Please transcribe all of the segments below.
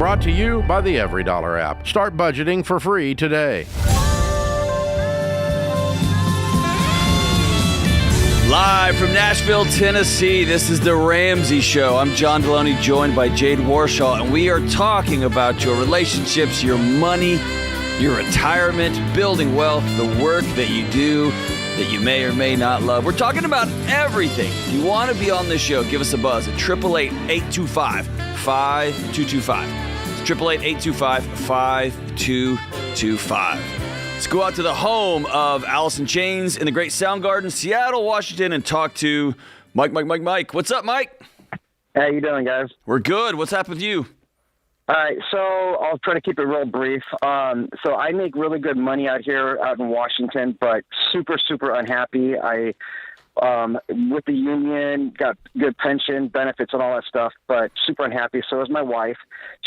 Brought to you by the EveryDollar app. Start budgeting for free today. Live from Nashville, Tennessee, this is the Ramsey Show. I'm John Delony, joined by Jade Warshaw, and we are talking about your relationships, your money, your retirement, building wealth, the work that you do that you may or may not love. We're talking about everything. If you want to be on this show, give us a buzz at 888-825-5225. It's 888-825-5225. Let's go out to the home of Alice in Chains in the Great Soundgarden, Seattle, Washington, and talk to Mike. What's up, Mike? How you doing, guys? We're good. What's happened with you? All right, so I'll try to keep it real brief. So I make really good money out here, out in Washington, but super unhappy. I, with the union, got good pension, benefits, and all that stuff, but super unhappy. So is my wife.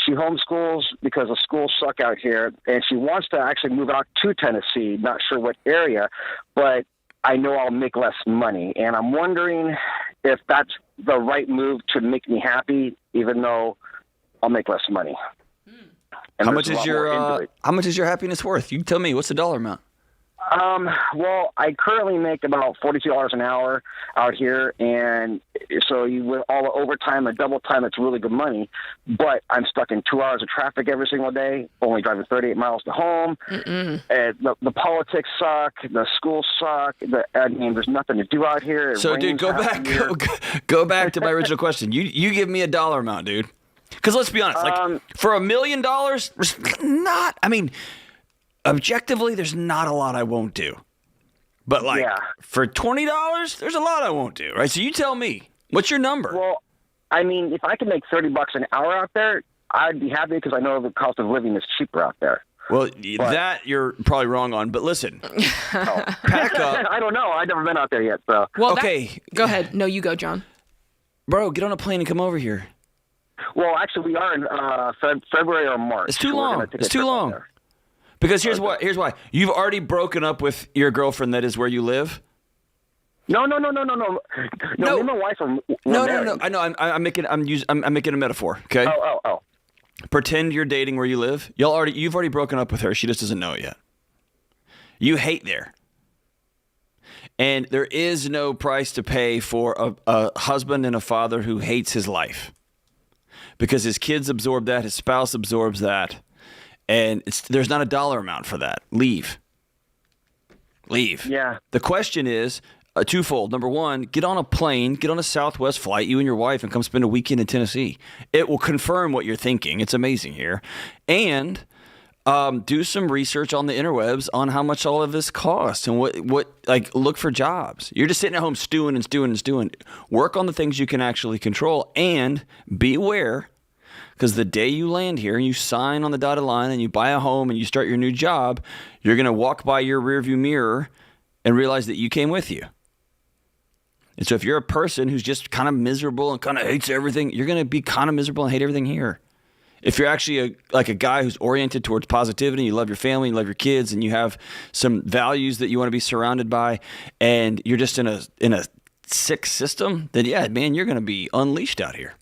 She homeschools because the schools suck out here, and she wants to actually move out to Tennessee, not sure what area, but I know I'll make less money. And I'm wondering if that's the right move to make me happy, even though I'll make less money. How much is your happiness worth? You tell me. What's the dollar amount? Well, I currently make about $42 an hour out here, and so with all the overtime and double time, it's really good money. But I'm stuck in 2 hours of traffic every single day, only driving 38 miles to home. And the politics suck. The schools suck. There's nothing to do out here. So, dude, go back to my original question. You give me a dollar amount, dude. Because let's be honest, for $1 million, objectively, there's not a lot I won't do. But for $20, there's a lot I won't do, right? So you tell me, what's your number? Well, if I could make $30 an hour out there, I'd be happy because I know the cost of living is cheaper out there. Well, that you're probably wrong on, but listen. Pack up. I don't know. I've never been out there yet, so. Well, okay. Go ahead. No, you go, John. Bro, get on a plane and come over here. Well, actually, we are in February or March. It's too long. It's too long. Because here's why. You've already broken up with your girlfriend that is where you live? No. Me and my wife are No. I know. I'm making a metaphor, okay? Oh. Pretend you're dating where you live. You've already broken up with her. She just doesn't know it yet. You hate there. And there is no price to pay for a husband and a father who hates his life. Because his kids absorb that, his spouse absorbs that, and there's not a dollar amount for that. Leave. Yeah. The question is twofold. Number one, get on a plane, get on a Southwest flight, you and your wife, and come spend a weekend in Tennessee. It will confirm what you're thinking. It's amazing here. And do some research on the interwebs on how much all of this costs and what look for jobs. You're just sitting at home stewing. Work on the things you can actually control, and be aware, because the day you land here and you sign on the dotted line and you buy a home and you start your new job, you're going to walk by your rearview mirror and realize that you came with you. And so if you're a person who's just kind of miserable and kind of hates everything, you're going to be kind of miserable and hate everything here. If you're actually a guy who's oriented towards positivity, you love your family, you love your kids, and you have some values that you want to be surrounded by, and you're just in a sick system, then you're going to be unleashed out here.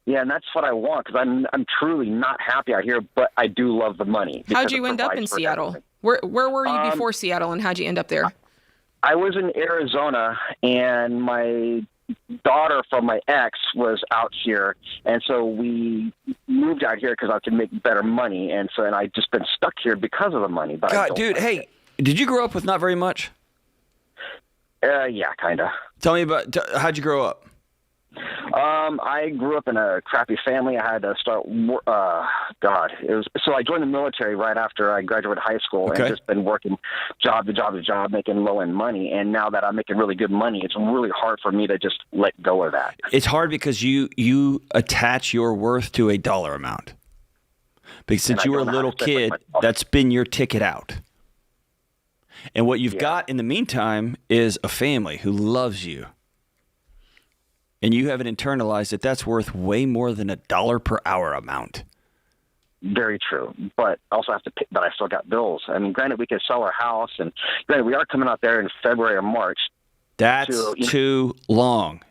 Yeah, and that's what I want, because I'm truly not happy out here, but I do love the money. How'd you end up in Seattle? Where were you before Seattle, and how'd you end up there? I was in Arizona, and my daughter from my ex was out here, and so we moved out here because I could make better money, and I just been stuck here because of the money. But God, dude, hey, did you grow up with not very much? Yeah, kind of. Tell me about how'd you grow up? I grew up in a crappy family. I had to start. So I joined the military right after I graduated high school, and just been working job to job, making low end money. And now that I'm making really good money, it's really hard for me to just let go of that. It's hard because you attach your worth to a dollar amount. Because since you were a little kid, that's been your ticket out. And what you've got in the meantime is a family who loves you. And you haven't internalized that that's worth way more than $1 per hour amount. Very true. But also have to pay, but I still got bills. I mean, granted, we could sell our house, and granted, we are coming out there in February or March. That's too long.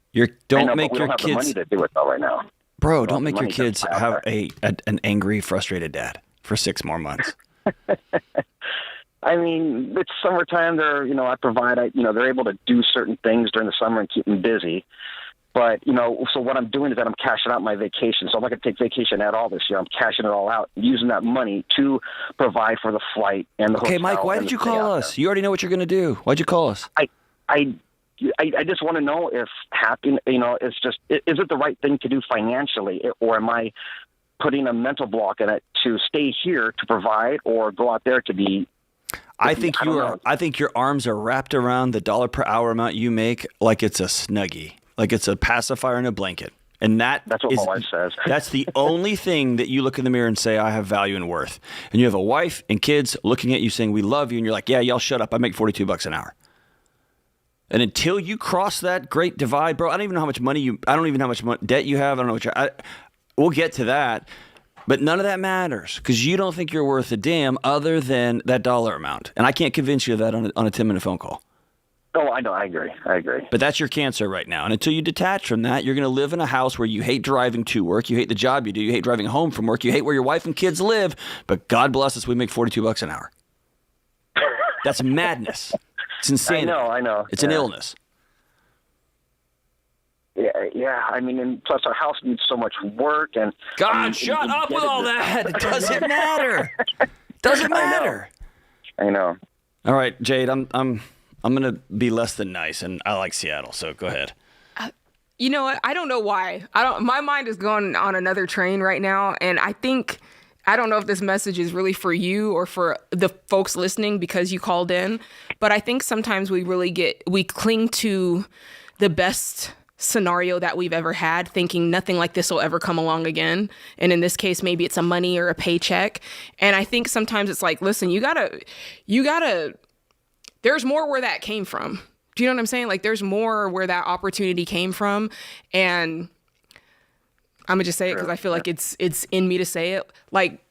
Don't make your kids. We don't have the money to do it though right now. Bro, don't make your money kids doesn't have matter. an angry, frustrated dad for 6 more months. I mean, it's summertime. I provide, they're able to do certain things during the summer and keep them busy. But, so what I'm doing is that I'm cashing out my vacation. So I'm not going to take vacation at all this year. I'm cashing it all out, using that money to provide for the flight and the hotel. Okay, Mike, why did you call us? You already know what you're going to do. Why'd you call us? I just want to know if is it the right thing to do financially, or am I putting a mental block in it to stay here to provide or go out there to be? I think your arms are wrapped around the dollar per hour amount you make like it's a Snuggie, like it's a pacifier and a blanket. And that's what my wife says. That's the only thing that you look in the mirror and say, I have value and worth. And you have a wife and kids looking at you saying, we love you. And you're like, yeah, y'all shut up. I make $42 an hour. And until you cross that great divide, bro, I don't even know how much debt you have. I don't know we'll get to that. But none of that matters because you don't think you're worth a damn other than that dollar amount. And I can't convince you of that on a 10-minute phone call. Oh, I know. I agree. But that's your cancer right now. And until you detach from that, you're going to live in a house where you hate driving to work. You hate the job you do. You hate driving home from work. You hate where your wife and kids live. But God bless us, we make $42 an hour. That's madness. It's insanity. I know. It's an illness. Yeah. I mean, and plus our house needs so much work. And God, shut up with all that. It doesn't matter. Doesn't matter. I know. All right, Jade, I'm going to be less than nice, and I like Seattle, so go ahead. You know what? I don't know why. My mind is going on another train right now, and I don't know if this message is really for you or for the folks listening because you called in, but I think sometimes we cling to the best scenario that we've ever had, thinking nothing like this will ever come along again. And in this case, maybe it's a money or a paycheck. And I think sometimes it's like, listen, you gotta, there's more where that came from. Do you know what I'm saying? Like there's more where that opportunity came from. And I'm gonna just say it because I feel like it's in me to say it. Like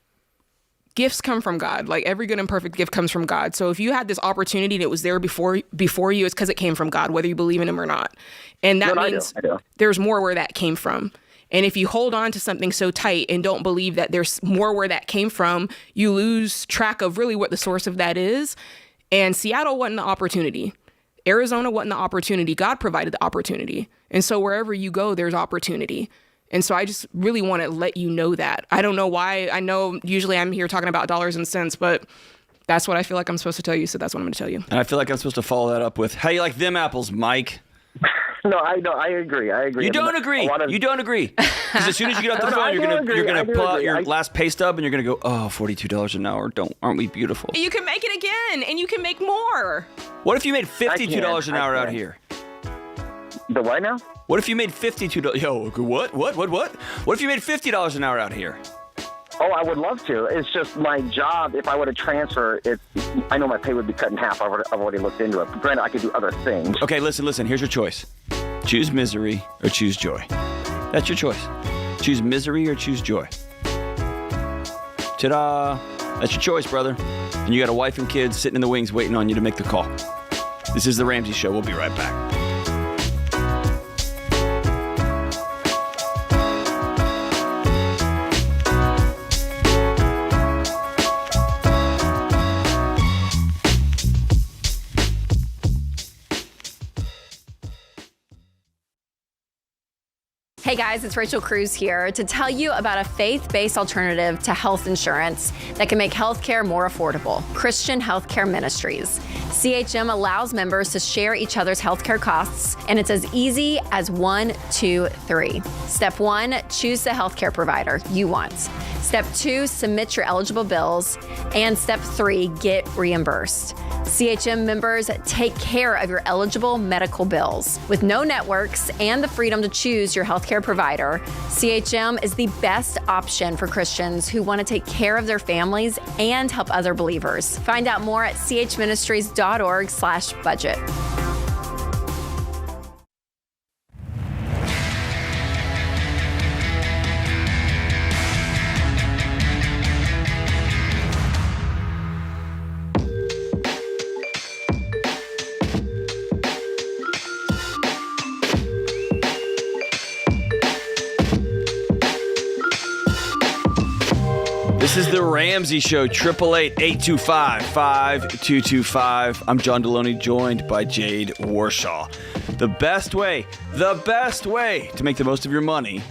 gifts come from God. Like every good and perfect gift comes from God. So if you had this opportunity and it was there before you, it's because it came from God, whether you believe in him or not. And that means I do. There's more where that came from. And if you hold on to something so tight and don't believe that there's more where that came from, you lose track of really what the source of that is. And Seattle wasn't the opportunity. Arizona wasn't the opportunity. God provided the opportunity. And so wherever you go, there's opportunity. And so I just really want to let you know that. I don't know why. I know usually I'm here talking about dollars and cents, but that's what I feel like I'm supposed to tell you. So that's what I'm going to tell you. And I feel like I'm supposed to follow that up with, how you like them apples, Mike? No, I agree. You don't agree. You don't agree. Because as soon as you get off the phone, you're gonna pull out your last pay stub and you're gonna go, oh, $42 an hour. Aren't we beautiful? You can make it again, and you can make more. What if you made $52 an hour out here? The what now? What if you made $52? Yo, what? What if you made $50 an hour out here? Oh, I would love to. It's just my job. If I were to transfer, I know my pay would be cut in half. I've already looked into it. Granted, I could do other things. Okay, listen. Here's your choice. Choose misery or choose joy. That's your choice. Choose misery or choose joy. Ta-da! That's your choice, brother. And you got a wife and kids sitting in the wings waiting on you to make the call. This is The Ramsey Show. We'll be right back. Hey guys, it's Rachel Cruz here to tell you about a faith-based alternative to health insurance that can make healthcare more affordable. Christian Healthcare Ministries. CHM allows members to share each other's healthcare costs, and it's as easy as 1, 2, 3. Step 1, choose the healthcare provider you want. Step 2, submit your eligible bills. And Step 3, get reimbursed. CHM members take care of your eligible medical bills. With no networks and the freedom to choose your healthcare provider, CHM is the best option for Christians who want to take care of their families and help other believers. Find out more at chministries.org/budget. This is the Ramsey Show, 888-825-5225. I'm John Delony, joined by Jade Warshaw. The best way to make the most of your money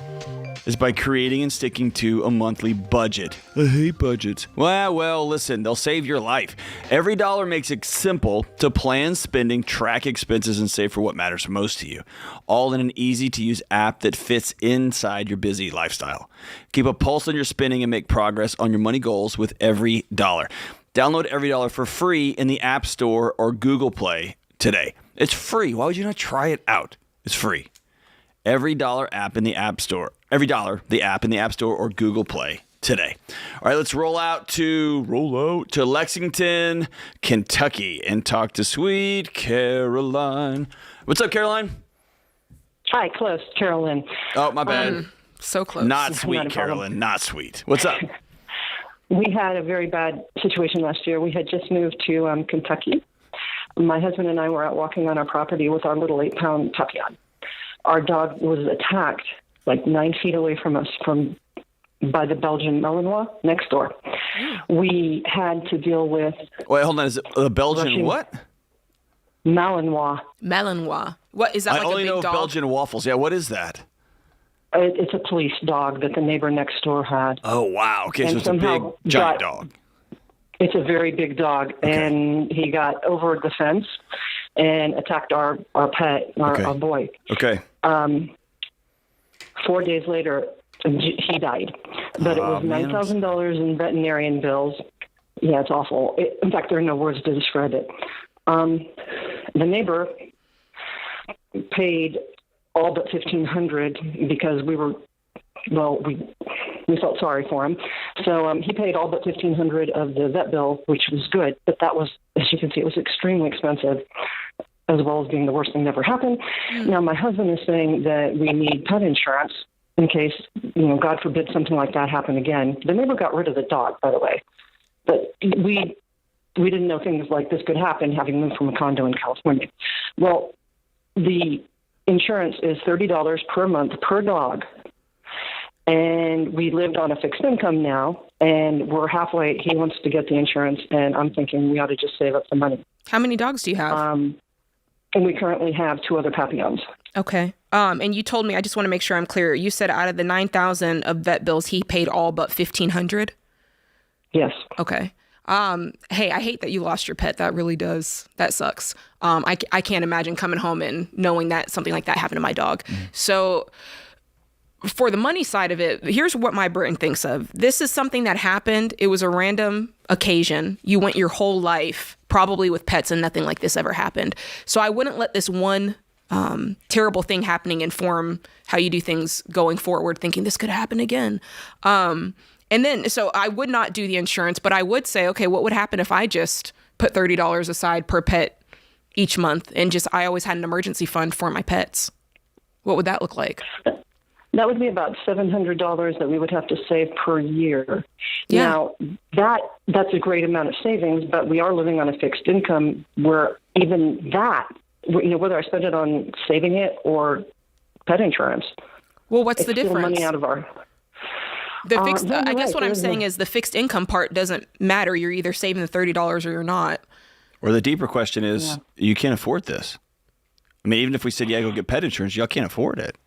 is by creating and sticking to a monthly budget. I hate budgets. Well, listen, they'll save your life. Every dollar makes it simple to plan spending, track expenses, and save for what matters most to you. All in an easy-to-use app that fits inside your busy lifestyle. Keep a pulse on your spending and make progress on your money goals with Every Dollar. Download Every Dollar for free in the App Store or Google Play today. It's free. Why would you not try it out? It's free. Every Dollar app in the App Store. Every Dollar, the app in the App Store or Google Play today. All right, let's roll out to Lexington, Kentucky, and talk to sweet Caroline. What's up, Caroline? Hi, close, Carolyn. Oh, my bad. So close. Not sweet, Carolyn. Not sweet. What's up? We had a very bad situation last year. We had just moved to Kentucky. My husband and I were out walking on our property with our little 8-pound Papillon. Our dog was attacked like 9 feet away from us by the Belgian Malinois next door. We had to deal with... Wait, hold on. Is it the Belgian Russian what? Malinois. Malinois. What is that? I like only a big know dog? Belgian waffles. Yeah, what is that? It's a police dog that the neighbor next door had. Oh, wow. Okay, so And it's a big, somehow giant got- dog. It's a very big dog, and he got over the fence and attacked our pet, our boy. Okay. 4 days later, he died. But it was $9,000 in veterinarian bills. Yeah, it's awful. In fact, there are no words to describe it. The neighbor paid all but $1,500 because we felt sorry for him. So he paid all but $1,500 of the vet bill, which was good. But that was, as you can see, it was extremely expensive, as well as being the worst thing that ever happened. Now, my husband is saying that we need pet insurance in case, God forbid something like that happened again. The neighbor got rid of the dog, by the way. But we didn't know things like this could happen, having moved from a condo in California. Well, the insurance is $30 per month per dog. And we lived on a fixed income now, and we're halfway. He wants to get the insurance, and I'm thinking we ought to just save up the money. How many dogs do you have? And we currently have 2 other Papillons. Okay. And you told me, I just want to make sure I'm clear. You said out of the $9,000 of vet bills, he paid all but $1,500? Yes. Okay. Hey, I hate that you lost your pet. That really does. That sucks. I can't imagine coming home and knowing that something like that happened to my dog. So for the money side of it, here's what my brain thinks of. This is something that happened. It was a random occasion. You went your whole life probably with pets and nothing like this ever happened. So I wouldn't let this one terrible thing happening inform how you do things going forward, thinking this could happen again. And then, so I would not do the insurance, but I would say, okay, what would happen if I just put $30 aside per pet each month and I always had an emergency fund for my pets? What would that look like? That would be about $700 that we would have to save per year. Yeah. Now, that's a great amount of savings, but we are living on a fixed income where even that, whether I spend it on saving it or pet insurance. Well, what's the it's still difference? Money out of our... The fixed, I guess what I'm saying is the fixed income part doesn't matter. You're either saving the $30 or you're not. Or the deeper question is, you can't afford this. I mean, even if we said, go get pet insurance, y'all can't afford it.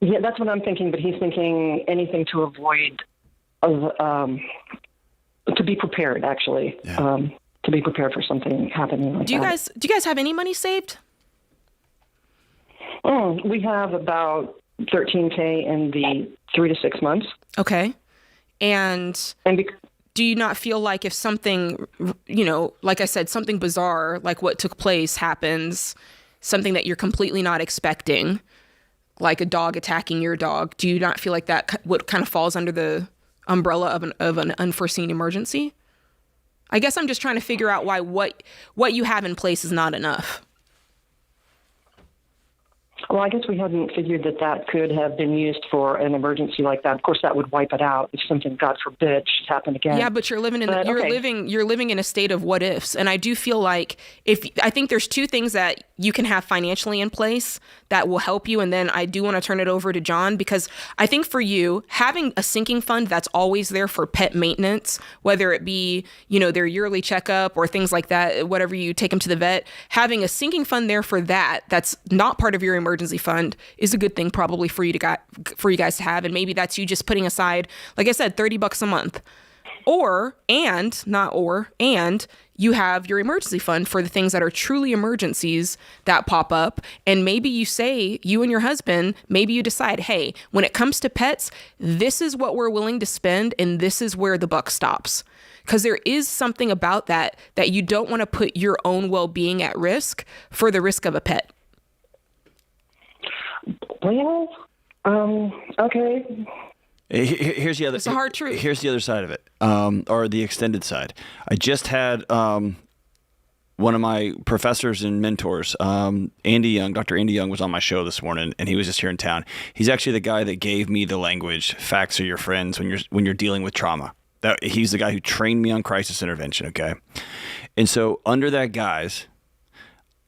Yeah, that's what I'm thinking, but he's thinking anything to avoid, to be prepared, actually, to be prepared for something happening like that. Do you guys have any money saved? We have about $13K in the 3 to 6 months. Okay. And do you not feel like if something, like I said, something bizarre, like what took place happens, something that you're completely not expecting, like a dog attacking your dog, do you not feel like that what kind of falls under the umbrella of an unforeseen emergency? I guess I'm just trying to figure out why what you have in place is not enough. Well, I guess we hadn't figured that could have been used for an emergency like that. Of course, that would wipe it out if something, God forbid, should happen again. Yeah, but you're living in a state of what ifs, and I do feel like I think there's two things that you can have financially in place that will help you, and then I do want to turn it over to John, because I think for you, having a sinking fund that's always there for pet maintenance, whether it be, their yearly checkup or things like that, whatever you take them to the vet, having a sinking fund there for that's not part of your emergency fund is a good thing probably for you guys to have. And maybe that's you just putting aside, like I said, $30 a month. And you have your emergency fund for the things that are truly emergencies that pop up. And maybe you and your husband, maybe you decide, hey, when it comes to pets, this is what we're willing to spend and this is where the buck stops. Because there is something about that you don't want to put your own well-being at risk for the risk of a pet. Well, okay. Here's the other. It's a hard truth. Here's the other side of it, or the extended side. I just had one of my professors and mentors, Andy Young. Dr. Andy Young was on my show this morning, and he was just here in town. He's actually the guy that gave me the language "facts are your friends" when you're dealing with trauma. He's the guy who trained me on crisis intervention. Okay, and so under that guise,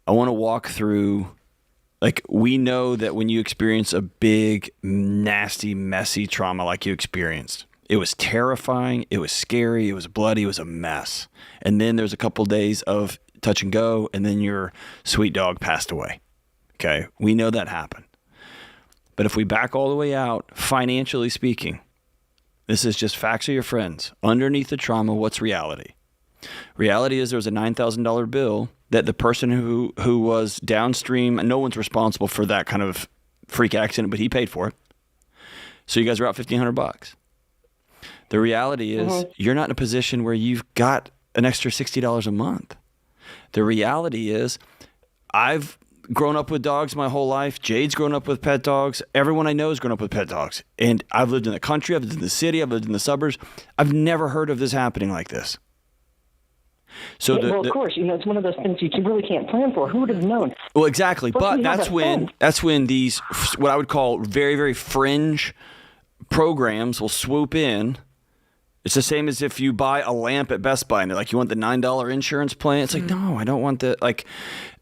I want to walk through. Like, we know that when you experience a big, nasty, messy trauma like you experienced, it was terrifying, it was scary, it was bloody, it was a mess. And then there's a couple days of touch and go, and then your sweet dog passed away. Okay, we know that happened. But if we back all the way out, financially speaking, this is just facts of your friends. Underneath the trauma, what's reality? Reality is there was a $9,000 bill that the person who was downstream, and no one's responsible for that kind of freak accident, but he paid for it. So you guys are out $1,500. The reality is you're not in a position where you've got an extra $60 a month. The reality is I've grown up with dogs my whole life. Jade's grown up with pet dogs. Everyone I know has grown up with pet dogs. And I've lived in the country, I've lived in the city, I've lived in the suburbs. I've never heard of this happening like this. So of course, it's one of those things you really can't plan for. Who would have known? Well, exactly. But that's when these, what I would call very, very fringe programs will swoop in. It's the same as if you buy a lamp at Best Buy and they're like, you want the $9 insurance plan? It's like, no, I don't want that. Like,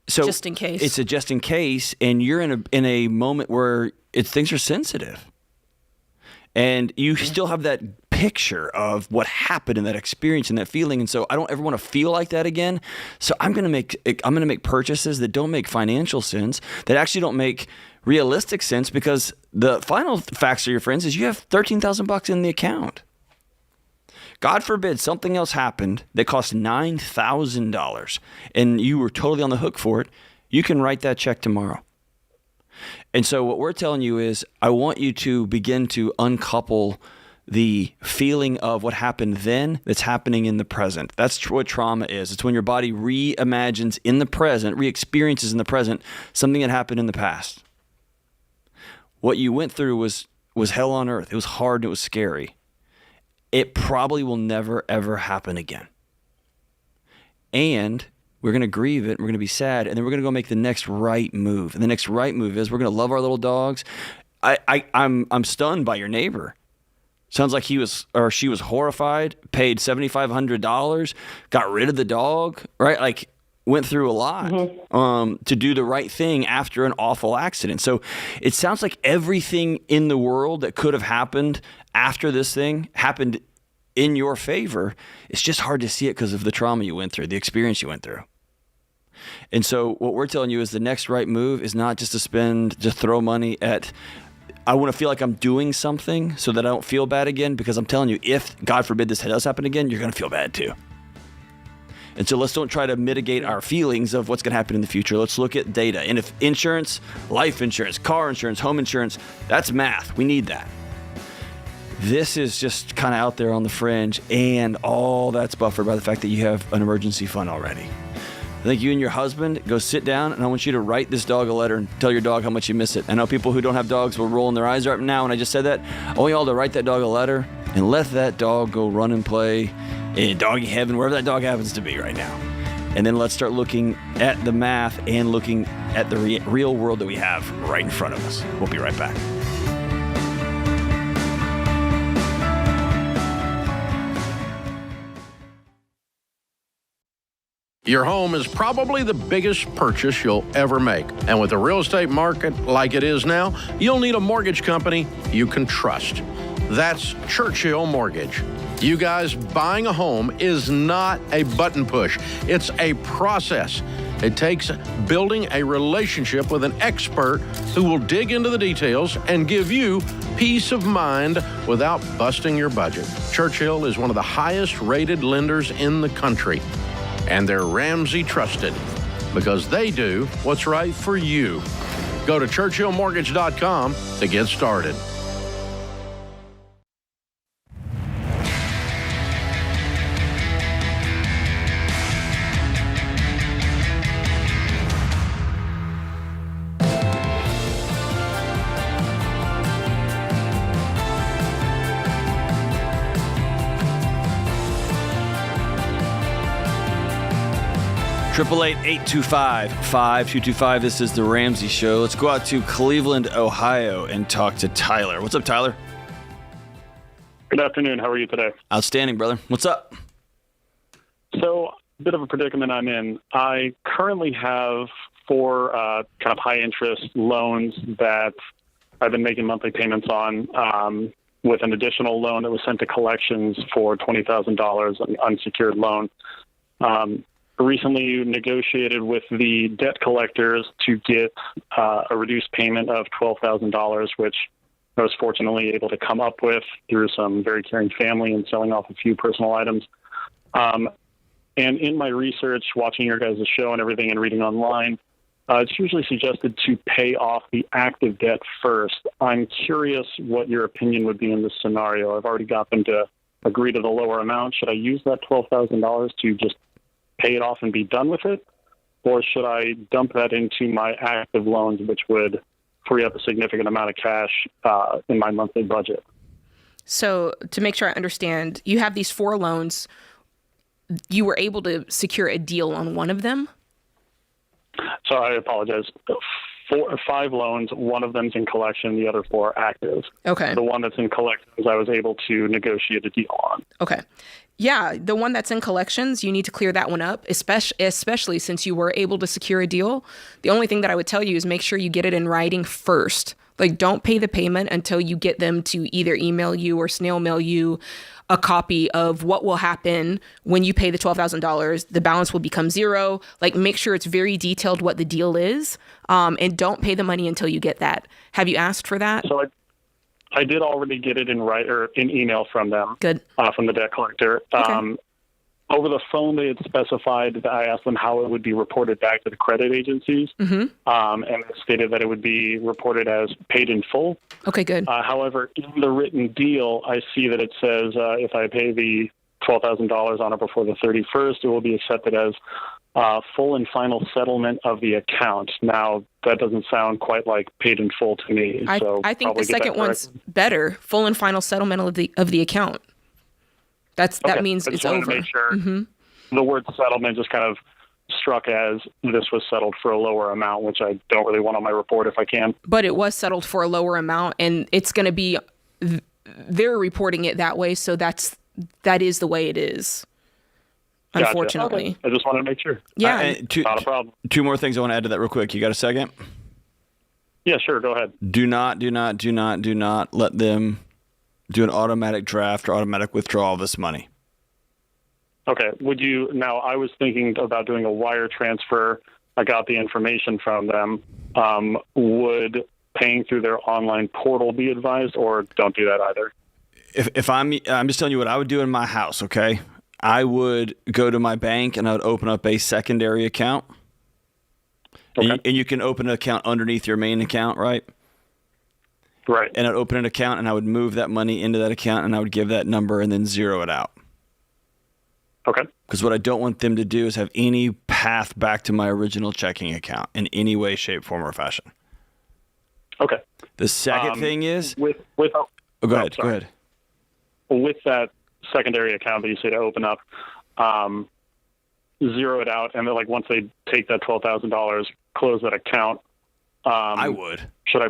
so just in case. It's a just in case, and you're in a moment where things are sensitive. And you still have that picture of what happened in that experience and that feeling. And so I don't ever want to feel like that again. So I'm going to make purchases that don't make financial sense, that actually don't make realistic sense, because the final facts of your friends is you have $13,000 in the account. God forbid something else happened that cost $9,000 and you were totally on the hook for it. You can write that check tomorrow. And so what we're telling you is, I want you to begin to uncouple the feeling of what happened then that's happening in the present. That's what trauma is. It's when your body reimagines in the present, re-experiences in the present something that happened in the past. What you went through was hell on earth. It was hard and it was scary. It probably will never, ever happen again. And we're going to grieve it, and we're going to be sad, and then we're going to go make the next right move. And the next right move is we're going to love our little dogs. I'm stunned by your neighbor. Sounds like he was or she was horrified, paid $7,500, got rid of the dog, right? Like, went through a lot to do the right thing after an awful accident. So it sounds like everything in the world that could have happened after this thing happened in your favor. It's just hard to see it because of the trauma you went through, the experience you went through. And so what we're telling you is the next right move is not just to throw money at, I want to feel like I'm doing something so that I don't feel bad again, because I'm telling you, if God forbid this does happen again, you're going to feel bad too. And so let's don't try to mitigate our feelings of what's going to happen in the future. Let's look at data. And if insurance, life insurance, car insurance, home insurance, that's math. We need that. This is just kind of out there on the fringe, and all that's buffered by the fact that you have an emergency fund already. I think you and your husband go sit down, and I want you to write this dog a letter and tell your dog how much you miss it. I know people who don't have dogs will roll in their eyes right now when I just said that. I want you all to write that dog a letter and let that dog go run and play in doggy heaven, wherever that dog happens to be right now. And then let's start looking at the math and looking at the real world that we have right in front of us. We'll be right back. Your home is probably the biggest purchase you'll ever make. And with the real estate market like it is now, you'll need a mortgage company you can trust. That's Churchill Mortgage. You guys, buying a home is not a button push. It's a process. It takes building a relationship with an expert who will dig into the details and give you peace of mind without busting your budget. Churchill is one of the highest rated lenders in the country. And they're Ramsey trusted because they do what's right for you. Go to churchillmortgage.com to get started. Triple 8-825-5225. This is the Ramsey Show. Let's go out to Cleveland, Ohio, and talk to Tyler. What's up, Tyler? Good afternoon. How are you today? Outstanding, brother. What's up? So, a bit of a predicament I'm in. I currently have 4 kind of high-interest loans that I've been making monthly payments on, with an additional loan that was sent to collections for $20,000, an unsecured loan. Recently negotiated with the debt collectors to get a reduced payment of $12,000, which I was fortunately able to come up with through some very caring family and selling off a few personal items. And in my research, watching your guys' show and everything and reading online, it's usually suggested to pay off the active debt first. I'm curious what your opinion would be in this scenario. I've already got them to agree to the lower amount. Should I use that $12,000 to just pay it off and be done with it? Or should I dump that into my active loans, which would free up a significant amount of cash in my monthly budget? So to make sure I understand, you have these 4 loans. You were able to secure a deal on one of them? So I apologize. 5 loans, one of them's in collection, the other 4 are active. Okay. The one that's in collections, I was able to negotiate a deal on. Okay. Yeah, the one that's in collections, you need to clear that one up, especially since you were able to secure a deal. The only thing that I would tell you is make sure you get it in writing first. Like, don't pay the payment until you get them to either email you or snail mail you a copy of what will happen when you pay the $12,000. The balance will become 0. Like, make sure it's very detailed what the deal is, and don't pay the money until you get that. Have you asked for that? So I did already get it in email from them. Good. From the debt collector. Okay. Over the phone, they had specified that I asked them how it would be reported back to the credit agencies, and it stated that it would be reported as paid in full. Okay, good. However, in the written deal, I see that it says if I pay the $12,000 on it before the 31st, it will be accepted as full and final settlement of the account. Now, that doesn't sound quite like paid in full to me. I think the second one's better, full and final settlement of the account. That means it's over. To make sure. The word settlement just kind of struck as this was settled for a lower amount, which I don't really want on my report if I can. But it was settled for a lower amount, and it's going to be, they're reporting it that way, so that is the way it is. Gotcha. Unfortunately. Okay. I just wanted to make sure. Yeah. Not a problem. 2 more things I want to add to that real quick. You got a second? Yeah, sure. Go ahead. Do not let them do an automatic draft or automatic withdrawal of this money. Okay. Now I was thinking about doing a wire transfer. I got the information from them. Would paying through their online portal be advised, or don't do that either? If I'm just telling you what I would do in my house, okay? I would go to my bank and I would open up a secondary account. Okay. And you can open an account underneath your main account, right? Right. And I'd open an account and I would move that money into that account and I would give that number and then zero it out. Okay. Because what I don't want them to do is have any path back to my original checking account in any way, shape, form, or fashion. Okay. The second thing is go ahead. With that secondary account that you say to open up, zero it out, and then like once they take that $12,000, close that account. I would. Should I?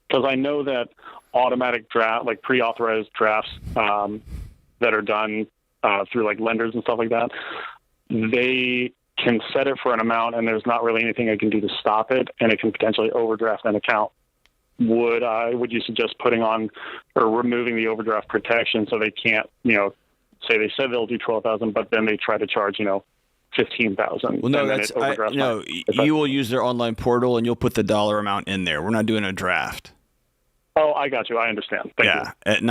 Because I know that automatic draft, like pre-authorized drafts that are done through like lenders and stuff like that, they can set it for an amount, and there's not really anything I can do to stop it, and it can potentially overdraft an account. Would you suggest putting on or removing the overdraft protection so they can't, say they said they'll do 12,000, but then they try to charge, 15,000. Well, no, you will use their online portal and you'll put the dollar amount in there. We're not doing a draft. Oh, I got you. I understand. Thank you.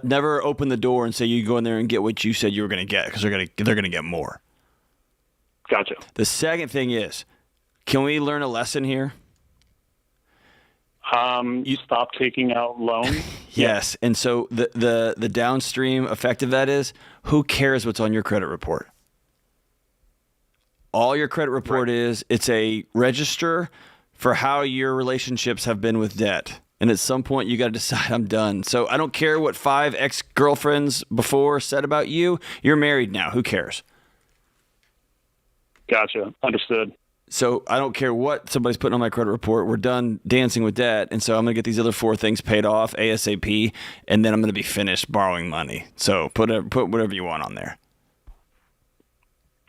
Never open the door and say you go in there and get what you said you were going to get, because they're going to get more. Gotcha. The second thing is, can we learn a lesson here? You stop taking out loans. Yes. And so the downstream effect of that is, who cares what's on your credit report? All your credit report is, it's a register for how your relationships have been with debt. And at some point you got to decide, I'm done. So I don't care what 5 ex-girlfriends before said about you. You're married now. Who cares? Gotcha. Understood. So I don't care what somebody's putting on my credit report. We're done dancing with debt. And so I'm going to get these other 4 things paid off ASAP, and then I'm going to be finished borrowing money. So put whatever you want on there.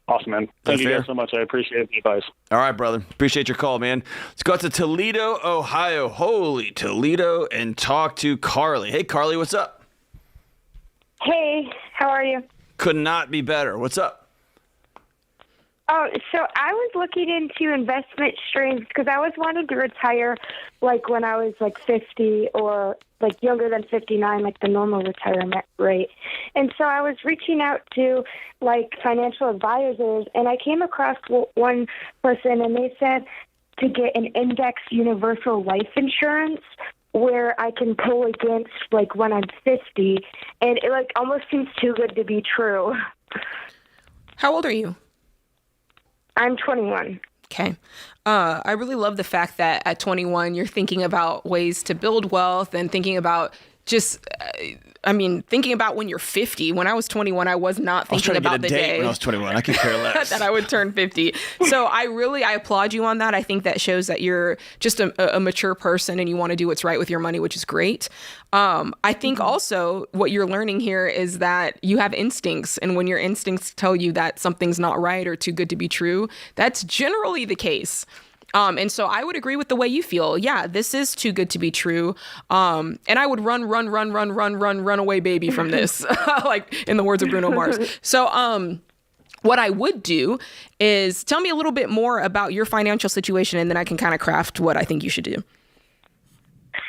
Awesome, man. Thank you guys so much. I appreciate the advice. All right, brother. Appreciate your call, man. Let's go out to Toledo, Ohio. Holy Toledo, and talk to Carly. Hey, Carly, what's up? Hey, how are you? Could not be better. What's up? Oh, so I was looking into investment streams because I was wanting to retire like when I was like 50 or like younger than 59, like the normal retirement rate. And so I was reaching out to like financial advisors, and I came across one person, and they said to get an index universal life insurance where I can pull against like when I'm 50, and it like almost seems too good to be true. How old are you? I'm 21. Okay. I really love the fact that at 21, you're thinking about ways to build wealth and thinking about just, thinking about when you're 50. When I was 21, I was not thinking about the day when I was 21. I could care less. that I would turn 50. So I applaud you on that. I think that shows that you're just a mature person and you want to do what's right with your money, which is great. I think also what you're learning here is that you have instincts. And when your instincts tell you that something's not right or too good to be true, that's generally the case. And so I would agree with the way you feel. Yeah, this is too good to be true. And I would run away, baby, from this, like in the words of Bruno Mars. So what I would do is tell me a little bit more about your financial situation, and then I can kind of craft what I think you should do.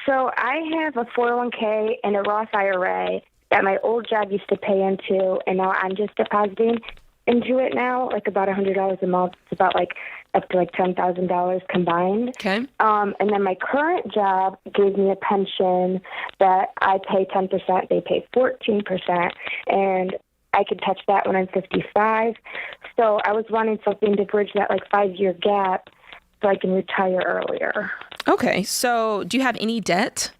So I have a 401k and a Roth IRA that my old job used to pay into, and now I'm just depositing into it now, like about $100 a month. It's about like up to like $10,000 combined. Okay. And then my current job gave me a pension that I pay 10%, they pay 14%, and I could touch that when I'm 55. So I was wanting something to bridge that like 5-year gap so I can retire earlier. Okay. So do you have any debt?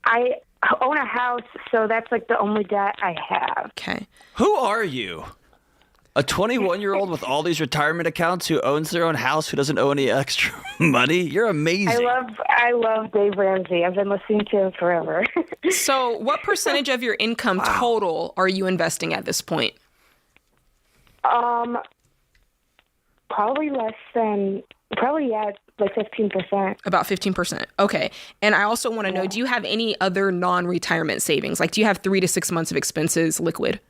I own a house, so that's like the only debt I have. Okay. Who are you? A 21-year-old with all these retirement accounts who owns their own house, who doesn't owe any extra money? You're amazing. I love Dave Ramsey. I've been listening to him forever. So what percentage of your income total are you investing at this point? Probably less than, like 15%. About 15%. Okay. And I also want to know, do you have any other non-retirement savings? Like, do you have 3 to 6 months of expenses liquid?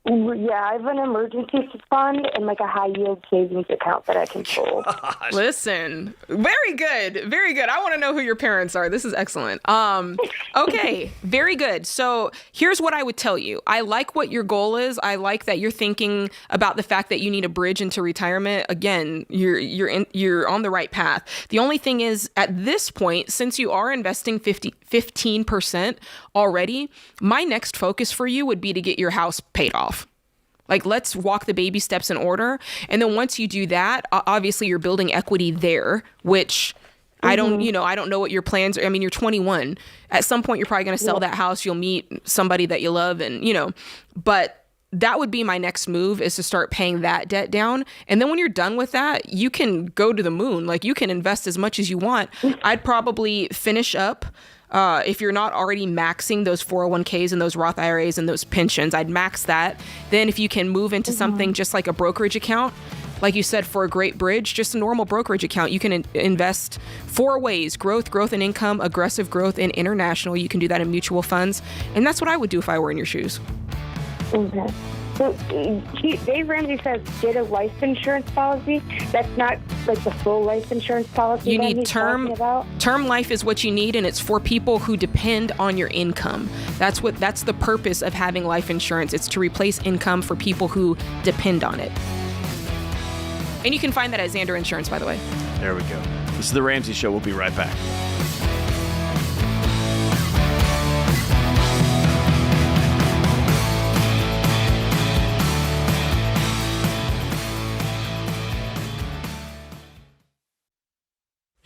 Yeah, I have an emergency fund and like a high yield savings account that I can pull. Gosh. Listen, very good. Very good. I want to know who your parents are. This is excellent. Okay, very good. So here's what I would tell you. I like what your goal is. I like that you're thinking about the fact that you need a bridge into retirement. Again, you're on the right path. The only thing is, at this point, since you are investing 15% already, my next focus for you would be to get your house paid off. Like, let's walk the baby steps in order. And then once you do that, obviously you're building equity there, which I don't know what your plans are. I mean, you're 21. At some point, you're probably going to sell that house. You'll meet somebody that you love, and, but that would be my next move, is to start paying that debt down. And then when you're done with that, you can go to the moon. Like, you can invest as much as you want. I'd probably finish up, if you're not already maxing those 401ks and those Roth IRAs and those pensions, I'd max that. Then if you can move into something just like a brokerage account, like you said, for a great bridge, just a normal brokerage account, you can invest 4 ways: growth and income, aggressive growth, and international. You can do that in mutual funds. And that's what I would do if I were in your shoes. Okay. So Dave Ramsey says get a life insurance policy. That's not like the full life insurance policy. You that need he's term. talking about? Term life is what you need, and it's for people who depend on your income. That's the purpose of having life insurance. It's to replace income for people who depend on it. And you can find that at Xander Insurance, by the way. There we go. This is The Ramsey Show. We'll be right back.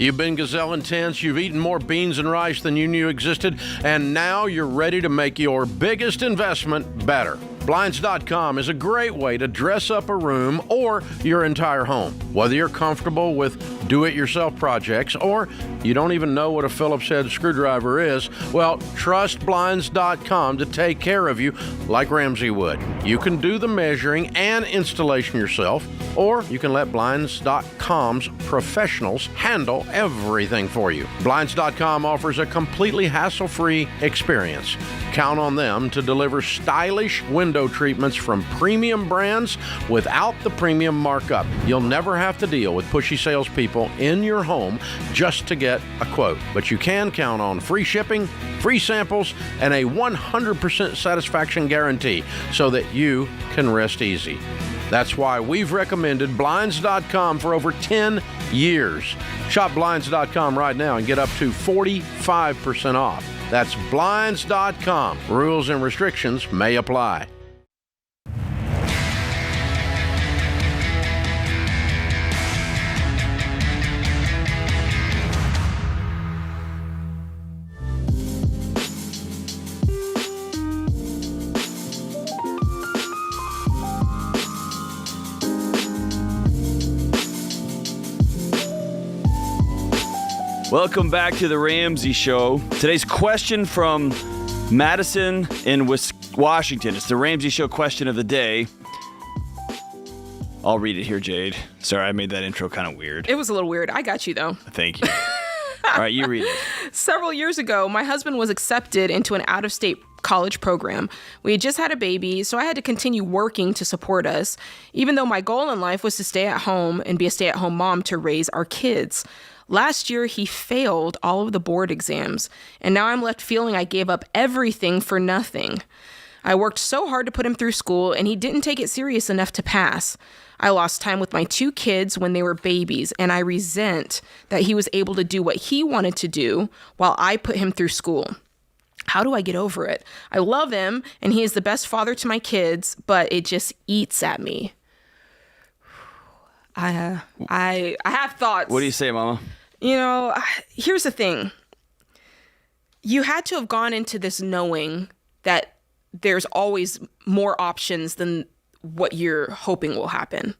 You've been gazelle intense, you've eaten more beans and rice than you knew existed, and now you're ready to make your biggest investment better. Blinds.com is a great way to dress up a room or your entire home. Whether you're comfortable with do-it-yourself projects or you don't even know what a Phillips head screwdriver is, well, trust Blinds.com to take care of you like Ramsey would. You can do the measuring and installation yourself, or you can let Blinds.com's professionals handle everything for you. Blinds.com offers a completely hassle-free experience. Count on them to deliver stylish window treatments from premium brands without the premium markup. You'll never have to deal with pushy salespeople in your home just to get a quote. But you can count on free shipping, free samples, and a 100% satisfaction guarantee so that you can rest easy. That's why we've recommended Blinds.com for over 10 years. Shop Blinds.com right now and get up to 45% off. That's Blinds.com. Rules and restrictions may apply. Welcome back to The Ramsey Show. Today's question from Madison in Washington. It's the Ramsey Show question of the day. I'll read it here, Jade. Sorry, I made that intro kind of weird. It was a little weird. I got you, though. Thank you. All right, you read it. Several years ago, my husband was accepted into an out-of-state college program. We had just had a baby, so I had to continue working to support us, even though my goal in life was to stay at home and be a stay-at-home mom to raise our kids. Last year, he failed all of the board exams, and now I'm left feeling I gave up everything for nothing. I worked so hard to put him through school, and he didn't take it serious enough to pass. I lost time with my 2 kids when they were babies, and I resent that he was able to do what he wanted to do while I put him through school. How do I get over it? I love him, and he is the best father to my kids, but it just eats at me. I have thoughts. What do you say, Mama? You know, here's the thing. You had to have gone into this knowing that there's always more options than what you're hoping will happen.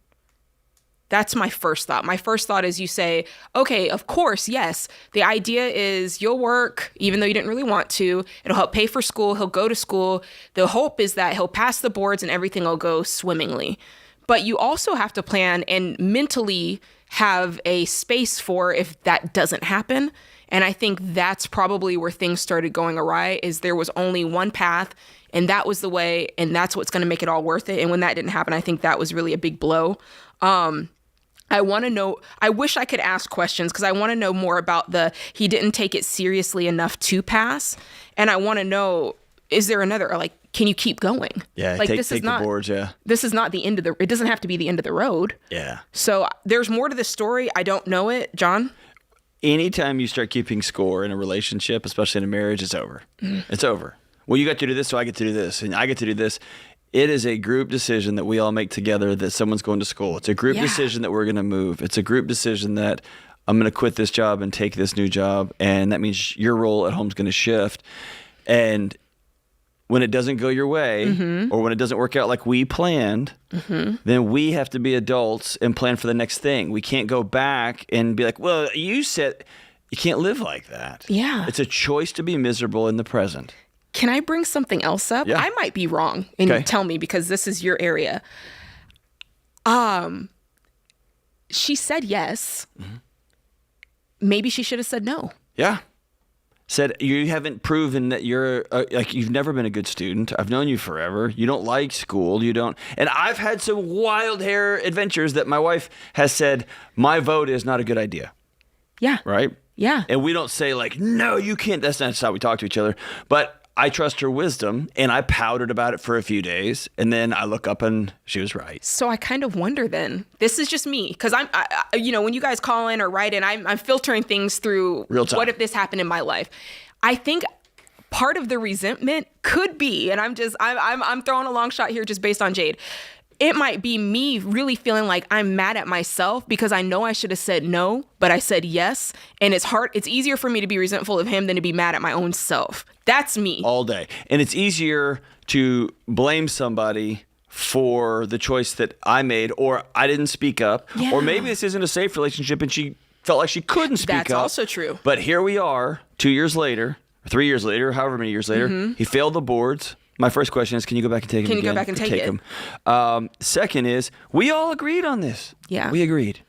That's my first thought. My first thought is you say, okay, of course, yes. The idea is you'll work even though you didn't really want to. It'll help pay for school. He'll go to school. The hope is that he'll pass the boards and everything will go swimmingly. But you also have to plan and mentally have a space for if that doesn't happen. And I think that's probably where things started going awry, is there was only one path and that was the way, and that's what's going to make it all worth it. And when that didn't happen, I think that was really a big blow. I want to know, I wish I could ask questions because I want to know more about he didn't take it seriously enough to pass. And I want to know, is there another, like, can you keep going? Yeah, like, take the boards, yeah. This is not the end of it doesn't have to be the end of the road. Yeah. So there's more to the story. I don't know it. John? Anytime you start keeping score in a relationship, especially in a marriage, it's over. It's over. Well, you got to do this, so I get to do this, and I get to do this. It is a group decision that we all make together that someone's going to school. It's a group decision that we're going to move. It's a group decision that I'm going to quit this job and take this new job, and that means your role at home is going to shift. And when it doesn't go your way or when it doesn't work out like we planned, then we have to be adults and plan for the next thing. We can't go back and be like, well, you said you can't live like that. Yeah. It's a choice to be miserable in the present. Can I bring something else up? Yeah. I might be wrong, and tell me, because this is your area. She said yes. Maybe she should have said no. Yeah. Said, you haven't proven that you're, you've never been a good student. I've known you forever. You don't like school. You don't. And I've had some wild hair adventures that my wife has said, my vote is not a good idea. Yeah. Right? Yeah. And we don't say like, no, you can't. That's not how we talk to each other. But I trust her wisdom, and I pouted about it for a few days, and then I look up and she was right. So I kind of wonder then, this is just me, because I when you guys call in or write in, I'm filtering things through real time. What if this happened in my life? I think part of the resentment could be, and I'm throwing a long shot here just based on Jade. It might be me really feeling like I'm mad at myself because I know I should have said no, but I said yes. And it's hard. It's easier for me to be resentful of him than to be mad at my own self. That's me. All day. And it's easier to blame somebody for the choice that I made, or I didn't speak up, or maybe this isn't a safe relationship and she felt like she couldn't speak up. That's also true. But here we are 2 years later, 3 years later, however many years later, he failed the boards. My first question is, can you go back and take him again? Can you go back and take it? Him? Second is, we all agreed on this. Yeah. We agreed.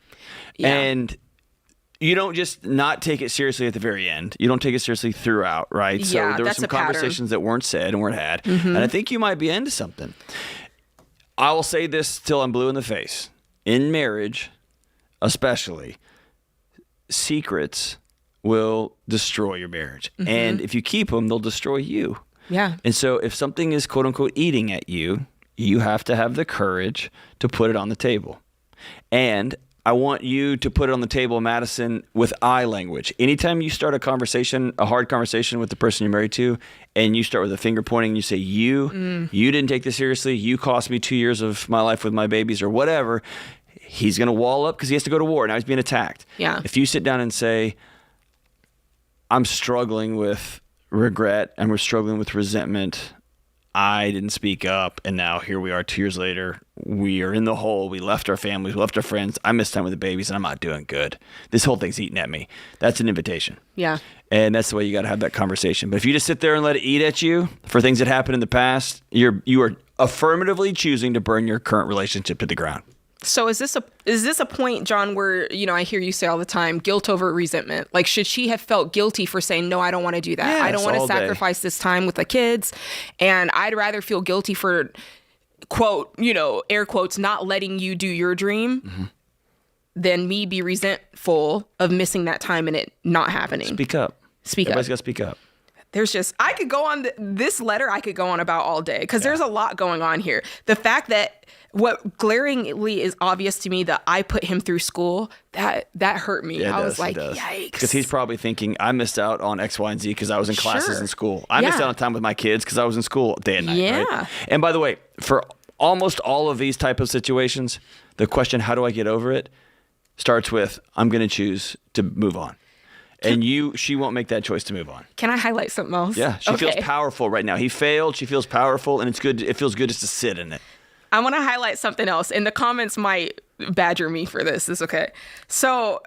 Yeah. And you don't just not take it seriously at the very end. You don't take it seriously throughout, right? So Yeah, there were that's some a pattern. conversations that weren't said and weren't had. And I think you might be into something. I will say this till I'm blue in the face. In marriage, especially, secrets will destroy your marriage. And if you keep them, they'll destroy you. Yeah. And so if something is quote unquote eating at you, you have to have the courage to put it on the table. And I want you to put it on the table, Madison, with I language. Anytime you start a conversation, a hard conversation with the person you're married to, and you start with a finger pointing and you say, you didn't take this seriously, you cost me 2 years of my life with my babies or whatever, he's going to wall up because he has to go to war. Now he's being attacked. Yeah. If you sit down and say, I'm struggling with regret and we're struggling with resentment. I didn't speak up, and now here we are 2 years later. We are in the hole. We left our families, we left our friends. I missed time with the babies, and I'm not doing good. This whole thing's eating at me. That's an invitation. Yeah. And that's the way you got to have that conversation. But if you just sit there and let it eat at you for things that happened in the past, you are affirmatively choosing to burn your current relationship to the ground. So is this a point, John, where, I hear you say all the time, guilt over resentment? Like, should she have felt guilty for saying, no, I don't want to do that. Yes, I don't want to all day. sacrifice this time with the kids. And I'd rather feel guilty for, quote, air quotes, not letting you do your dream than me be resentful of missing that time and it not happening. Speak up. Everybody's got to speak up. There's just, I could go on this letter, I could go on about all day because there's a lot going on here. The fact that what glaringly is obvious to me that I put him through school, that hurt me. Yeah, I was like, yikes. Because he's probably thinking, I missed out on X, Y, and Z because I was in classes in school. I missed out on time with my kids because I was in school day and night. Right? And by the way, for almost all of these type of situations, the question, how do I get over it, starts with, I'm going to choose to move on. And she won't make that choice to move on. Can I highlight something else? Yeah, she feels powerful right now. He failed. She feels powerful, and it's good. It feels good just to sit in it. I want to highlight something else, and the comments might badger me for this. It's okay. So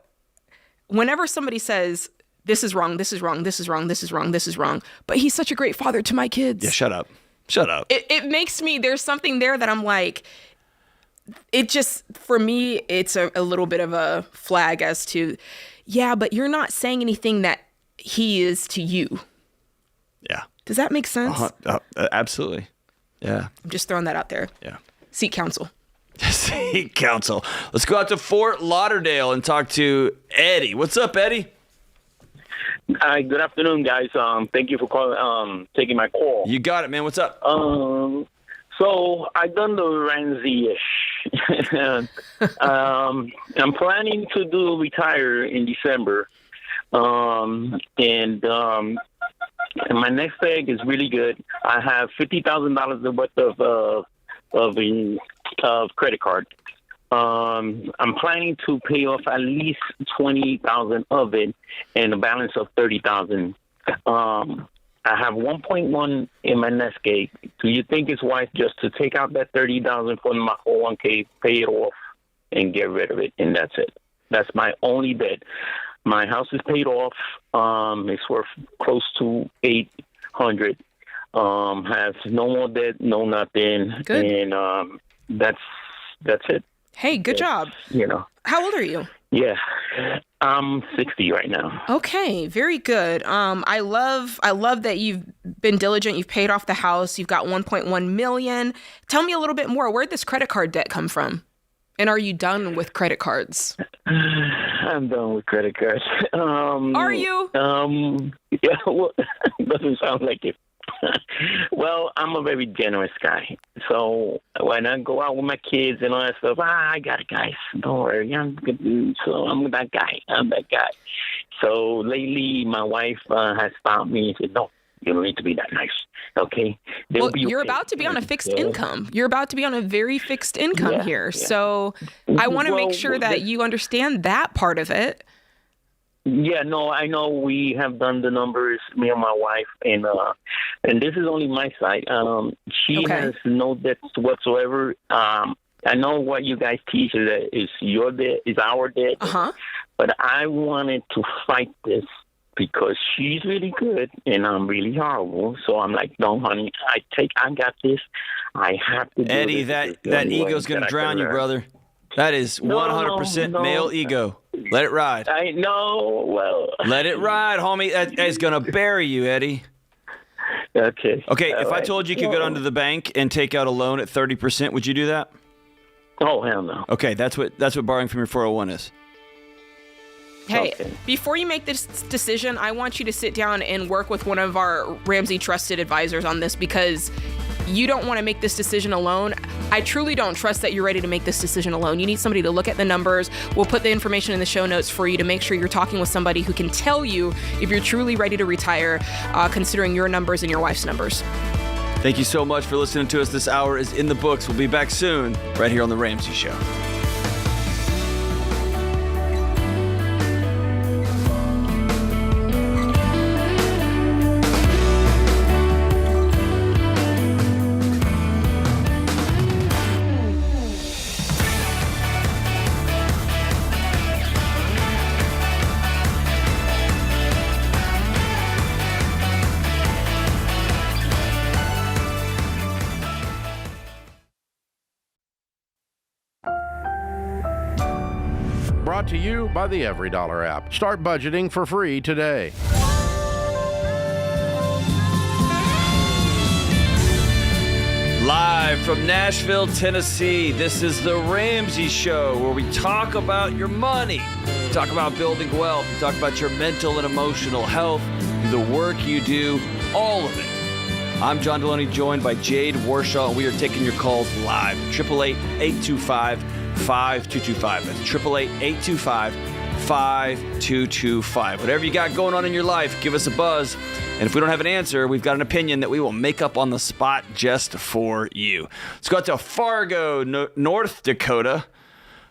whenever somebody says, this is wrong, this is wrong, this is wrong, this is wrong, this is wrong, but he's such a great father to my kids. Yeah, shut up. Shut up. It makes me, there's something there that I'm like, it just, for me, it's a little bit of a flag as to, yeah, but you're not saying anything that he is to you. Yeah. Does that make sense? Absolutely. Yeah. I'm just throwing that out there. Yeah. Seek counsel. Seek counsel. Let's go out to Fort Lauderdale and talk to Eddie. What's up, Eddie? Hi, good afternoon, guys. Thank you for calling, taking my call. You got it, man. What's up? So I done the Ramsey-ish. I'm planning to retire in December. And my next egg is really good. I have $50,000 worth of credit card. I'm planning to pay off at least $20,000 of it, and a balance of $30,000. I have 1.1 in my nest egg. Do you think it's wise just to take out that $30,000 from my 401k, pay it off, and get rid of it, and that's it? That's my only bet. My house is paid off. It's worth close to $800. Has no more debt, no nothing, Good. And that's it. Hey, good job. You know. How old are you? Yeah, I'm 60 right now. Okay, very good. I love that you've been diligent. You've paid off the house. You've got 1.1 million. Tell me a little bit more. Where'd this credit card debt come from? And are you done with credit cards? I'm done with credit cards. Are you? Yeah, well, doesn't sound like it. Well, I'm a very generous guy. So when I go out with my kids and all that stuff, I got it, guys. Don't worry. I'm good. So I'm that guy. So lately, my wife has stopped me and said, no, you don't need to be that nice. Okay? Well, you're about to be on a fixed income. You're about to be on a very fixed income here. Yeah. So I want to make sure that you understand that part of it. Yeah, no, I know we have done the numbers, me and my wife, and this is only my side. She has no debt whatsoever. I know what you guys teach is that is your debt, is our debt. But I wanted to fight this because she's really good and I'm really horrible. So I'm like, no, honey, I got this. I have to do Eddie, this. that ego's going to drown you, brother. That is 100% male ego. Let it ride. I know. Well, let it ride, homie. That is going to bury you, Eddie. Okay. Okay, if I told you could go down to the bank and take out a loan at 30%, would you do that? Oh, hell no. Okay, that's what borrowing from your 401 is. Hey, before you make this decision, I want you to sit down and work with one of our Ramsey trusted advisors on this because you don't want to make this decision alone. I truly don't trust that you're ready to make this decision alone. You need somebody to look at the numbers. We'll put the information in the show notes for you to make sure you're talking with somebody who can tell you if you're truly ready to retire, considering your numbers and your wife's numbers. Thank you so much for listening to us. This hour is in the books. We'll be back soon, right here on The Ramsey Show. Brought to you by the Every Dollar app. Start budgeting for free today. Live from Nashville, Tennessee, this is The Ramsey Show, where we talk about your money, we talk about building wealth, we talk about your mental and emotional health, the work you do, all of it. I'm John Delony, joined by Jade Warshaw, and we are taking your calls live. 888-825-5225. That's 888-825-5225. Whatever you got going on in your life, give us a buzz. And if we don't have an answer, we've got an opinion that we will make up on the spot just for you. Let's go out to Fargo, North Dakota.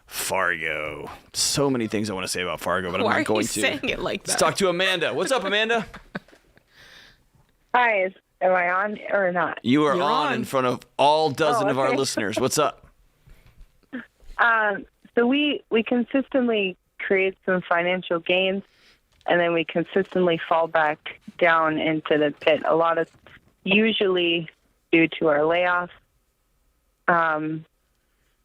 Fargo. So many things I want to say about Fargo, but I'm not going to. Why are you saying it like that? Let's talk to Amanda. What's up, Amanda? Hi, am I on or not? You're on in front of all dozen of our listeners. What's up? So we consistently create some financial gains, and then we consistently fall back down into the pit. A lot of usually due to our layoff. And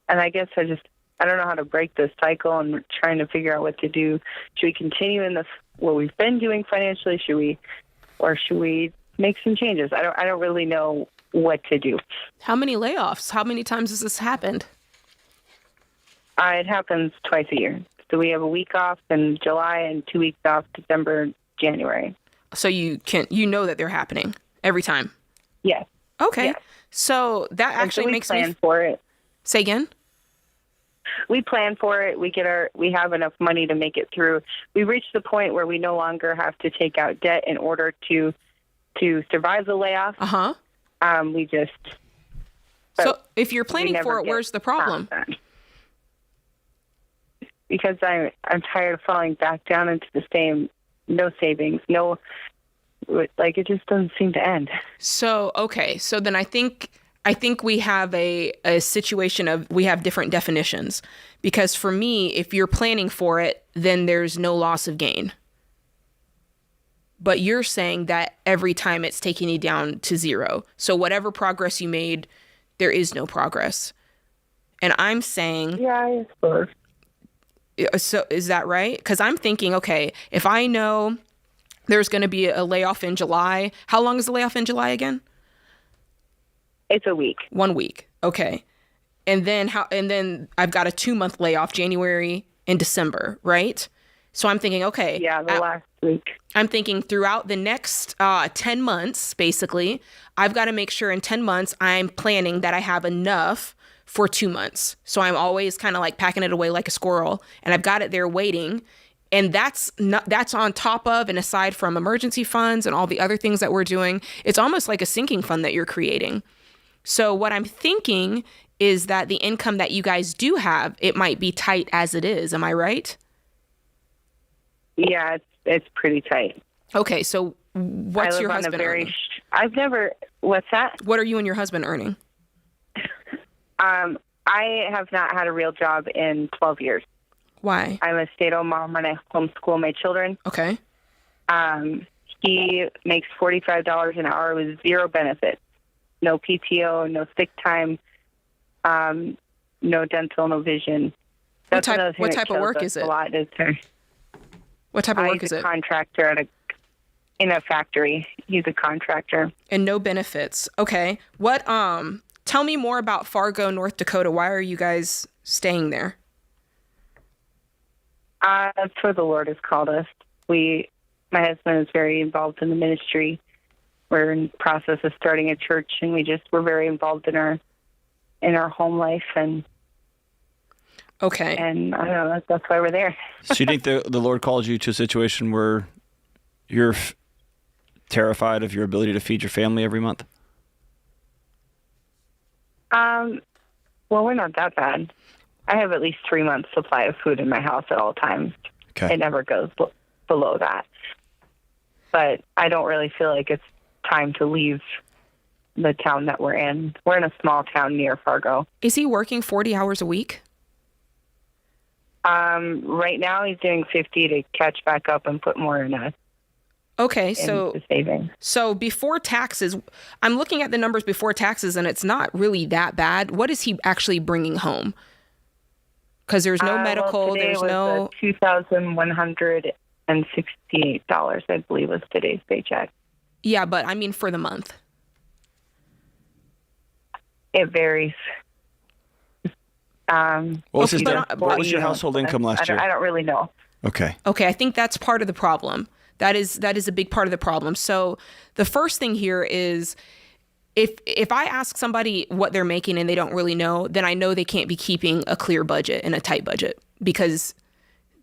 I guess I don't know how to break this cycle, and we're trying to figure out what to do. Should we continue in what we've been doing financially? Should we make some changes? I don't really know what to do. How many layoffs? How many times has this happened? It happens twice a year. So we have a week off in July and 2 weeks off December, January. So you know that they're happening every time? Yes. Okay. Yes. So that actually makes me... plan for it. Say again? We plan for it. We have enough money to make it through. We reached the point where we no longer have to take out debt in order to survive the layoff. So if you're planning for it, where's the problem? Because I'm tired of falling back down into the same, no savings, no Like, it just doesn't seem to end. So, okay. So then I think we have a situation of we have different definitions. Because for me, if you're planning for it, then there's no loss of gain. But you're saying that every time it's taking you down to zero. So whatever progress you made, there is no progress. And I'm saying... Yeah, I suppose. So is that right? Because I'm thinking, okay, if I know there's going to be a layoff in July, how long is the layoff in July again? It's a week. 1 week. Okay. And then I've got a 2-month layoff, January and December, right? So I'm thinking, okay. Yeah, the last week. I'm thinking throughout the next 10 months, basically, I've got to make sure in 10 months I'm planning that I have enough for 2 months. So I'm always kind of like packing it away like a squirrel, and I've got it there waiting. And that's on top of and aside from emergency funds and all the other things that we're doing. It's almost like a sinking fund that you're creating. So what I'm thinking is that the income that you guys do have, it might be tight as it is. Am I right? Yeah, it's pretty tight. Okay, so what's your husband earning? What's that? What are you and your husband earning? I have not had a real job in 12 years. Why? I'm a stay-at-home mom and I homeschool my children. Okay. He makes $45 an hour with zero benefits. No PTO, no sick time, no dental, no vision. What type of work is it? What type of work is it? He's a contractor in a factory. He's a contractor. And no benefits. Okay. Tell me more about Fargo, North Dakota. Why are you guys staying there? That's where the Lord has called us. My husband is very involved in the ministry. We're in the process of starting a church, and we're very involved in our home life, and okay. And I don't know, that's why we're there. So you think the Lord called you to a situation where you're terrified of your ability to feed your family every month? Well, we're not that bad. I have at least 3 months supply of food in my house at all times. Okay. It never goes below that. But I don't really feel like it's time to leave the town that we're in. We're in a small town near Fargo. Is he working 40 hours a week? Right now he's doing 50 to catch back up and put more in us. Okay, so saving. So before taxes, I'm looking at the numbers before taxes, and it's not really that bad. What is he actually bringing home? Because there's no medical. There's no $2,168, I believe, was today's paycheck. Yeah, but I mean for the month. It varies. What was your household income last year? I don't really know. Okay. Okay, I think that's part of the problem. That is a big part of the problem. So the first thing here is if I ask somebody what they're making and they don't really know, then I know they can't be keeping a clear budget and a tight budget, because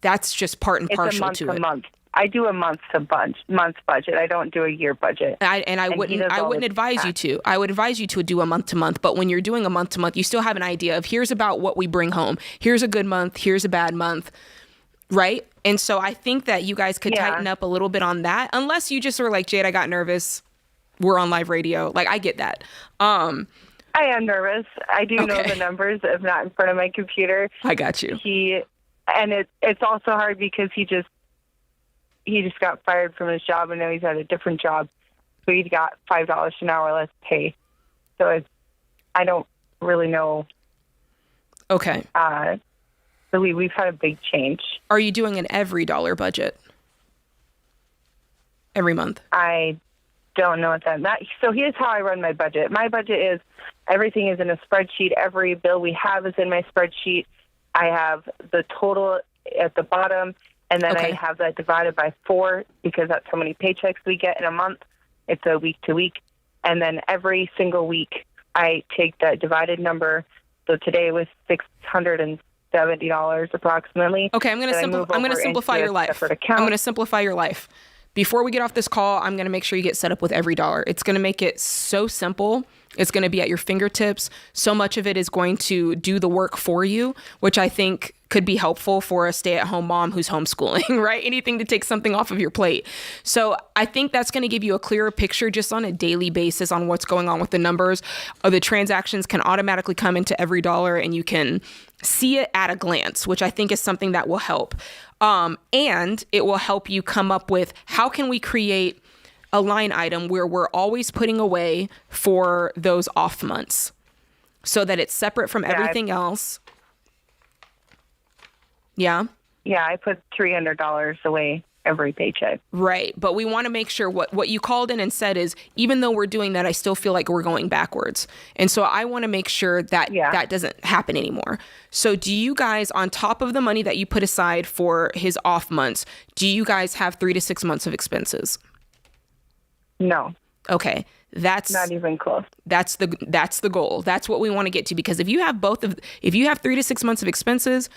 that's just part and parcel to it. Month. I do a month budget. I don't do a year budget. I wouldn't advise you to. I would advise you to do a month to month. But when you're doing a month to month, you still have an idea of here's about what we bring home. Here's a good month. Here's a bad month. Right? And so I think that you guys could tighten up a little bit on that, unless you just were like, Jade, I got nervous. We're on live radio. Like, I get that. I am nervous. I do know the numbers. I'm not in front of my computer. I got you. It's also hard because he just got fired from his job, and now he's at a different job. So he got $5 an hour less pay. So I don't really know. Okay. So we've had a big change. Are you doing an every dollar budget every month? I don't know what that. So here's how I run my budget. My budget is everything is in a spreadsheet. Every bill we have is in my spreadsheet. I have the total at the bottom, and then I have that divided by 4 because that's how many paychecks we get in a month. It's a week to week, and then every single week I take that divided number. So today was $670 approximately. Okay, I'm going to simplify your life. I'm going to simplify your life. Before we get off this call, I'm going to make sure you get set up with every dollar. It's going to make it so simple. It's going to be at your fingertips. So much of it is going to do the work for you, which I think could be helpful for a stay-at-home mom who's homeschooling, right? Anything to take something off of your plate. So I think that's going to give you a clearer picture just on a daily basis on what's going on with the numbers. The transactions can automatically come into every dollar, and you can see it at a glance, which I think is something that will help. And it will help you come up with, how can we create a line item where we're always putting away for those off months so that it's separate from everything else. Yeah. Yeah, I put $300 away every paycheck. Right. But we want to make sure what you called in and said is, even though we're doing that, I still feel like we're going backwards. And so I want to make sure that that doesn't happen anymore. So do you guys, on top of the money that you put aside for his off months, do you guys have 3 to 6 months of expenses? No. Okay. That's not even close. That's the goal. That's what we want to get to, because if you have 3 to 6 months of expenses,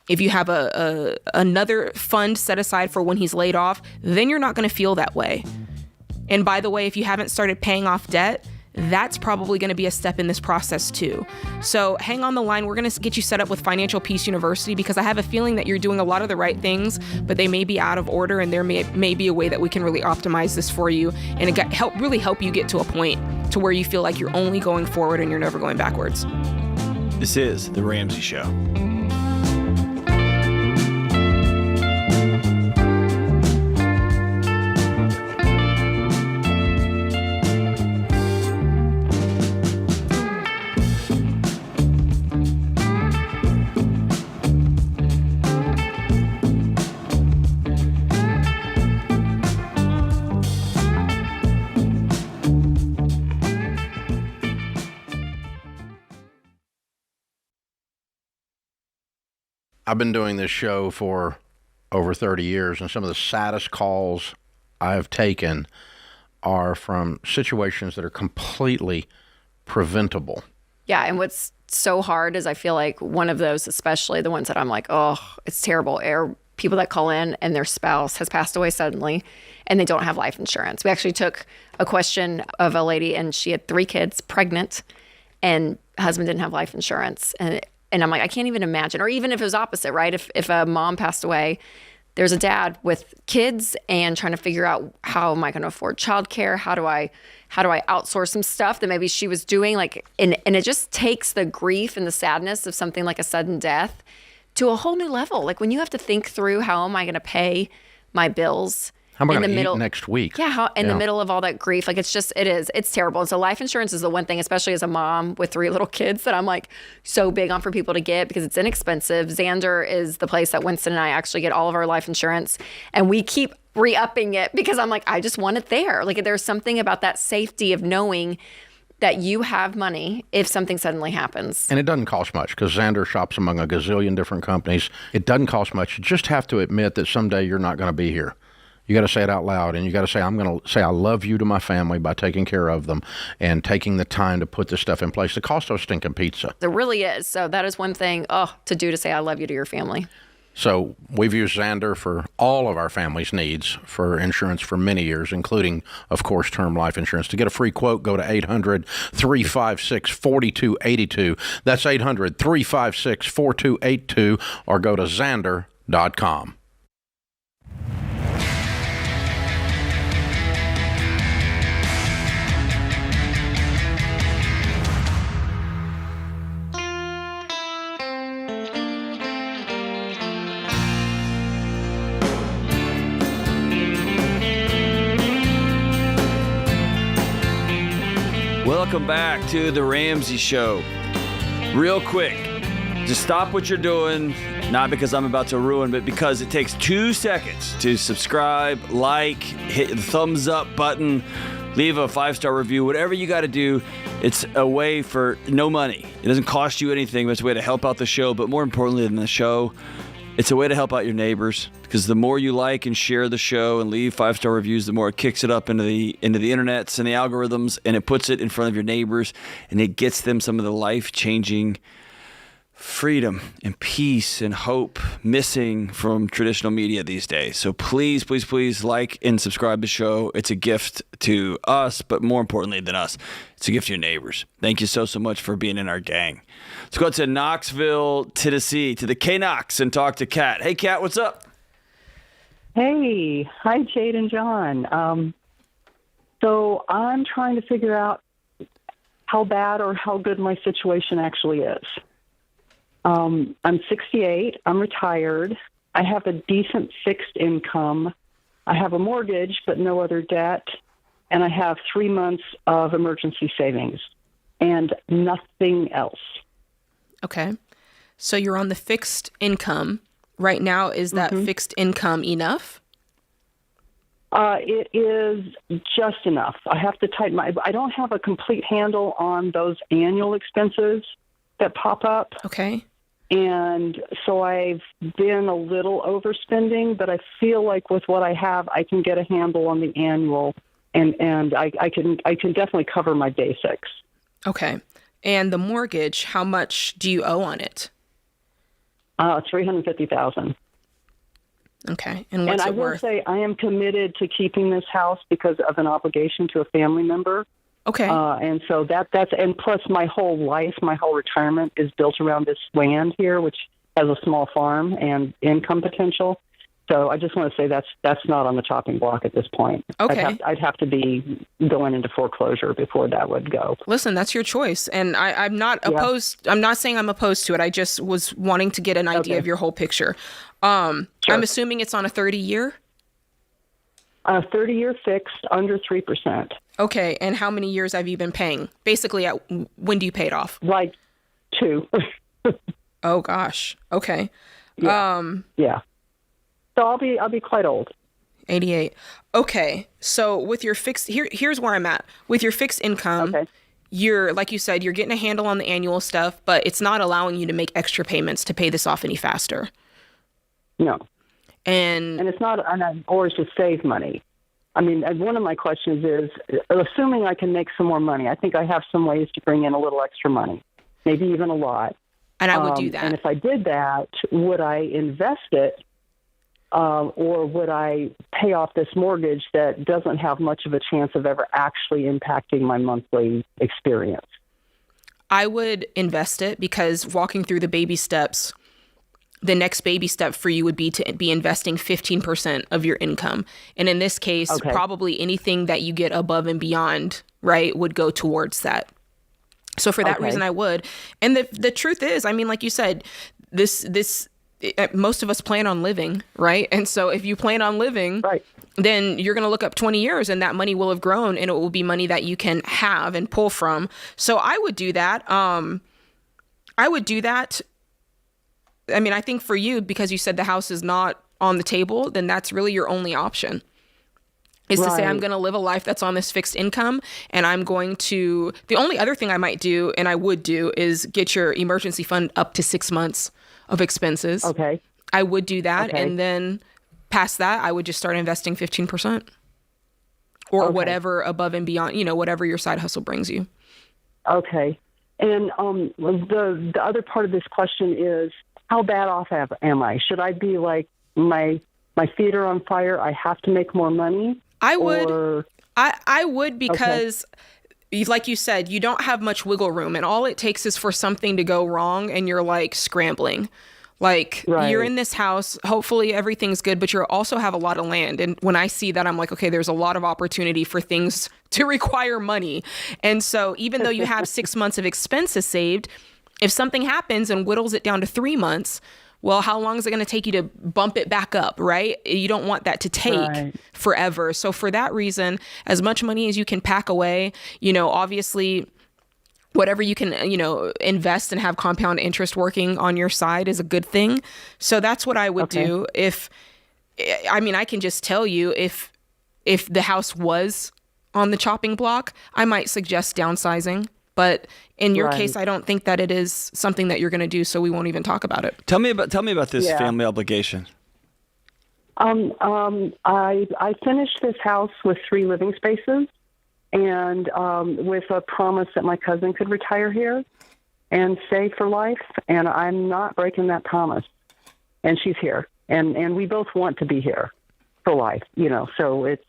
if you have another fund set aside for when he's laid off, then you're not going to feel that way. And by the way, if you haven't started paying off debt, that's probably going to be a step in this process too. So hang on the line. We're going to get you set up with Financial Peace University, because I have a feeling that you're doing a lot of the right things, but they may be out of order, and there may be a way that we can really optimize this for you and really help you get to a point to where you feel like you're only going forward and you're never going backwards. This is The Ramsey Show. I've been doing this show for over 30 years, and some of the saddest calls I have taken are from situations that are completely preventable. Yeah, and what's so hard is I feel like one of those, especially the ones that I'm like, oh, it's terrible, are people that call in and their spouse has passed away suddenly and they don't have life insurance. We actually took a question of a lady, and she had 3 kids, pregnant, and husband didn't have life insurance. And I'm like, I can't even imagine. Or even if it was opposite, right? If a mom passed away, there's a dad with kids and trying to figure out, how am I going to afford childcare? How do I outsource some stuff that maybe she was doing? And it just takes the grief and the sadness of something like a sudden death to a whole new level. Like when you have to think through, how am I going to pay my bills? How am I going to eat next week? Yeah, in the middle of all that grief. Like it's terrible. And so life insurance is the one thing, especially as a mom with 3 little kids, that I'm like so big on for people to get, because it's inexpensive. Xander is the place that Winston and I actually get all of our life insurance, and we keep re-upping it because I'm like, I just want it there. Like there's something about that safety of knowing that you have money if something suddenly happens. And it doesn't cost much, because Xander shops among a gazillion different companies. It doesn't cost much. You just have to admit that someday you're not going to be here. You got to say it out loud, and you got to say, I'm going to say I love you to my family by taking care of them and taking the time to put this stuff in place. It costs us stinking pizza. There really is. So that is one thing to do, to say I love you to your family. So we've used Xander for all of our family's needs for insurance for many years, including, of course, term life insurance. To get a free quote, go to 800-356-4282. That's 800-356-4282, or go to Xander.com. Welcome back to The Ramsey Show. Real quick, just stop what you're doing, not because I'm about to ruin, but because it takes 2 seconds to subscribe, like, hit the thumbs up button, leave a 5-star review, whatever you got to do. It's a way for no money. It doesn't cost you anything, but it's a way to help out the show. But more importantly than the show, it's a way to help out your neighbors, because the more you like and share the show and leave 5-star reviews, the more it kicks it up into the internets and the algorithms, and it puts it in front of your neighbors, and it gets them some of the life-changing freedom and peace and hope missing from traditional media these days. So please, please, please like and subscribe to the show. It's a gift to us, but more importantly than us, it's a gift to your neighbors. Thank you so much for being in our gang. Let's go to Knoxville, Tennessee, to the K-Knox and talk to Kat. Hey, Kat, what's up? Hey, hi, Jade and John. So I'm trying to figure out how bad or how good my situation actually is. I'm 68. I'm retired. I have a decent fixed income. I have a mortgage, but no other debt. And I have 3 months of emergency savings and nothing else. Okay. So you're on the fixed income. Right now, is that fixed income enough? It is just enough. I have to tighten I don't have a complete handle on those annual expenses that pop up. Okay. And so I've been a little overspending, but I feel like with what I have, I can get a handle on the annual, and I can definitely cover my basics. Okay. And the mortgage, how much do you owe on it? $350,000. Okay. And what's it worth? And I will say I am committed to keeping this house because of an obligation to a family member. Okay. And so that's plus my whole life, my whole retirement is built around this land here, which has a small farm and income potential. So I just want to say that's not on the chopping block at this point. Okay. I'd have to be going into foreclosure before that would go. Listen, that's your choice. And I'm not opposed. I'm not saying I'm opposed to it. I just was wanting to get an idea of your whole picture. Sure. I'm assuming it's on a 30-year? 30-year fixed, under 3%. Okay. And how many years have you been paying? Basically, when do you pay it off? Like 2. Oh, gosh. Okay. Yeah. So I'll be quite old. 88. Okay. So with your fixed, here's where I'm at. With your fixed income, you're, like you said, you're getting a handle on the annual stuff, but it's not allowing you to make extra payments to pay this off any faster. No. And it's not, or it's to save money. I mean, one of my questions is, assuming I can make some more money, I think I have some ways to bring in a little extra money, maybe even a lot. And I would do that. And if I did that, would I invest it? Or would I pay off this mortgage that doesn't have much of a chance of ever actually impacting my monthly experience? I would invest it because walking through the baby steps, the next baby step for you would be to be investing 15% of your income. And in this case, probably anything that you get above and beyond, right, would go towards that. So for that reason, I would. And the truth is, I mean, like you said, most of us plan on living, right? And so if you plan on living, then you're going to look up 20 years and that money will have grown and it will be money that you can have and pull from. So I would do that. I mean, I think for you, because you said the house is not on the table, then that's really your only option. Is to say, I'm going to live a life that's on this fixed income, and I'm going to, the only other thing I might do, and I would do, is get your emergency fund up to 6 months of expenses. Okay. I would do that, and then past that, I would just start investing 15%. Or whatever above and beyond, whatever your side hustle brings you. Okay. And the other part of this question is, how bad off am I? Should I be like, my feet are on fire, I have to make more money? I would. I would because, like you said, you don't have much wiggle room, and all it takes is for something to go wrong, and you're like scrambling. Like you're in this house, hopefully everything's good, but you also have a lot of land. And when I see that, I'm like, okay, there's a lot of opportunity for things to require money. And so even though you have 6 months of expenses saved, if something happens and whittles it down to 3 months, well, how long is it going to take you to bump it back up, right? You don't want that to take forever. So for that reason, as much money as you can pack away, obviously whatever you can, invest and have compound interest working on your side is a good thing. So that's what I would do. I can just tell you if the house was on the chopping block, I might suggest downsizing. But in your case, I don't think that it is something that you're going to do, so we won't even talk about it. Tell me about this family obligation. I finished this house with 3 living spaces and with a promise that my cousin could retire here. and stay for life, and I'm not breaking that promise. And she's here, and we both want to be here for life, so it's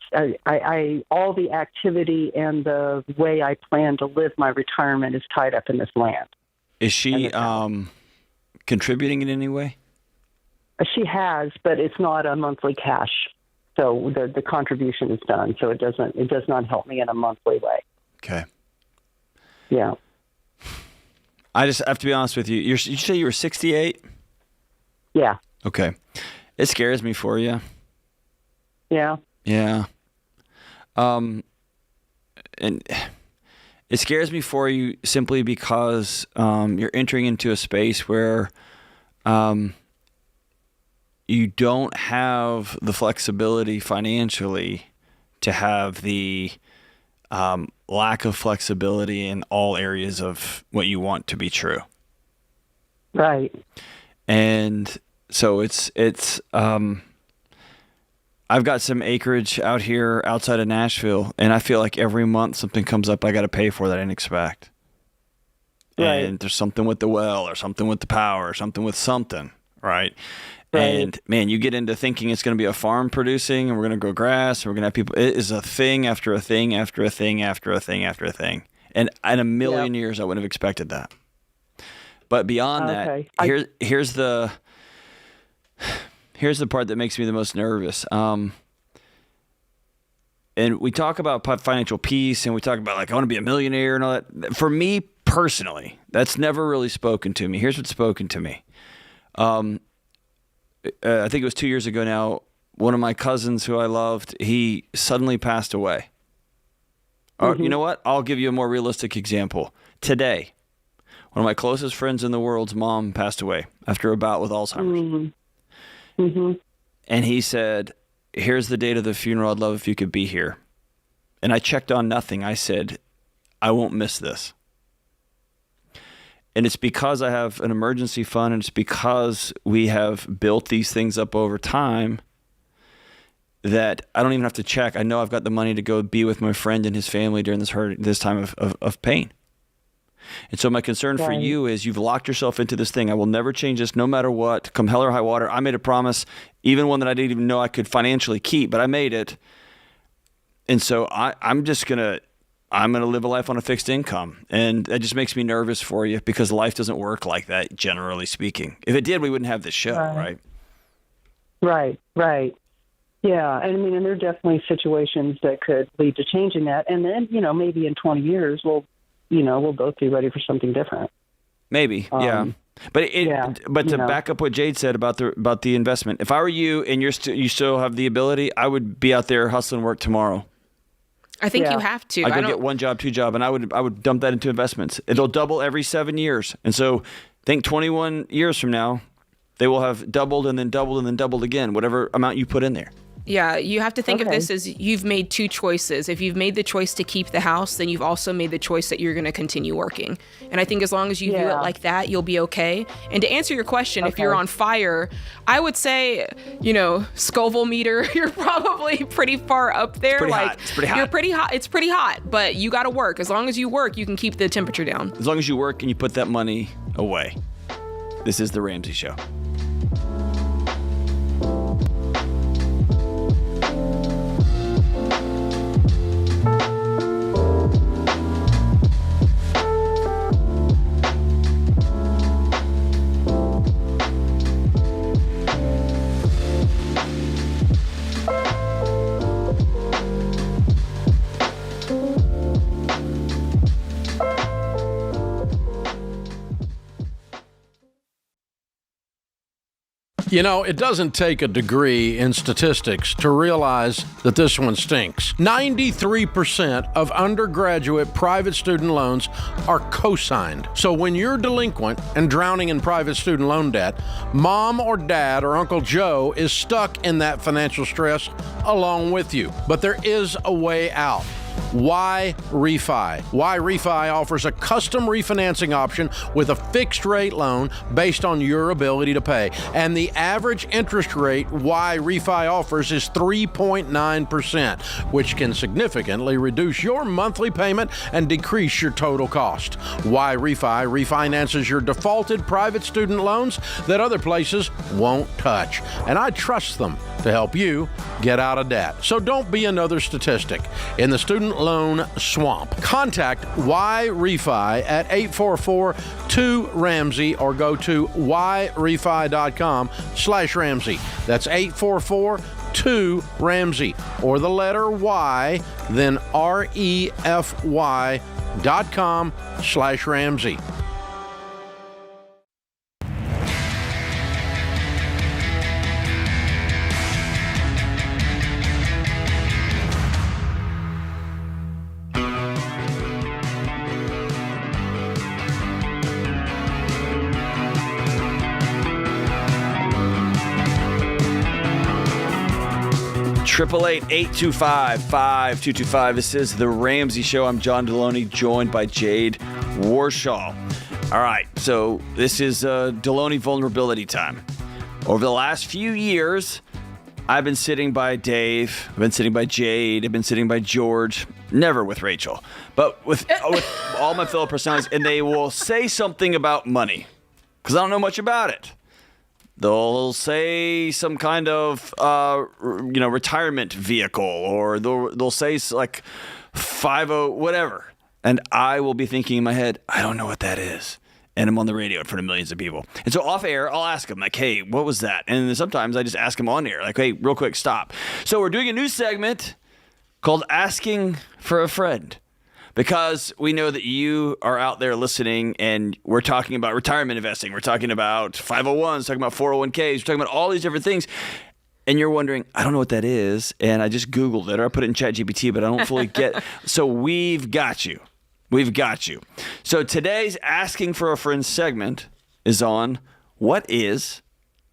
I all the activity and the way I plan to live my retirement is tied up in this land. Is she contributing in any way? She has, but it's not a monthly cash. So the contribution is done. So it does not help me in a monthly way. Okay. Yeah. I just have to be honest with you. You say you were 68? Yeah. Okay. It scares me for you. Yeah. Yeah. And it scares me for you simply because you're entering into a space where you don't have the flexibility financially to have the lack of flexibility in all areas of what you want to be true. Right. And so it's I've got some acreage out here outside of Nashville, and I feel like every month something comes up I got to pay for that I didn't expect. Right. And there's something with the well or something with the power or something with something, right? And man, you get into thinking it's going to be a farm producing and we're going to grow grass and we're going to have people. It is a thing after a thing after a thing after a thing after a thing. And in a million years, I wouldn't have expected that. But beyond that, here's the part that makes me the most nervous. And we talk about financial peace and we talk about like, I want to be a millionaire and all that. For me personally, that's never really spoken to me. Here's what's spoken to me. I think it was 2 years ago now, one of my cousins who I loved, he suddenly passed away. Mm-hmm. You know what? I'll give you a more realistic example. Today, one of my closest friends in the world's mom passed away after a bout with Alzheimer's. Mm-hmm. Mm-hmm. And he said, here's the date of the funeral. I'd love if you could be here. And I checked on nothing. I said, I won't miss this. And it's because I have an emergency fund, and it's because we have built these things up over time that I don't even have to check. I know I've got the money to go be with my friend and his family during this time of pain. And so my concern for you is you've locked yourself into this thing. I will never change this no matter what. Come hell or high water. I made a promise, even one that I didn't even know I could financially keep, but I made it. And so I'm going to live a life on a fixed income. And that just makes me nervous for you because life doesn't work like that, generally speaking. If it did, we wouldn't have this show, right? Right. Yeah. And I mean, and there are definitely situations that could lead to changing that. And then, maybe in 20 years, we'll both be ready for something different. Maybe. Yeah. But to back up what Jade said about the investment, if I were you and you still have the ability, I would be out there hustling work tomorrow. I think you have to. I go get one job, two job, and I would dump that into investments. It'll double every 7 years. And so think 21 years from now, they will have doubled and then doubled and then doubled again, whatever amount you put in there. Yeah, you have to think of this as you've made two choices. If you've made the choice to keep the house, then you've also made the choice that you're going to continue working. And I think as long as you view it like that, you'll be okay. And to answer your question, if you're on fire, I would say, Scoville meter, you're probably pretty far up there. It's pretty hot. You're pretty hot. It's pretty hot, but you got to work. As long as you work, you can keep the temperature down. As long as you work and you put that money away. This is The Ramsey Show. It doesn't take a degree in statistics to realize that this one stinks. 93% of undergraduate private student loans are co-signed. So when you're delinquent and drowning in private student loan debt, mom or dad or Uncle Joe is stuck in that financial stress along with you. But there is a way out. Why Refi? Why Refi offers a custom refinancing option with a fixed rate loan based on your ability to pay. And the average interest rate Why Refi offers is 3.9%, which can significantly reduce your monthly payment and decrease your total cost. Why Refi refinances your defaulted private student loans that other places won't touch. And I trust them to help you get out of debt. So don't be another statistic in the student loan swamp. Contact Why Refi at 844-2-RAMSEY or go to whyrefi.com/Ramsey. That's 844-2-RAMSEY or the letter Y, then REFY.com/Ramsey. Triple 825-5225. This is the Ramsey Show. I'm John Delony, joined by Jade Warshaw. All right, so this is Delony vulnerability time. Over the last few years, I've been sitting by Dave, I've been sitting by Jade, I've been sitting by George, never with Rachel, but with all my fellow personalities, and they will say something about money because I don't know much about it. They'll say some kind of, retirement vehicle, or they'll say like 50 whatever, and I will be thinking in my head, I don't know what that is, and I'm on the radio in front of millions of people. And so off air, I'll ask them like, hey, what was that? And then sometimes I just ask them on air, like, hey, real quick, stop. So we're doing a new segment called Asking for a Friend, because we know that you are out there listening, and we're talking about retirement investing. We're talking about 501s, talking about 401ks. We're talking about all these different things. And you're wondering, I don't know what that is. And I just Googled it, or I put it in ChatGPT, but I don't fully get. So we've got you. We've got you. So today's Asking for a Friend segment is on what is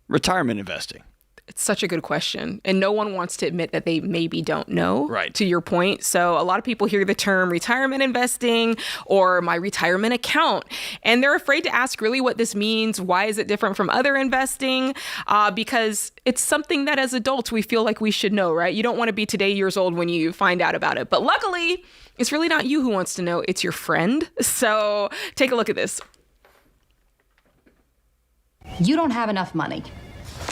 retirement investing? It's such a good question. And no one wants to admit that they maybe don't know, right, to your point. So a lot of people hear the term retirement investing or my retirement account, and they're afraid to ask really what this means. Why is it different from other investing? Because it's something that as adults, we feel like we should know, right? You don't want to be today years old when you find out about it. But luckily, it's really not you who wants to know. It's your friend. So take a look at this. You don't have enough money.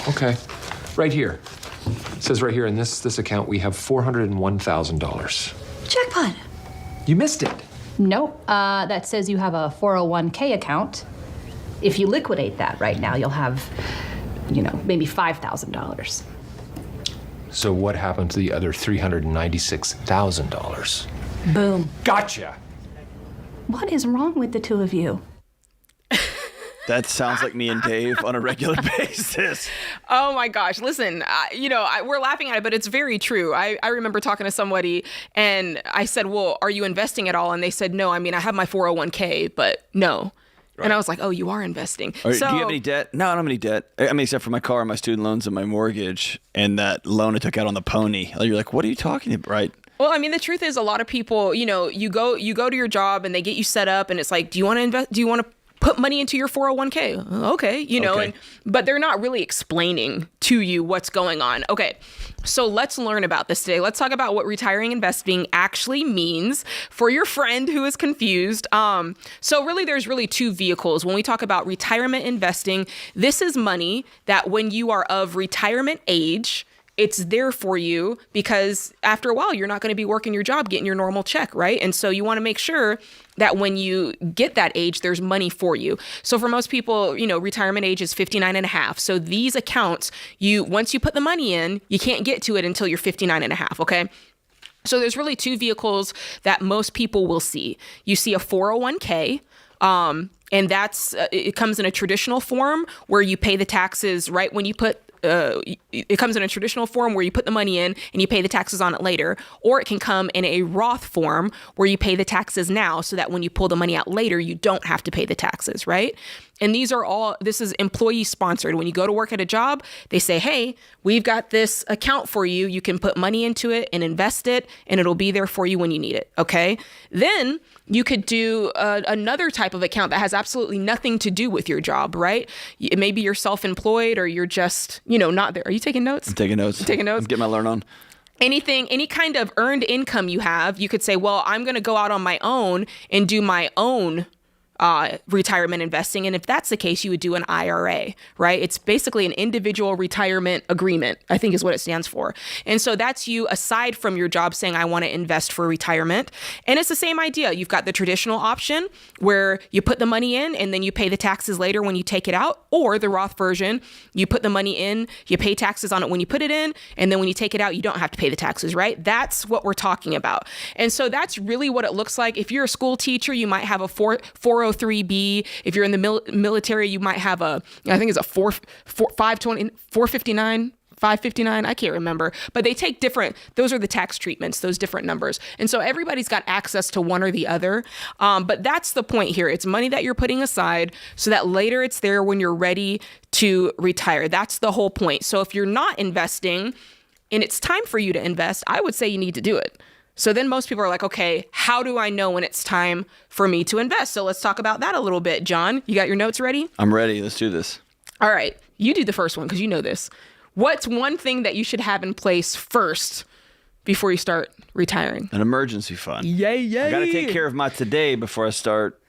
Okay. Right here. It says right here in this account we have $401,000. Jackpot. You missed it. Nope. That says you have a 401k account. If you liquidate that right now, you'll have, maybe $5,000. So what happened to the other $396,000? Boom. Gotcha. What is wrong with the two of you? That sounds like me and Dave on a regular basis. Oh my gosh. Listen, we're laughing at it, but it's very true. I remember talking to somebody and I said, well, are you investing at all? And they said, no, I have my 401k, but no. Right. And I was like, oh, you are investing. Do you have any debt? No, I don't have any debt. Except for my car, my student loans, and my mortgage, and that loan I took out on the pony. You're like, what are you talking about? Right. Well, the truth is a lot of people, you go to your job and they get you set up and it's like, do you want to invest? Do you want to put money into your 401k? Okay, okay. But they're not really explaining to you what's going on. Okay, so let's learn about this today. Let's talk about what retiring investing actually means for your friend who is confused. So really, there's really two vehicles. When we talk about retirement investing, this is money that when you are of retirement age, it's there for you because after a while, you're not going to be working your job, getting your normal check, right? And so you want to make sure that when you get that age, there's money for you. So for most people, retirement age is 59 and a half. So these accounts, once you put the money in, you can't get to it until you're 59 and a half, okay? So there's really two vehicles that most people will see. You see a 401k, and it comes in a traditional form where you pay the taxes right when you put it comes in a traditional form where you put the money in and you pay the taxes on it later, or it can come in a Roth form where you pay the taxes now so that when you pull the money out later, you don't have to pay the taxes, right? And this is employee sponsored. When you go to work at a job, they say, hey, we've got this account for you. You can put money into it and invest it, and it'll be there for you when you need it. Okay. Then you could do another type of account that has absolutely nothing to do with your job, right? Maybe you're self-employed or you're just, not there. Are you taking notes? I'm taking notes. I'm getting my learn on. Any kind of earned income you have, you could say, well, I'm going to go out on my own and do my own retirement investing. And if that's the case, you would do an IRA, right? It's basically an individual retirement agreement, I think is what it stands for. And so that's you aside from your job saying, I want to invest for retirement. And it's the same idea. You've got the traditional option where you put the money in and then you pay the taxes later when you take it out, or the Roth version, you put the money in, you pay taxes on it when you put it in, and then when you take it out, you don't have to pay the taxes, right? That's what we're talking about. And so that's really what it looks like. If you're a school teacher, you might have a 403B. If you're in the military, you might have I think it's a 459. 559, I can't remember, but they take those are the tax treatments, those different numbers. And so everybody's got access to one or the other. But that's the point here. It's money that you're putting aside so that later it's there when you're ready to retire. That's the whole point. So if you're not investing and it's time for you to invest, I would say you need to do it. So then most people are like, okay, how do I know when it's time for me to invest? So let's talk about that a little bit. John, you got your notes ready? I'm ready. Let's do this. All right. You do the first one because you know this. What's one thing that you should have in place first before you start retiring? An emergency fund. Yay. I got to take care of my today before I start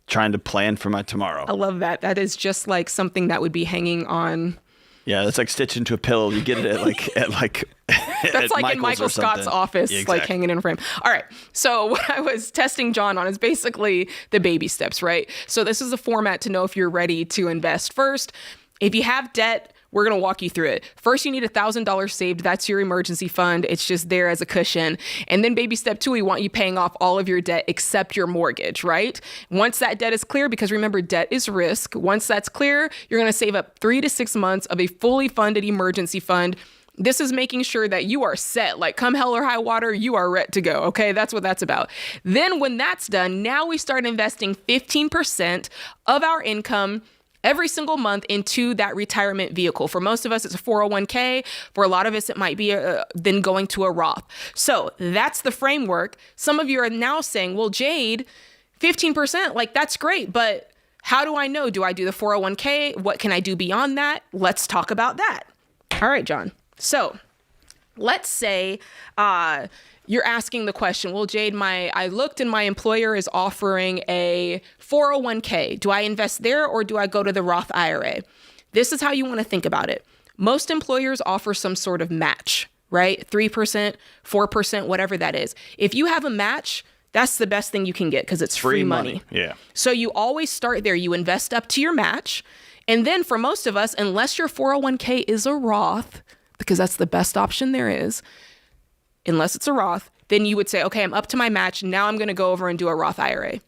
trying to plan for my tomorrow. I love that. That is just like something that would be hanging on. Yeah, that's like stitched into a pillow. You get it at that's like in Michael Scott's office, yeah, exactly. Like hanging in a frame. All right. So what I was testing John on is basically the baby steps, right? So this is the format to know if you're ready to invest. First, if you have debt, we're going to walk you through it. First, you need $1,000 saved. That's your emergency fund. It's just there as a cushion. And then baby step 2, we want you paying off all of your debt except your mortgage, right? Once that debt is clear, because remember, debt is risk. Once that's clear, you're going to save up 3 to 6 months of a fully funded emergency fund. This is making sure that you are set. Like come hell or high water, you are ready to go. Okay, that's what that's about. Then when that's done, now we start investing 15% of our income every single month into that retirement vehicle. For most of us, it's a 401k. For a lot of us, it might be then going to a Roth. So that's the framework. Some of you are now saying, well, Jade, 15%, like that's great, but how do I know? Do I do the 401k? What can I do beyond that? Let's talk about that. All right, John. So let's say you're asking the question, well, Jade, I looked and my employer is offering a 401k. Do I invest there or do I go to the Roth IRA? This is how you want to think about it. Most employers offer some sort of match, right? 3%, 4%, whatever that is. If you have a match, that's the best thing you can get because it's free money. Yeah. So you always start there. You invest up to your match. And then for most of us, unless your 401k is a Roth, because that's the best option there is, unless it's a Roth, then you would say, okay, I'm up to my match. Now I'm going to go over and do a Roth IRA.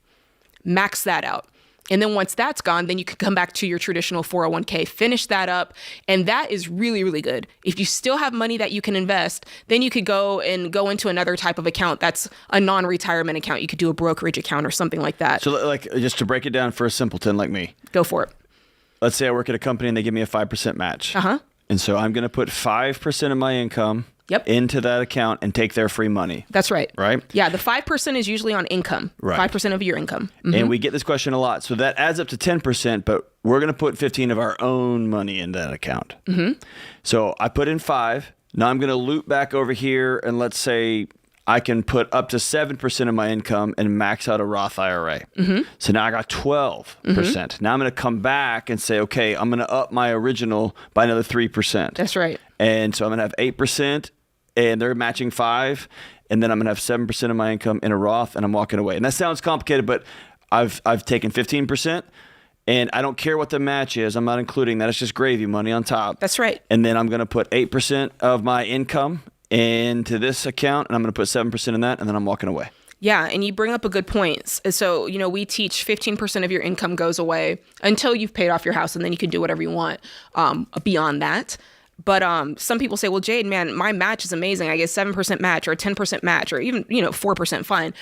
Max that out. And then once that's gone, then you can come back to your traditional 401k, finish that up. And that is really, really good. If you still have money that you can invest, then you could go into another type of account. That's a non-retirement account. You could do a brokerage account or something like that. So like just to break it down for a simpleton like me. Go for it. Let's say I work at a company and they give me a 5% match. Uh-huh. And so I'm going to put 5% of my income into that account and take their free money. That's right. Right? Yeah, the 5% is usually on income. Right. 5% of your income. Mm-hmm. And we get this question a lot. So that adds up to 10%, but we're going to put 15 of our own money in that account. Mm-hmm. So I put in 5. Now I'm going to loop back over here and let's say I can put up to 7% of my income and max out a Roth IRA. Mm-hmm. So now I got 12%. Mm-hmm. Now I'm going to come back and say, okay, I'm going to up my original by another 3%. That's right. And so I'm going to have 8% and they're matching 5. And then I'm going to have 7% of my income in a Roth and I'm walking away. And that sounds complicated, but I've taken 15%. And I don't care what the match is. I'm not including that. It's just gravy money on top. That's right. And then I'm going to put 8% of my income into this account, and I'm going to put 7% in that, and then I'm walking away. Yeah, and you bring up a good point. So, we teach 15% of your income goes away until you've paid off your house, and then you can do whatever you want beyond that. But some people say, well, Jade, man, my match is amazing. I get 7% match or a 10% match or even, 4% fine.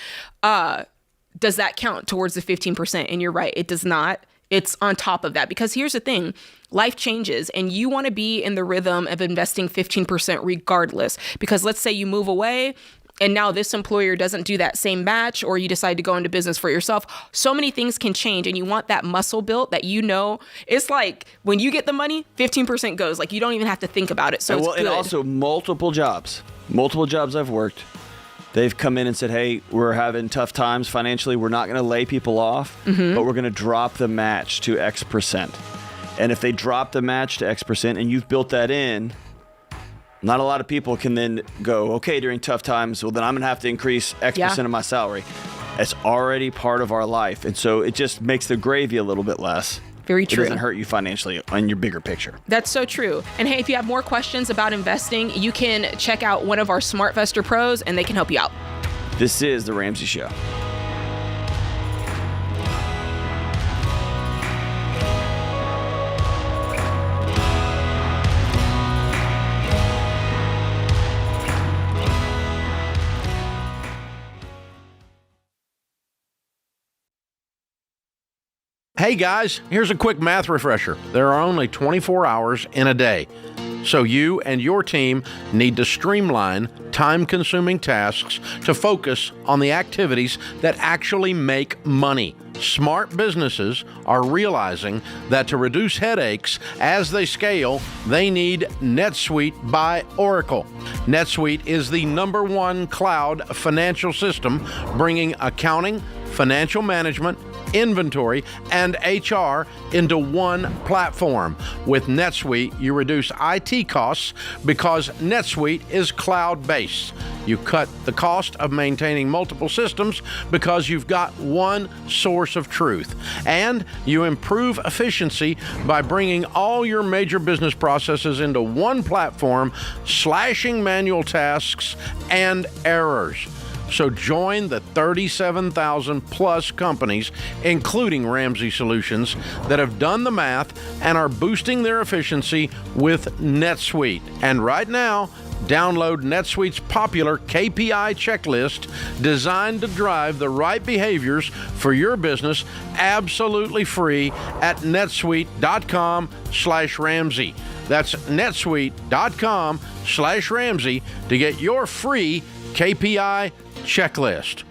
Does that count towards the 15%? And you're right, it does not. It's on top of that, because here's the thing, life changes and you want to be in the rhythm of investing 15% regardless, because let's say you move away and now this employer doesn't do that same match, or you decide to go into business for yourself. So many things can change, and you want that muscle built that it's like when you get the money, 15% goes. Like you don't even have to think about it. So it's good. And also multiple jobs I've worked. They've come in and said, hey, we're having tough times financially. We're not going to lay people off, but we're going to drop the match to X%. And if they drop the match to X% and you've built that in, not a lot of people can then go, okay, during tough times, well, then I'm going to have to increase X% of my salary. It's already part of our life. And so it just makes the gravy a little bit less. Very true. It doesn't hurt you financially on your bigger picture. That's so true. And hey, if you have more questions about investing, you can check out one of our SmartVestor pros and they can help you out. This is The Ramsey Show. Hey guys, here's a quick math refresher. There are only 24 hours in a day. So you and your team need to streamline time-consuming tasks to focus on the activities that actually make money. Smart businesses are realizing that to reduce headaches as they scale, they need NetSuite by Oracle. NetSuite is the #1 cloud financial system, bringing accounting, financial management, inventory, and HR into one platform. With NetSuite, you reduce IT costs because NetSuite is cloud-based. You cut the cost of maintaining multiple systems because you've got one source of truth. And you improve efficiency by bringing all your major business processes into one platform, slashing manual tasks and errors. So join the 37,000 plus companies, including Ramsey Solutions, that have done the math and are boosting their efficiency with NetSuite. And right now, download NetSuite's popular KPI checklist designed to drive the right behaviors for your business absolutely free at netsuite.com/Ramsey. That's netsuite.com/Ramsey to get your free KPI checklist.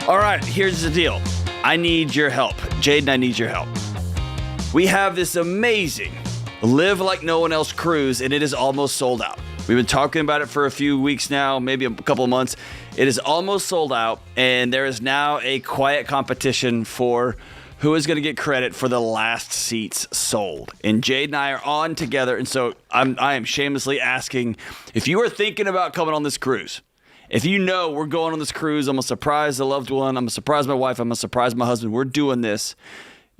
All right, here's the deal. I need your help. Jade and I need your help. We have this amazing Live Like No One Else cruise, and it is almost sold out. We've been talking about it for a few weeks now, maybe a couple of months. It is almost sold out, and there is now a quiet competition for who is going to get credit for the last seats sold. And Jade and I are on together, and so I am shamelessly asking, if you are thinking about coming on this cruise, if you know we're going on this cruise, I'm going to surprise a loved one, I'm going to surprise my wife, I'm going to surprise my husband, we're doing this,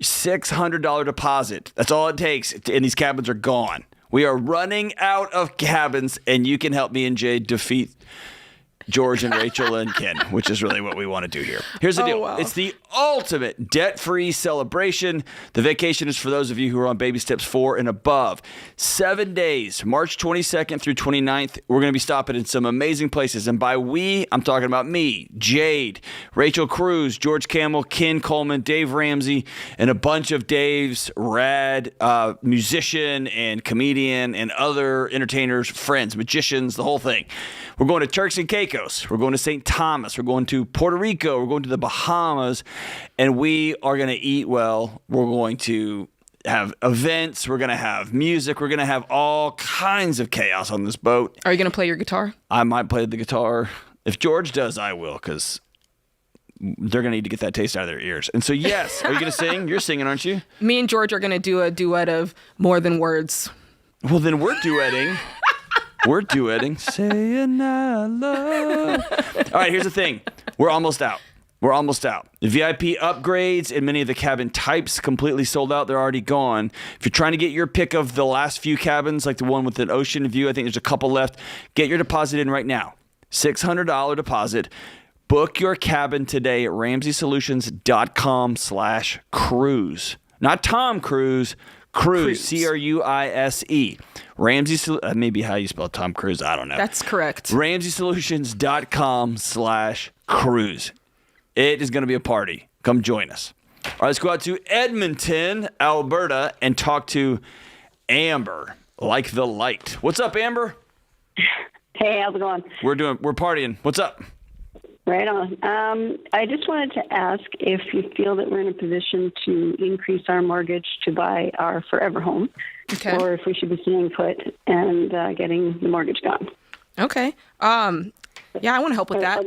$600 deposit. That's all it takes, and these cabins are gone. We are running out of cabins, and you can help me and Jade defeat George and Rachel and Ken, which is really what we want to do here. Here's the deal. Wow. It's the ultimate debt-free celebration. The vacation is for those of you who are on baby steps 4 and above. 7 days, March 22nd through 29th. We're going to be stopping in some amazing places. And by we, I'm talking about me, Jade, Rachel Cruz, George Camel, Ken Coleman, Dave Ramsey, and a bunch of Dave's rad musician and comedian and other entertainers, friends, magicians, the whole thing. We're going to Turks and Caicos. We're going to St. Thomas. We're going to Puerto Rico. We're going to the Bahamas. And we are going to eat well. We're going to have events. We're going to have music. We're going to have all kinds of chaos on this boat. Are you going to play your guitar? I might play the guitar. If George does, I will, because they're going to need to get that taste out of their ears. And so, yes. Are you going to sing? You're singing, aren't you? Me and George are going to do a duet of More Than Words. Well, then we're duetting. We're duetting. Saying I love. All right, here's the thing. We're almost out. The VIP upgrades and many of the cabin types completely sold out. They're already gone. If you're trying to get your pick of the last few cabins, like the one with an ocean view, I think there's a couple left. Get your deposit in right now. $600 deposit. Book your cabin today at RamseySolutions.com/cruise. Not Tom Cruise. Cruise. Cruise. Ramsey, maybe how you spell Tom Cruise. I don't know. That's correct. RamseySolutions.com/cruise. It is going to be a party. Come join us. All right, let's go out to Edmonton, Alberta, and talk to Amber, like the light. What's up, Amber? Hey, how's it going? We're partying. What's up? Right on. I just wanted to ask if you feel that we're in a position to increase our mortgage to buy our forever home, or if we should be staying put and getting the mortgage gone. Okay. Yeah, I want to help with that. I'll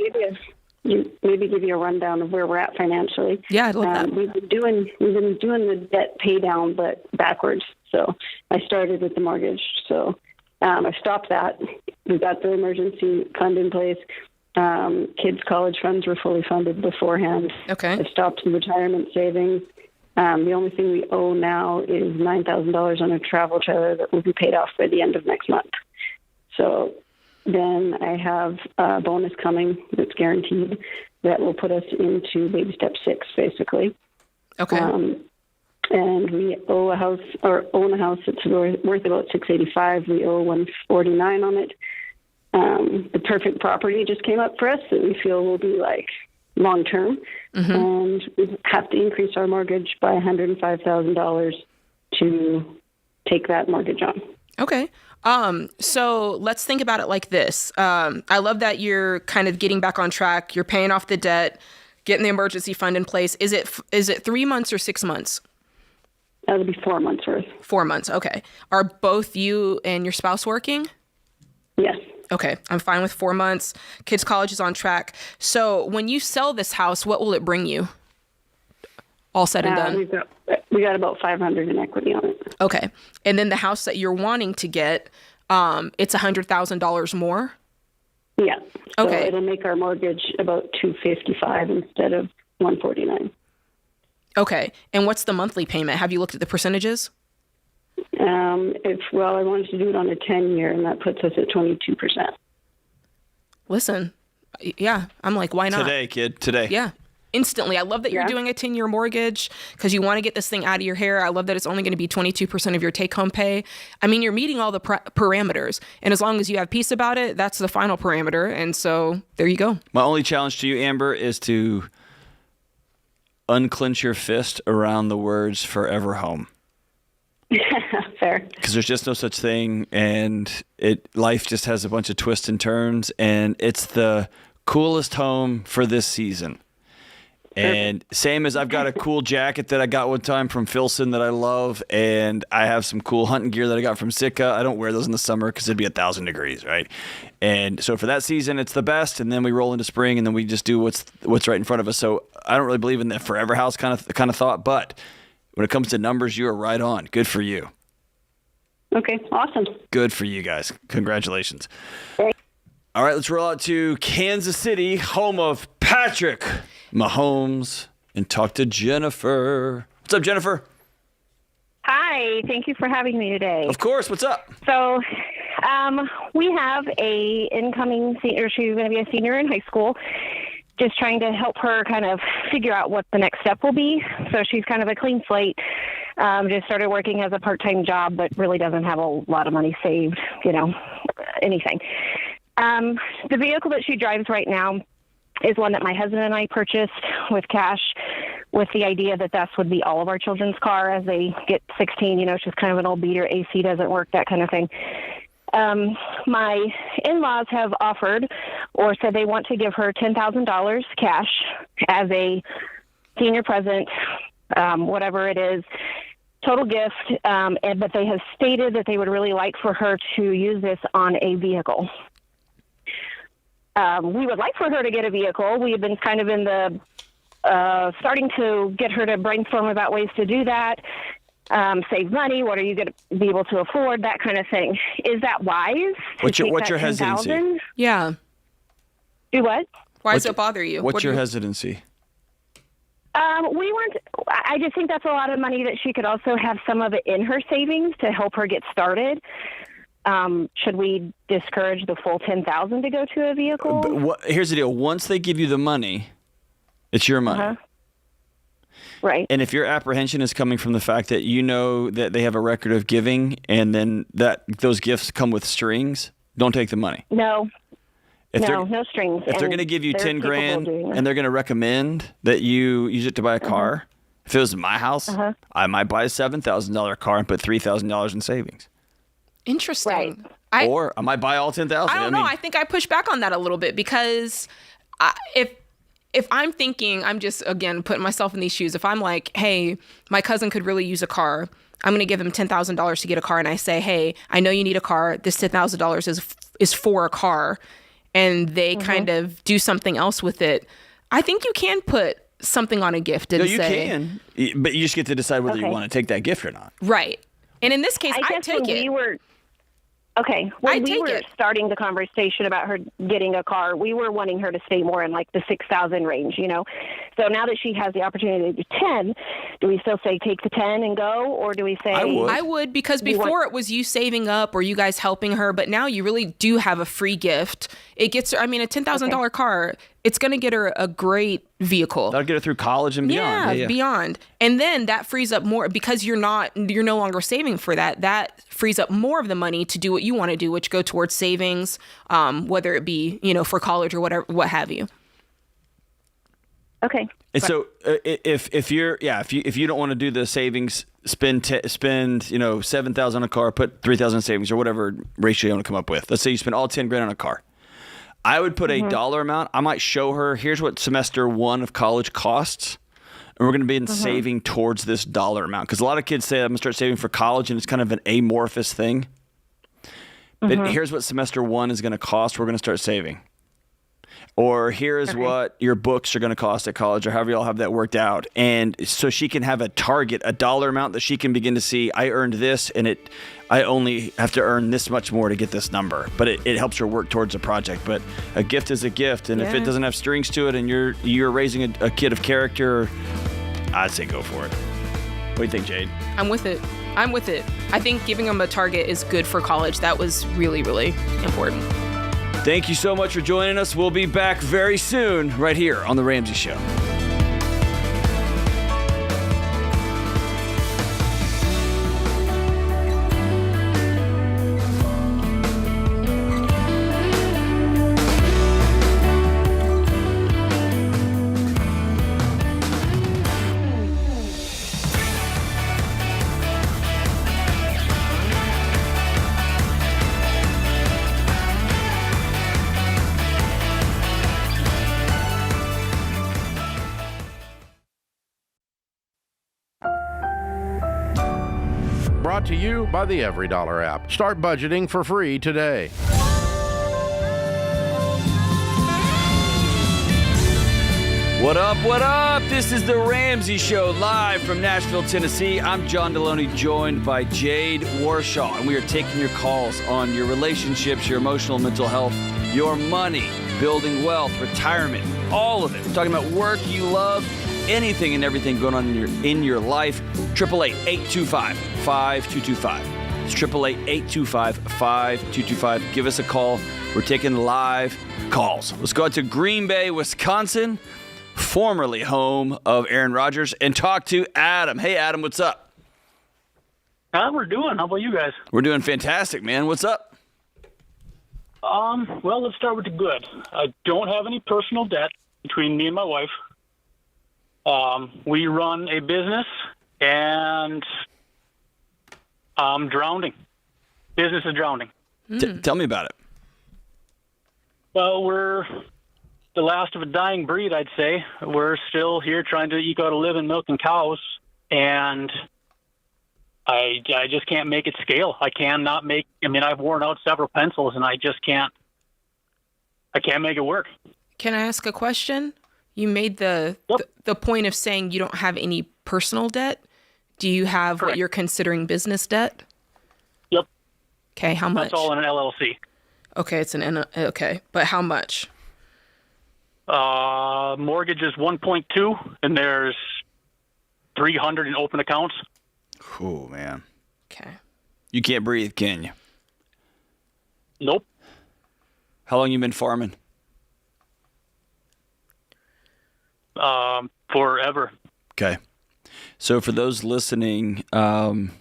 maybe give you a rundown of where we're at financially. Yeah, I'd love that. We've been doing the debt pay down, but backwards. So I started with the mortgage. So I stopped that. We've got the emergency fund in place. Kids' college funds were fully funded beforehand. Okay. I stopped the retirement savings. The only thing we owe now is $9,000 on a travel trailer that will be paid off by the end of next month. So then I have a bonus coming that's guaranteed that will put us into baby step 6, basically. Okay. And we own a house that's worth about $685. We owe $149 on it. The perfect property just came up for us that we feel will be like long term, and we have to increase our mortgage by $105,000 to take that mortgage on. Okay. So let's think about it like this. I love that you're kind of getting back on track. You're paying off the debt, getting the emergency fund in place. Is it 3 months or 6 months? That'll be 4 months worth. 4 months. Okay. Are both you and your spouse working? Yes. Okay. I'm fine with 4 months. Kids' college is on track. So when you sell this house, what will it bring you? All said and done. We got about $500 in equity on it. Okay. And then the house that you're wanting to get, it's $100,000 more? Yeah. So okay. It'll make our mortgage about $255 instead of $149. Okay. And what's the monthly payment? Have you looked at the percentages? I wanted to do it on a 10-year, and that puts us at 22%. Listen, yeah, I'm like, why not? Today, kid, today. Yeah. Instantly. I love that you're doing a 10-year mortgage because you want to get this thing out of your hair. I love that it's only going to be 22% of your take-home pay. I mean, you're meeting all the parameters. And as long as you have peace about it, that's the final parameter. And so there you go. My only challenge to you, Amber, is to unclench your fist around the words forever home. Fair. Because there's just no such thing. And life just has a bunch of twists and turns. And it's the coolest home for this season. And same as I've got a cool jacket that I got one time from Filson that I love, and I have some cool hunting gear that I got from Sitka. I don't wear those in the summer because it'd be 1,000 degrees, right? And so for that season, it's the best, and then we roll into spring, and then we just do what's right in front of us. So I don't really believe in the forever house kind of thought, but when it comes to numbers, you are right on. Good for you. Okay, awesome. Good for you guys. Congratulations. All right, let's roll out to Kansas City, home of Patrick Mahomes, and talk to Jennifer. What's up, Jennifer? Hi, thank you for having me today. Of course, what's up? So, we have a incoming senior. She's going to be a senior in high school. Just trying to help her kind of figure out what the next step will be. So she's kind of a clean slate. Just started working as a part-time job, but really doesn't have a lot of money saved, anything. The vehicle that she drives right now is one that my husband and I purchased with cash with the idea that that would be all of our children's car as they get 16. She's kind of an old beater, AC doesn't work, that kind of thing. My in-laws have offered or said they want to give her $10,000 cash as a senior present, whatever it is, total gift, but they have stated that they would really like for her to use this on a vehicle. We would like for her to get a vehicle. We have been kind of in the starting to get her to brainstorm about ways to do that. save money? What are you going to be able to afford? That kind of thing. Is that wise? What's your hesitancy? Yeah. Do what? Why does it bother you? What's your hesitancy? I just think that's a lot of money that she could also have some of it in her savings to help her get started. Should we discourage the full $10,000 to go to a vehicle? Here's the deal. Once they give you the money, it's your money. Uh-huh. Right. And if your apprehension is coming from the fact that you know that they have a record of giving and then that those gifts come with strings, don't take the money. No. No strings. If they're going to give you 10 grand and and they're going to recommend that you use it to buy a car, if it was my house, I might buy a $7,000 car and put $3,000 in savings. Interesting. Right. Or I might buy all $10,000. I don't know. I think I push back on that a little bit because if I'm thinking, I'm just, again, putting myself in these shoes. If I'm like, hey, my cousin could really use a car. I'm going to give him $10,000 to get a car. And I say, hey, I know you need a car. This $10,000 is for a car. And they kind of do something else with it. I think you can put something on a gift and say. No, you can. But you just get to decide whether you want to take that gift or not. Right. And in this case, I take it. When we were starting the conversation about her getting a car, we were wanting her to stay more in like the 6,000 range, you know. So now that she has the opportunity to do 10, do we still say take the 10 and go, or do we say I would because before it was you saving up or you guys helping her, but now you really do have a free gift. It gets her, I mean, a $10,000 car, it's going to get her a great vehicle. That'll get her through college and beyond. Yeah, beyond. And then that frees up more because you're no longer saving for that. That frees up more of the money to do what you want to do, which go towards savings, whether it be, for college or whatever, what have you. Okay. And so if you don't want to do the savings, spend $7,000 on a car, put $3,000 in savings or whatever ratio you want to come up with. Let's say you spend all 10 grand on a car. I would put a dollar amount. I might show her, here's what semester 1 of college costs. And we're going to be saving towards this dollar amount. Because a lot of kids say, I'm going to start saving for college, and it's kind of an amorphous thing. But here's what semester 1 is going to cost. We're going to start saving. Or here's what your books are going to cost at college, or however y'all have that worked out. And so she can have a target, a dollar amount that she can begin to see, I earned this, and I only have to earn this much more to get this number. But it helps her work towards a project. But a gift is a gift. And if it doesn't have strings to it and you're raising a kid of character, I'd say go for it. What do you think, Jade? I'm with it. I think giving them a target is good for college. That was really, really important. Thank you so much for joining us. We'll be back very soon right here on The Ramsey Show. Brought to you by the EveryDollar app. Start budgeting for free today. What up, what up? This is The Ramsey Show live from Nashville, Tennessee. I'm John Delony, joined by Jade Warshaw, and we are taking your calls on your relationships, your emotional, mental health, your money, building wealth, retirement, all of it. We're talking about work you love, anything and everything going on in your life. 888-825-5225. It's 888-825-5225. Give us a call. We're taking live calls. Let's go out to Green Bay, Wisconsin, formerly home of Aaron Rodgers, and talk to Adam. Hey, Adam, what's up? How we're doing? How about you guys? We're doing fantastic, man. What's up? Well, let's start with the good. I don't have any personal debt between me and my wife. We run a business, and I'm drowning. Business is drowning. Tell me about it. Well, we're the last of a dying breed, I'd say. We're still here trying to eke out a living milking cows, and I just can't make it scale. I cannot make. I mean, I've worn out several pencils, and I just can't. I can't make it work. Can I ask a question? You made the point of saying you don't have any personal debt. Do you have what you're considering business debt? Yep. Okay, how much? That's all in an LLC. Okay, okay, but how much? Mortgage is 1.2, and there's 300 in open accounts. Oh, man. Okay. You can't breathe, can you? Nope. How long you been farming? Forever. Okay. So for those listening, normally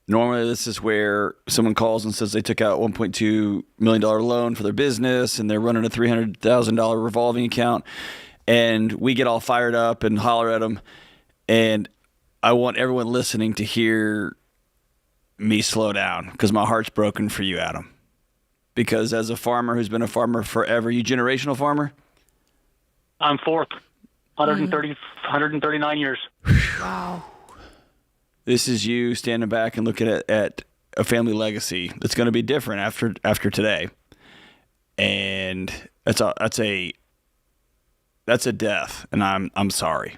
this is where someone calls and says they took out $1.2 million loan for their business and they're running a $300,000 revolving account, and we get all fired up and holler at them. And I want everyone listening to hear me slow down because my heart's broken for you, Adam. Because as a farmer who's been a farmer forever, you generational farmer? I'm fourth. 139 years. Wow. This is you standing back and looking at a family legacy that's going to be different after today. And that's a death, and I'm sorry.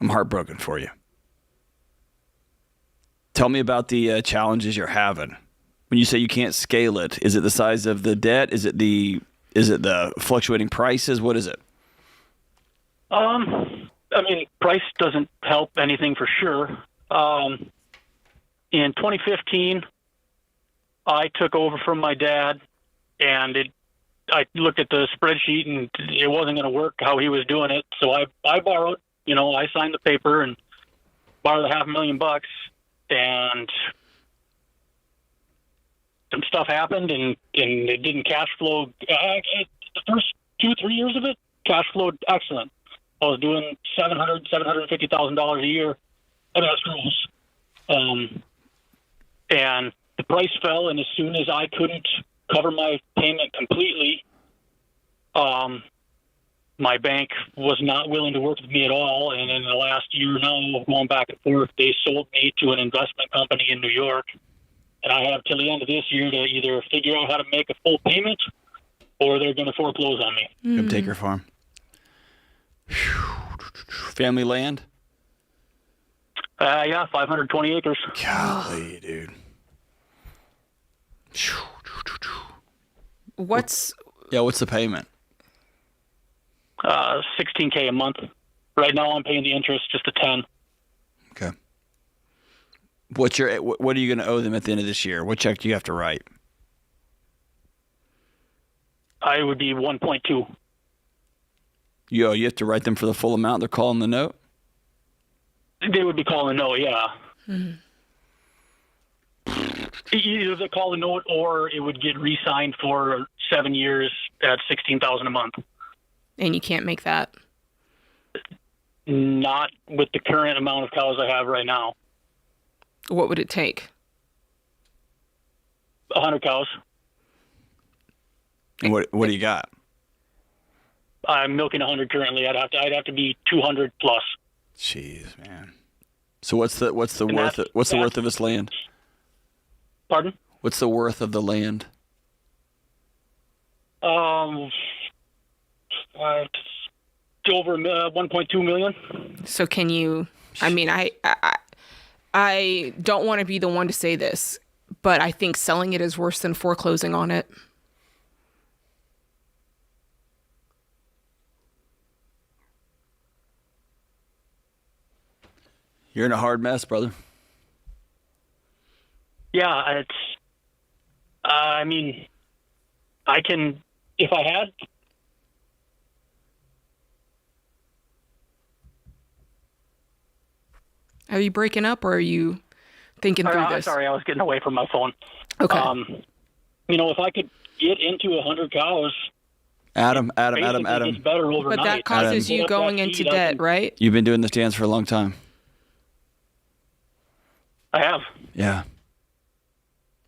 I'm heartbroken for you. Tell me about the challenges you're having. When you say you can't scale it, is it the size of the debt? Is it the fluctuating prices? What is it? I mean, price doesn't help anything for sure. In 2015, I took over from my dad, and I looked at the spreadsheet, and it wasn't going to work how he was doing it. So I borrowed. I signed the paper and borrowed $500,000, and some stuff happened, and it didn't cash flow. The first 2-3 years of it, cash flowed excellent. I was doing $750,000 a year in escrows. And the price fell, and as soon as I couldn't cover my payment completely, my bank was not willing to work with me at all. And in the last year now, going back and forth, they sold me to an investment company in New York. And I have till the end of this year to either figure out how to make a full payment or they're going to foreclose on me. Come take your farm. Family land? Yeah, 520 acres. Golly, dude. What's the payment? $16K a month. Right now I'm paying the interest just a 10. Okay. What are you going to owe them at the end of this year? What check do you have to write? I would be 1.2. You have to write them for the full amount they're calling the note? They would be calling a note, yeah. Mm-hmm. Either they call a note or it would get re-signed for 7 years at $16,000 a month. And you can't make that? Not with the current amount of cows I have right now. What would it take? 100 cows. And what do you got? I'm milking 100 currently. I'd have to be 200 plus. Jeez, man. So what's the worth of this land? Pardon? What's the worth of the land? Over 1.2 million. So can you? I mean, I don't want to be the one to say this, but I think selling it is worse than foreclosing on it. You're in a hard mess, brother. Yeah, it's. I mean, I can if I had. Are you breaking up, or are you thinking through this? Sorry, I was getting away from my phone. Okay. If I could get into 100 cows. Adam. It's better overnight. But that causes you going into debt, right? You've been doing this dance for a long time. I have. Yeah.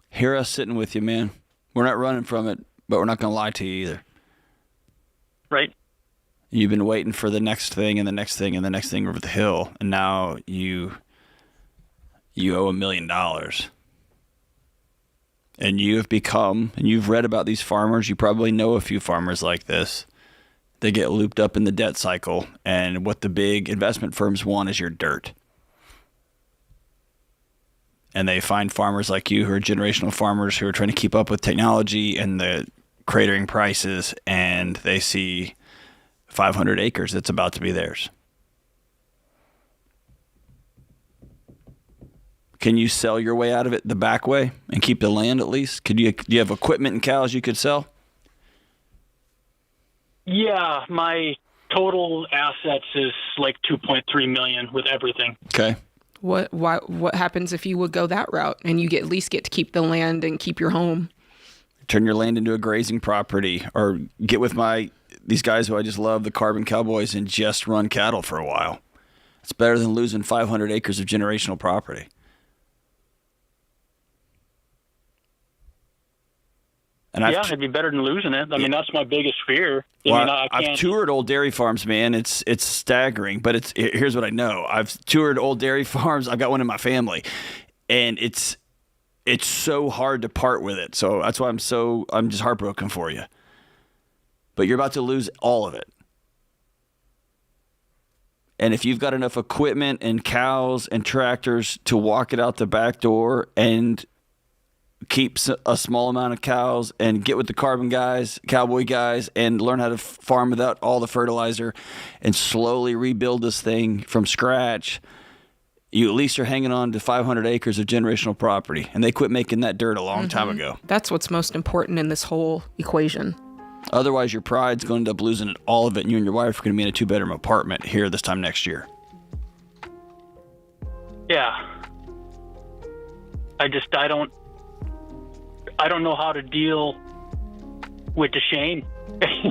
Hear us sitting with you, man. We're not running from it, but we're not going to lie to you either. Right. You've been waiting for the next thing and the next thing and the next thing over the hill, and now you owe $1 million. And you've read about these farmers. You probably know a few farmers like this. They get looped up in the debt cycle, and what the big investment firms want is your dirt. and they find farmers like you who are generational farmers who are trying to keep up with technology and the cratering prices, and they see 500 acres that's about to be theirs. Can you sell your way out of it the back way and keep the land at least? Do you have equipment and cows you could sell? Yeah, my total assets is like $2.3 million with everything. Okay. What happens if you would go that route and you at least get to keep the land and keep your home? Turn your land into a grazing property, or get with these guys who I just love, the Carbon Cowboys, and just run cattle for a while. It's better than losing 500 acres of generational property. And it'd be better than losing it. I mean, that's my biggest fear. I've toured old dairy farms, man. It's staggering, but here's what I know. I've toured old dairy farms. I've got one in my family, and it's so hard to part with it. So that's why I'm just heartbroken for you. But you're about to lose all of it. And if you've got enough equipment and cows and tractors to walk it out the back door and keep a small amount of cows and get with the cowboy guys, and learn how to farm without all the fertilizer and slowly rebuild this thing from scratch, you at least are hanging on to 500 acres of generational property. And they quit making that dirt a long time ago. That's what's most important in this whole equation. Otherwise, your pride's going to end up losing all of it, and you and your wife are going to be in a 2-bedroom apartment here this time next year. Yeah. I don't know how to deal with the shame.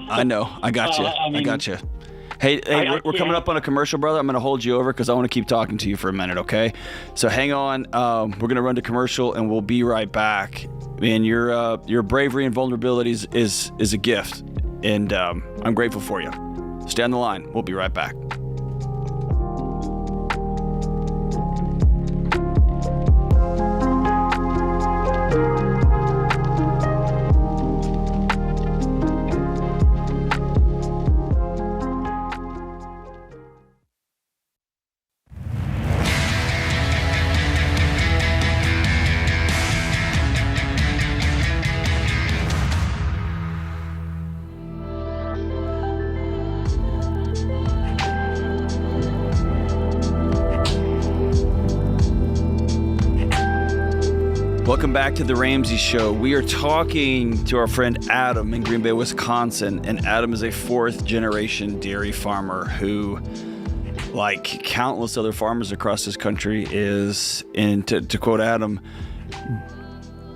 I know. I got you. I got you. Hey, we're coming up on a commercial, brother. I'm going to hold you over because I want to keep talking to you for a minute, okay? So hang on. We're going to run to commercial, and we'll be right back. Man, your bravery and vulnerability is a gift, and I'm grateful for you. Stay on the line. We'll be right back. Welcome back to the Ramsey Show. We are talking to our friend Adam in Green Bay, Wisconsin, and Adam is a 4th-generation dairy farmer who, like countless other farmers across this country, is, and to quote Adam,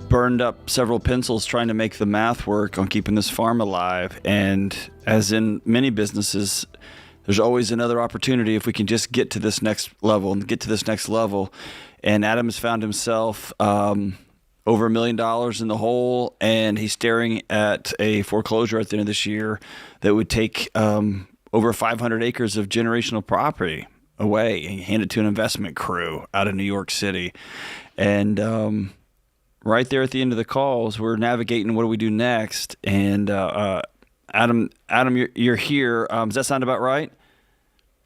burned up several pencils trying to make the math work on keeping this farm alive. And as in many businesses, there's always another opportunity if we can just get to this next level and get to this next level. And Adam has found himself over $1 million in the hole, and he's staring at a foreclosure at the end of this year that would take over 500 acres of generational property away and hand it to an investment crew out of New York City. And right there at the end of the calls, we're navigating what do we do next. And Adam, you're here. Does that sound about right?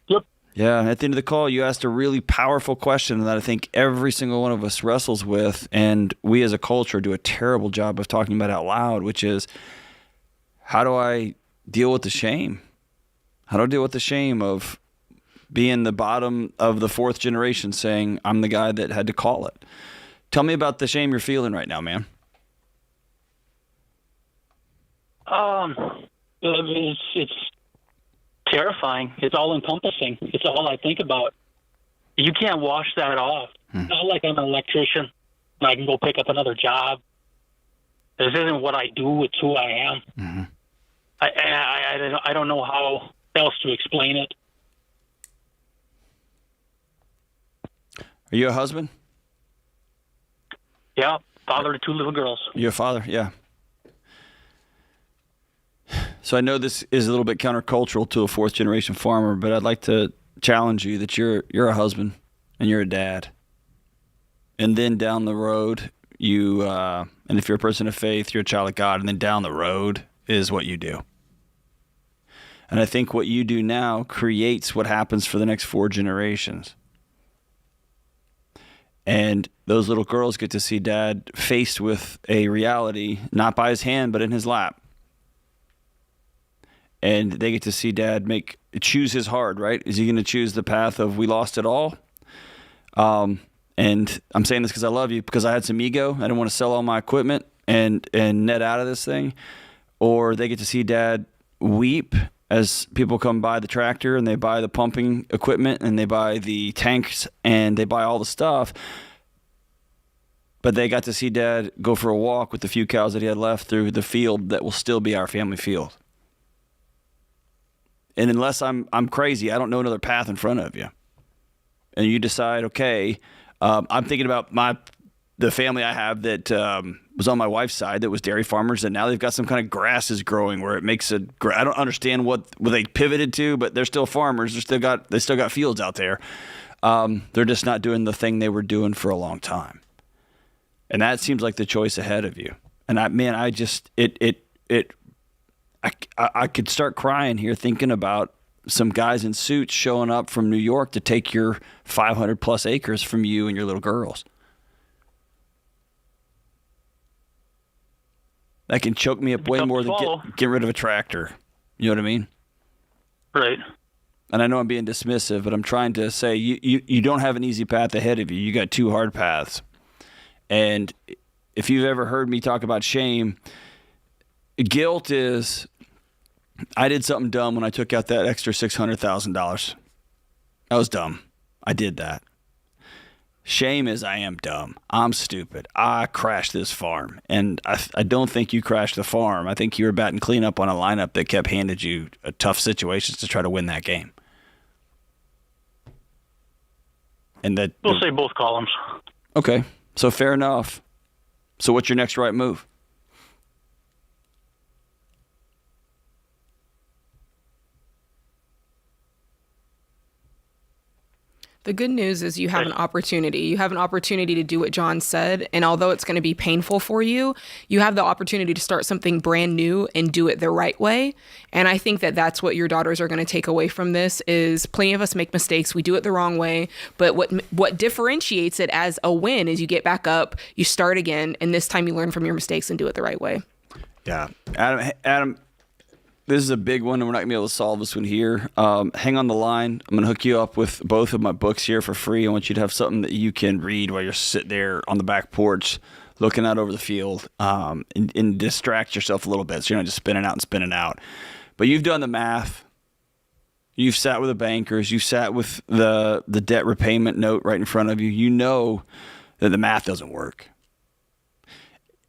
Yep. Yeah, at the end of the call, you asked a really powerful question that I think every single one of us wrestles with, and we as a culture do a terrible job of talking about out loud, which is, how do I deal with the shame? How do I deal with the shame of being the bottom of the 4th generation saying, I'm the guy that had to call it? Tell me about the shame you're feeling right now, man. It's terrifying. It's all encompassing. It's all I think about. You can't wash that off. It's not like I'm an electrician and I can go pick up another job. This isn't what I do. It's who I am. Mm-hmm. I don't know how else to explain it. Are you a husband? Yeah, father to 2 little girls. You're a father, yeah. So I know this is a little bit countercultural to a 4th-generation farmer, but I'd like to challenge you that you're a husband and you're a dad. And then down the road, and if you're a person of faith, you're a child of God, and then down the road is what you do. And I think what you do now creates what happens for the next 4 generations. And those little girls get to see dad faced with a reality, not by his hand, but in his lap. And they get to see dad choose his hard, right? Is he going to choose the path of we lost it all? And I'm saying this because I love you, because I had some ego. I didn't want to sell all my equipment and net out of this thing. Or they get to see dad weep as people come buy the tractor and they buy the pumping equipment and they buy the tanks and they buy all the stuff. But they got to see dad go for a walk with the few cows that he had left through the field that will still be our family field. And unless I'm crazy, I don't know another path in front of you. And you decide, okay, I'm thinking about the family I have that was on my wife's side that was dairy farmers, and now they've got some kind of grasses growing where it makes I don't understand what they pivoted to, but they're still farmers. They still got fields out there. They're just not doing the thing they were doing for a long time. And that seems like the choice ahead of you. And I could start crying here thinking about some guys in suits showing up from New York to take your 500 plus acres from you and your little girls. That can choke me up way more than get rid of a tractor. You know what I mean? Right. And I know I'm being dismissive, but I'm trying to say you don't have an easy path ahead of you. You got two hard paths. And if you've ever heard me talk about shame, guilt is, I did something dumb when I took out that extra $600,000. That was dumb. I did that. Shame is, I am dumb. I'm stupid. I crashed this farm. And I don't think you crashed the farm. I think you were batting cleanup on a lineup that kept handing you tough situations to try to win that game. And that we'll say both columns. Okay. So fair enough. So what's your next right move? The good news is you have an opportunity. You have an opportunity to do what John said. And although it's going to be painful for you, you have the opportunity to start something brand new and do it the right way. And I think that that's what your daughters are going to take away from this is plenty of us make mistakes. We do it the wrong way. But what differentiates it as a win is you get back up, you start again, and this time you learn from your mistakes and do it the right way. Yeah. Adam, this is a big one, and we're not going to be able to solve this one here. Hang on the line. I'm going to hook you up with both of my books here for free. I want you to have something that you can read while you're sitting there on the back porch looking out over the field and distract yourself a little bit so you're not just spinning out and spinning out. But you've done the math. You've sat with the bankers. You've sat with the debt repayment note right in front of you. You know that the math doesn't work.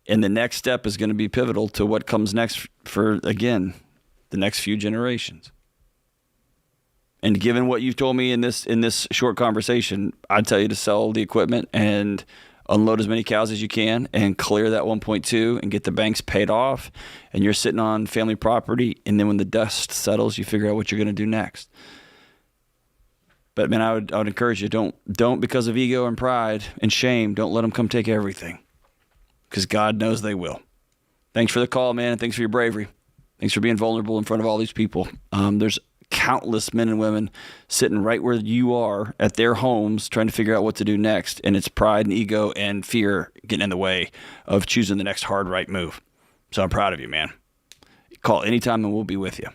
And the next step is going to be pivotal to what comes next for, again, the next few generations. And given what you've told me in this short conversation, I'd tell you to sell the equipment and unload as many cows as you can and clear that 1.2 and get the banks paid off. And you're sitting on family property. And then when the dust settles, you figure out what you're going to do next. But man, I would encourage you, don't because of ego and pride and shame, don't let them come take everything. Because God knows they will. Thanks for the call, man, and thanks for your bravery. Thanks for being vulnerable in front of all these people. There's countless men and women sitting right where you are at their homes trying to figure out what to do next, and it's pride and ego and fear getting in the way of choosing the next hard right move. So I'm proud of you, man. Call anytime and we'll be with you.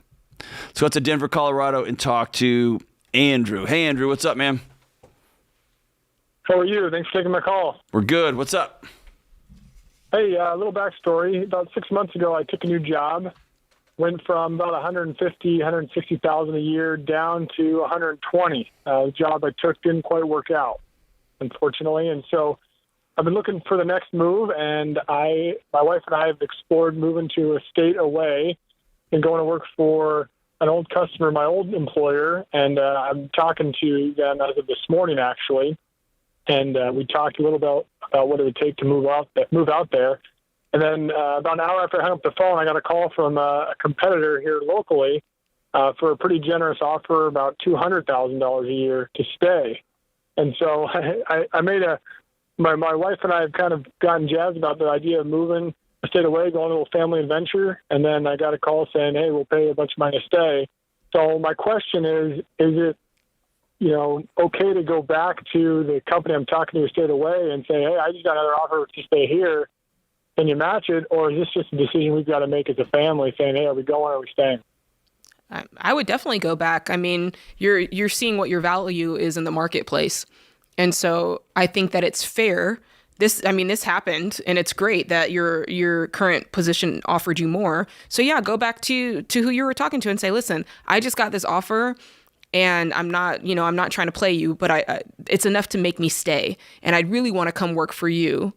Let's go to Denver, Colorado, and talk to Andrew. Hey, Andrew, what's up, man? How are you? Thanks for taking my call. We're good. What's up? Hey, a little backstory. About 6 months ago, I took a new job. Went from about $160,000 a year down to $120,000. The job I took didn't quite work out, unfortunately. And so I've been looking for the next move, and my wife and I have explored moving to a state away and going to work for an old customer, my old employer. And I'm talking to them as of this morning, actually. And we talked a little bit about what it would take to move out there. And then about an hour after I hung up the phone, I got a call from a competitor here locally for a pretty generous offer, about $200,000 a year to stay. And so I made my wife and I have kind of gotten jazzed about the idea of moving a state away, going on a little family adventure. And then I got a call saying, hey, we'll pay a bunch of money to stay. So my question is it okay to go back to the company I'm talking to straight away and say, hey, I just got another offer to stay here. Can you match it? Or is this just a decision we've got to make as a family saying, hey, are we going or are we staying? I would definitely go back. I mean, you're seeing what your value is in the marketplace. And so I think that it's fair. This happened, and it's great that your current position offered you more. So yeah, go back to who you were talking to and say, listen, I just got this offer, and I'm not trying to play you, but it's enough to make me stay, and I'd really want to come work for you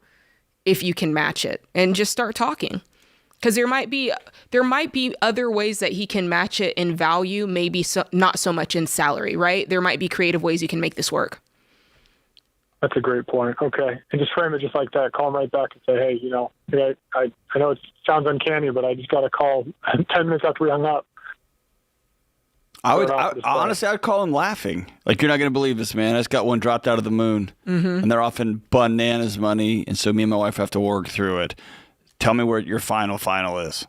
if you can match it, and just start talking. Because there might be other ways that he can match it in value, maybe not so much in salary, right? There might be creative ways you can make this work. That's a great point. Okay. And just frame it just like that. Call him right back and say, hey, I know it sounds uncanny, but I just got a call 10 minutes after we hung up. Honestly, I'd call him laughing. Like, you're not going to believe this, man. I just got one dropped out of the moon. Mm-hmm. And they're often bananas money. And so me and my wife have to work through it. Tell me where your final is.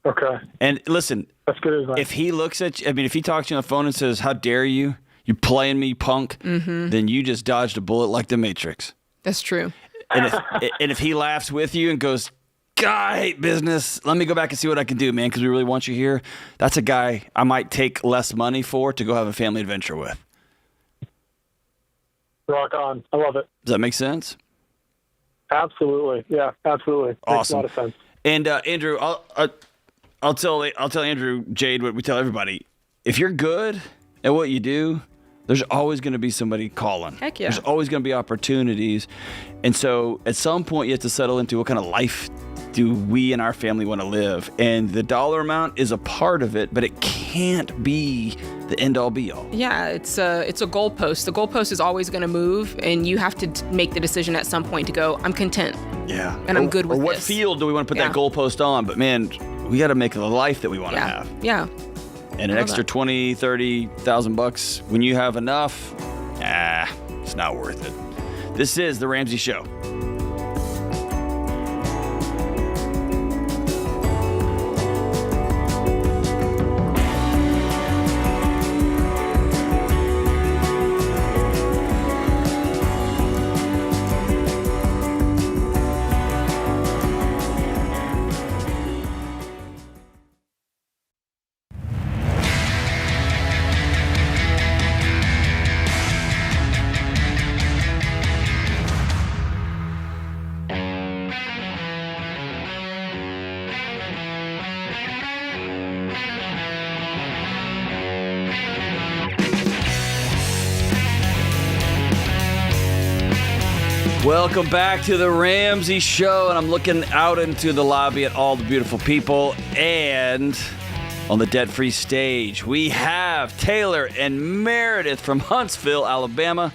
Okay. And listen, that's good. If he looks at you, if he talks to you on the phone and says, how dare you? You're playing me, punk. Mm-hmm. Then you just dodged a bullet like the Matrix. That's true. And if he laughs with you and goes, God, I hate business. Let me go back and see what I can do, man, because we really want you here. That's a guy I might take less money for to go have a family adventure with. Rock on. I love it. Does that make sense? Absolutely. Yeah, absolutely. Awesome. Makes a lot of sense. And Andrew, I'll tell Andrew, Jade, what we tell everybody. If you're good at what you do, there's always going to be somebody calling. Heck yeah. There's always going to be opportunities. And so at some point you have to settle into what kind of life do we and our family want to live. And the dollar amount is a part of it, but it can't be the end all be all. Yeah, it's a goalpost. The goalpost is always going to move, and you have to make the decision at some point to go, I'm content. Yeah. And I'm good with this. Or what this. field do we want to put that goalpost on? But man, we got to make the life that we want to have. Yeah. And an extra $20,000, $30,000 when you have enough, it's not worth it. This is The Ramsey Show. Welcome back to the Ramsey Show, and I'm looking out into the lobby at all the beautiful people, and on the debt-free stage, we have Taylor and Meredith from Huntsville, Alabama,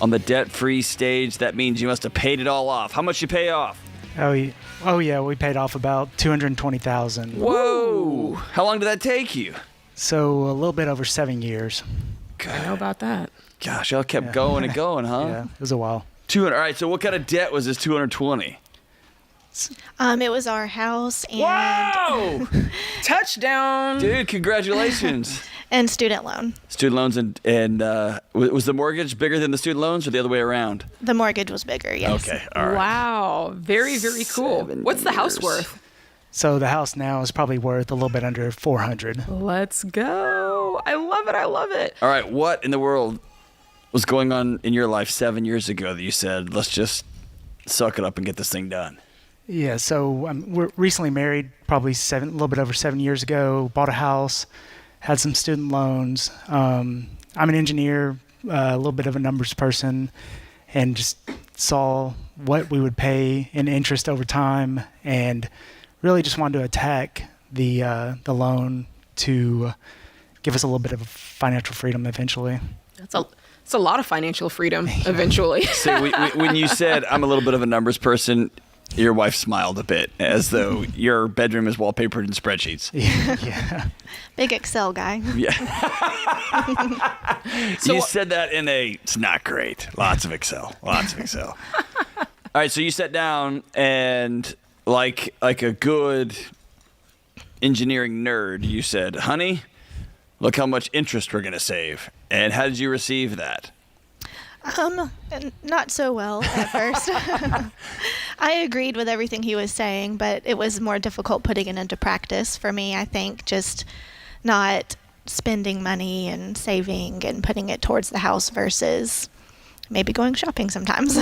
on the debt-free stage. That means you must have paid it all off. How much you pay off? Oh yeah, we paid off about $220,000. Whoa! How long did that take you? So a little bit over 7 years. God. I know about that. Gosh, y'all kept going and going, huh? Yeah, it was a while. 200. All right, so what kind of debt was this 220? It was our house and Whoa! Touchdown. Dude, congratulations. and student loan. Student loans and was the mortgage bigger than the student loans or the other way around? The mortgage was bigger, yes. Okay, all right. Wow, very, very cool. What's the house worth? So the house now is probably worth a little bit under $400. Let's go. I love it. I love it. All right, what in the world was going on in your life 7 years ago that you said, let's just suck it up and get this thing done? Yeah, so we're recently married, probably a little bit over 7 years ago, bought a house, had some student loans. I'm an engineer, a little bit of a numbers person, and just saw what we would pay in interest over time and really just wanted to attack the loan to give us a little bit of financial freedom eventually. It's a lot of financial freedom eventually. See, when you said I'm a little bit of a numbers person, your wife smiled a bit as though your bedroom is wallpapered in spreadsheets. Yeah. Big Excel guy. Yeah. You said that it's not great. Lots of Excel. All right, so you sat down and like a good engineering nerd, you said, honey, Look how much interest we're going to save. And how did you receive that? Not so well at first. I agreed with everything he was saying, but it was more difficult putting it into practice for me. I think just not spending money and saving and putting it towards the house versus maybe going shopping sometimes.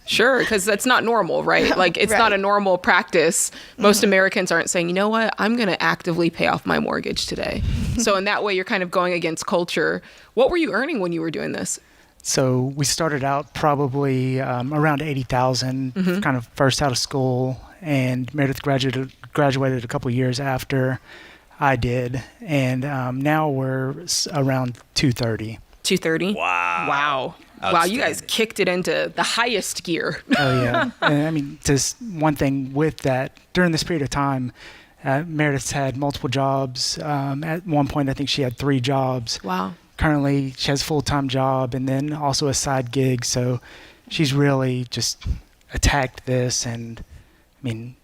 Sure, because that's not normal, right? Like, it's not a normal practice. Most Americans aren't saying, you know what, I'm going to actively pay off my mortgage today. So in that way, you're kind of going against culture. What were you earning when you were doing this? So we started out probably around 80,000, kind of first out of school, and Meredith graduated a couple years after I did, and now we're around 230. 230? Wow. Wow, you guys kicked it into the highest gear. Oh, yeah. And, I mean, just one thing with that, during this period of time, Meredith's had multiple jobs. At one point, I think she had 3 jobs. Wow. Currently, she has a full-time job and then also a side gig. So she's really just attacked this and, I mean,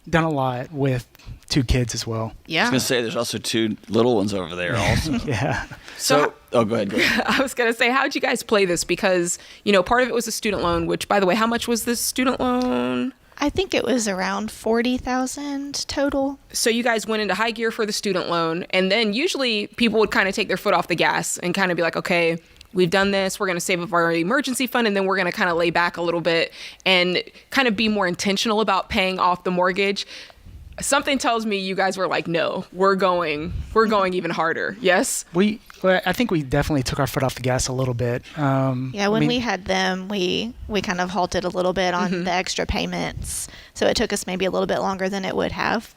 done a lot with 2 kids as well. Yeah. I was going to say, there's also 2 little ones over there also. Yeah. So go ahead. I was going to say, how'd you guys play this? Because, part of it was a student loan, which, by the way, how much was this student loan? I think it was around 40,000 total. So you guys went into high gear for the student loan, and then usually people would kind of take their foot off the gas and kind of be like, okay, we've done this, we're going to save up our emergency fund, and then we're going to kind of lay back a little bit and kind of be more intentional about paying off the mortgage. Something tells me you guys were like, no, we're going even harder. Yes? I think we definitely took our foot off the gas a little bit. When we had them, we kind of halted a little bit on the extra payments. So it took us maybe a little bit longer than it would have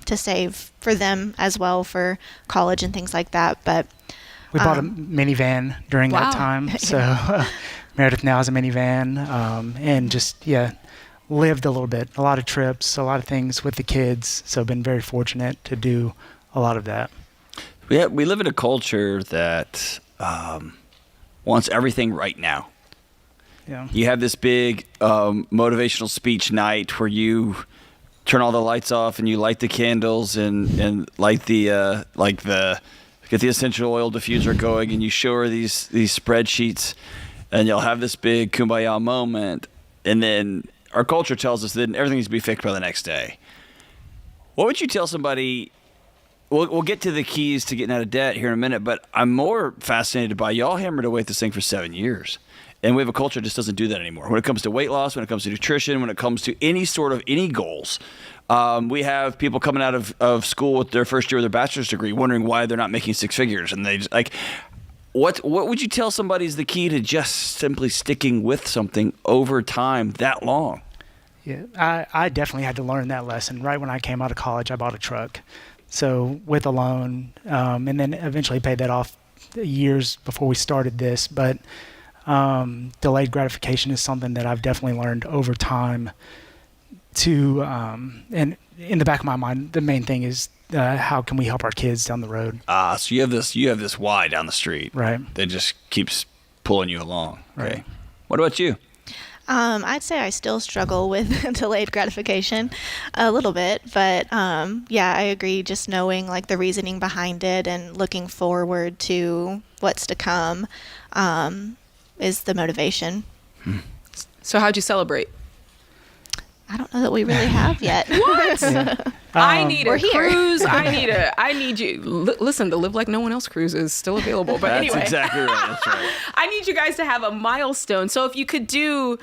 to save for them as well for college and things like that. But we bought a minivan during that time. So Meredith now has a minivan and just, lived a little bit, a lot of trips, a lot of things with the kids. So been very fortunate to do a lot of that. We live in a culture that wants everything right now. Yeah. You have this big motivational speech night where you turn all the lights off and you light the candles and light the get the essential oil diffuser going and you show her these spreadsheets and you'll have this big kumbaya moment, and then our culture tells us that everything needs to be fixed by the next day. What would you tell somebody? We'll get to the keys to getting out of debt here in a minute, but I'm more fascinated by y'all hammered away at this thing for 7 years. And we have a culture that just doesn't do that anymore. When it comes to weight loss, when it comes to nutrition, when it comes to any goals, we have people coming out of school with their first year of their bachelor's degree wondering why they're not making 6 figures. And they just what would you tell somebody is the key to just simply sticking with something over time that long? Yeah, I definitely had to learn that lesson. Right when I came out of college, I bought a truck. So with a loan, and then eventually paid that off years before we started this. But delayed gratification is something that I've definitely learned over time to, and in the back of my mind, the main thing is how can we help our kids down the road? So you have this why down the street. Right. That just keeps pulling you along. Okay. Right. What about you? I'd say I still struggle with delayed gratification a little bit, but I agree. Just knowing the reasoning behind it and looking forward to what's to come is the motivation. So how'd you celebrate? I don't know that we really have yet. What? I need a cruise. Here. I need you. Listen, the Live Like No One Else cruise is still available. But That's anyway. exactly right. That's right. I need you guys to have a milestone. So if you could do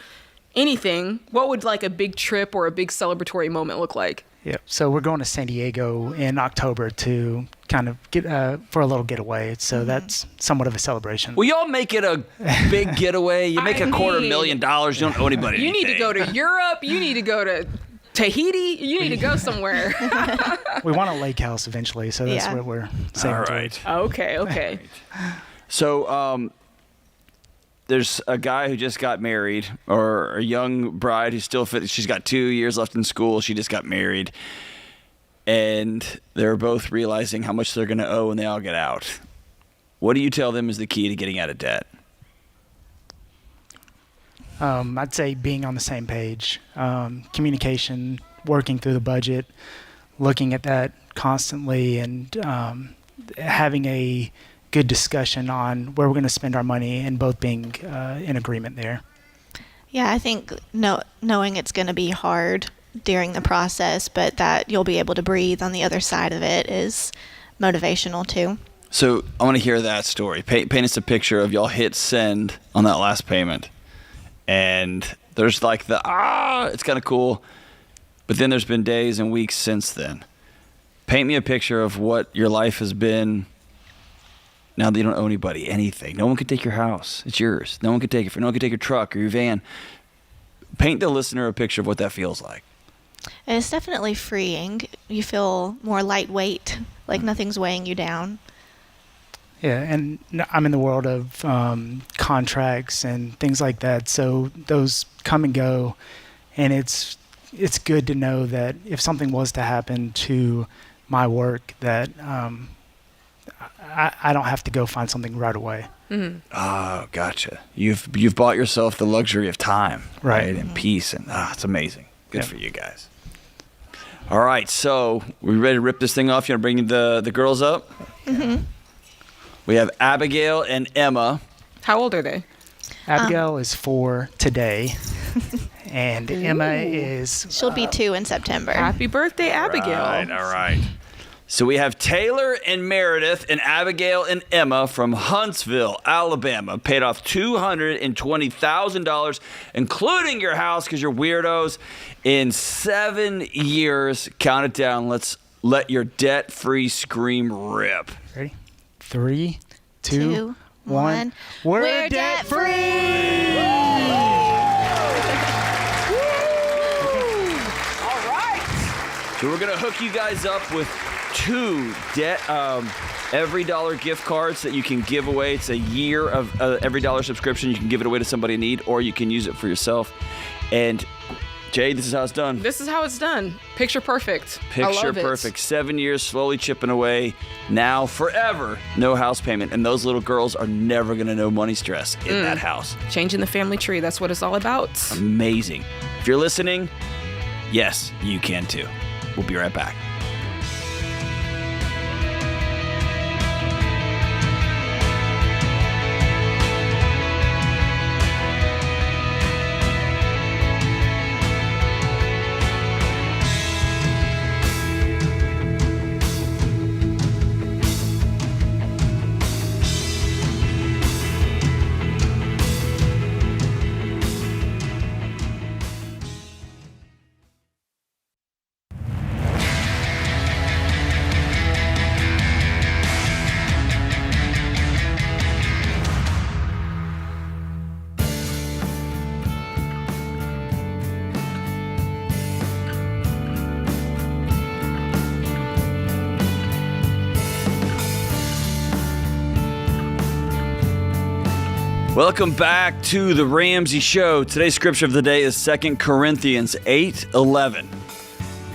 anything, what would a big trip or a big celebratory moment look like? Yeah. So we're going to San Diego in October to kind of get for a little getaway. So that's somewhat of a celebration. Well, y'all make it a big getaway. You make $250,000. You don't owe anybody You anything. need to go to Europe. You need to go to Tahiti. You need to go somewhere. We want a lake house eventually, so that's what we're saying. All right. Okay. So there's a guy who just got married, or a young bride who's still fit. She's got 2 years left in school. She just got married. And they're both realizing how much they're going to owe when they all get out. What do you tell them is the key to getting out of debt? I'd say being on the same page, communication, working through the budget, looking at that constantly, and having a good discussion on where we're going to spend our money and both being in agreement there. Yeah, I think knowing it's going to be hard during the process, but that you'll be able to breathe on the other side of it is motivational too. So I want to hear that story. Paint us a picture of y'all hit send on that last payment. And there's like it's kind of cool. But then there's been days and weeks since then. Paint me a picture of what your life has been now that you don't owe anybody anything. No one can take your house. It's yours. No one can take it. No one can take your truck or your van. Paint the listener a picture of what that feels like. It's definitely freeing. You feel more lightweight, like nothing's weighing you down. Yeah, and I'm in the world of contracts and things like that, so those come and go, and it's good to know that if something was to happen to my work, that I don't have to go find something right away. Mm-hmm. Oh, gotcha. You've bought yourself the luxury of time, right? And peace, and it's amazing. Good for you guys. All right, so we ready to rip this thing off? You want to bring the girls up? Mm-hmm. We have Abigail and Emma. How old are they? Abigail is 4 today, and Emma is... She'll be 2 in September. Happy birthday, Abigail. All right. So we have Taylor and Meredith and Abigail and Emma from Huntsville, Alabama. Paid off $220,000, including your house because you're weirdos, in 7 years. Count it down. Let's let your debt-free scream rip. Ready? 3, 2, 1. We're debt free! All right. So we're gonna hook you guys up with 2 Every Dollar gift cards that you can give away. It's a year of Every Dollar subscription. You can give it away to somebody in need, or you can use it for yourself. And Jay, this is how it's done. This is how it's done. Picture perfect. Picture perfect. 7 years, slowly chipping away. Now, forever, no house payment. And those little girls are never going to know money stress in that house. Changing the family tree. That's what it's all about. Amazing. If you're listening, yes, you can too. We'll be right back. Welcome back to the Ramsey Show. Today's scripture of the day is 2 Corinthians 8:11.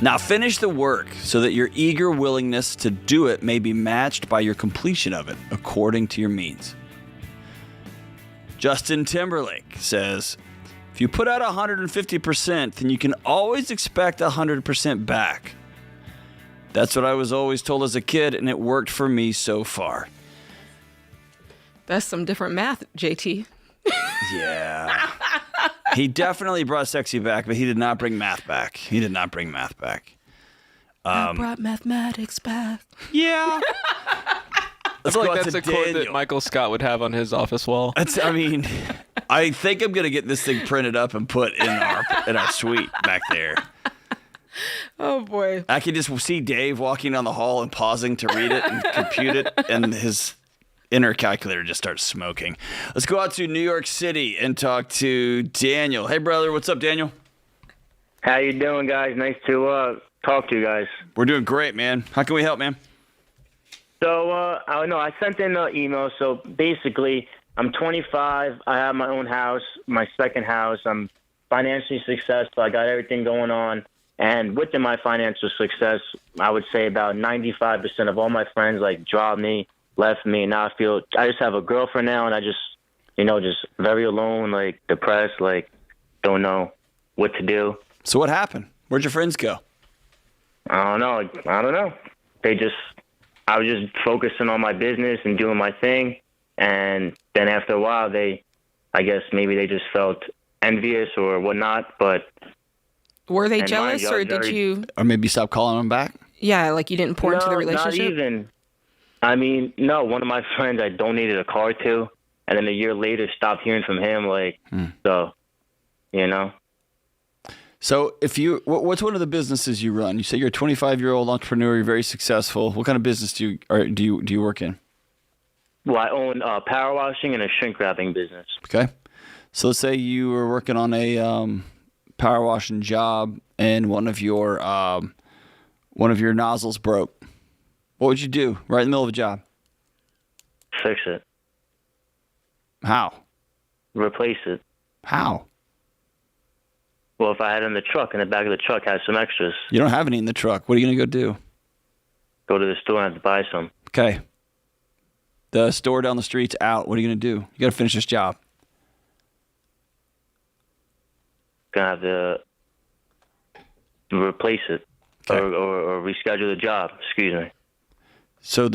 Now finish the work so that your eager willingness to do it may be matched by your completion of it according to your means. Justin Timberlake says, if you put out 150%, then you can always expect 100% back. That's what I was always told as a kid, and it worked for me so far. That's some different math, JT. Yeah. He definitely brought sexy back, but he did not bring math back. I brought mathematics back. Yeah. I feel like that's a quote that Michael Scott would have on his office wall. I think I'm going to get this thing printed up and put in our suite back there. Oh, boy. I can just see Dave walking down the hall and pausing to read it and compute it, and his inner calculator just starts smoking. Let's go out to New York City and talk to Daniel. Hey, brother. What's up, Daniel? How you doing, guys? Nice to talk to you guys. We're doing great, man. How can we help, man? So, I sent in an email. So, basically, I'm 25. I have my own house, my second house. I'm financially successful. I got everything going on. And within my financial success, I would say about 95% of all my friends, dropped me, left me. Now I just have a girlfriend now, and I just very alone, depressed, don't know what to do. So what happened? Where'd your friends go? I don't know. They just I was just focusing on my business and doing my thing. And then after a while, I guess maybe they just felt envious or whatnot. But were they jealous, or did you? Or maybe stop calling them back? Yeah, like you didn't pour into the relationship? Not even. I mean, no, one of my friends I donated a car to, and then a year later stopped hearing from him. So, you know. So what's one of the businesses you run? You say you're a 25-year-old entrepreneur. You're very successful. What kind of business do you work in? Well, I own power washing and a shrink wrapping business. Okay. So let's say you were working on a power washing job, and one of your nozzles broke. What would you do right in the middle of a job? Fix it. How? Replace it. How? Well, if I had it in the truck, in the back of the truck had some extras. You don't have any in the truck. What are you going to go do? Go to the store and have to buy some. Okay. The store down the street's out. What are you going to do? You got to finish this job. Gonna have to replace it, okay, or reschedule the job. Excuse me. So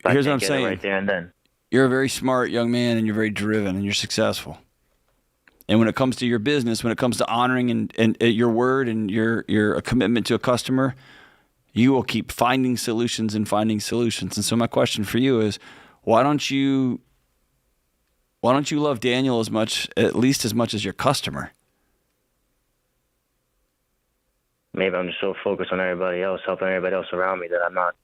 here's what I'm saying. Right there and then. You're a very smart young man, and you're very driven, and you're successful. And when it comes to your business, when it comes to honoring and your word and your commitment to a customer, you will keep finding solutions and finding solutions. And so my question for you is, why don't you love Daniel at least as much as your customer? Maybe I'm just so focused on everybody else, helping everybody else around me, that I'm not,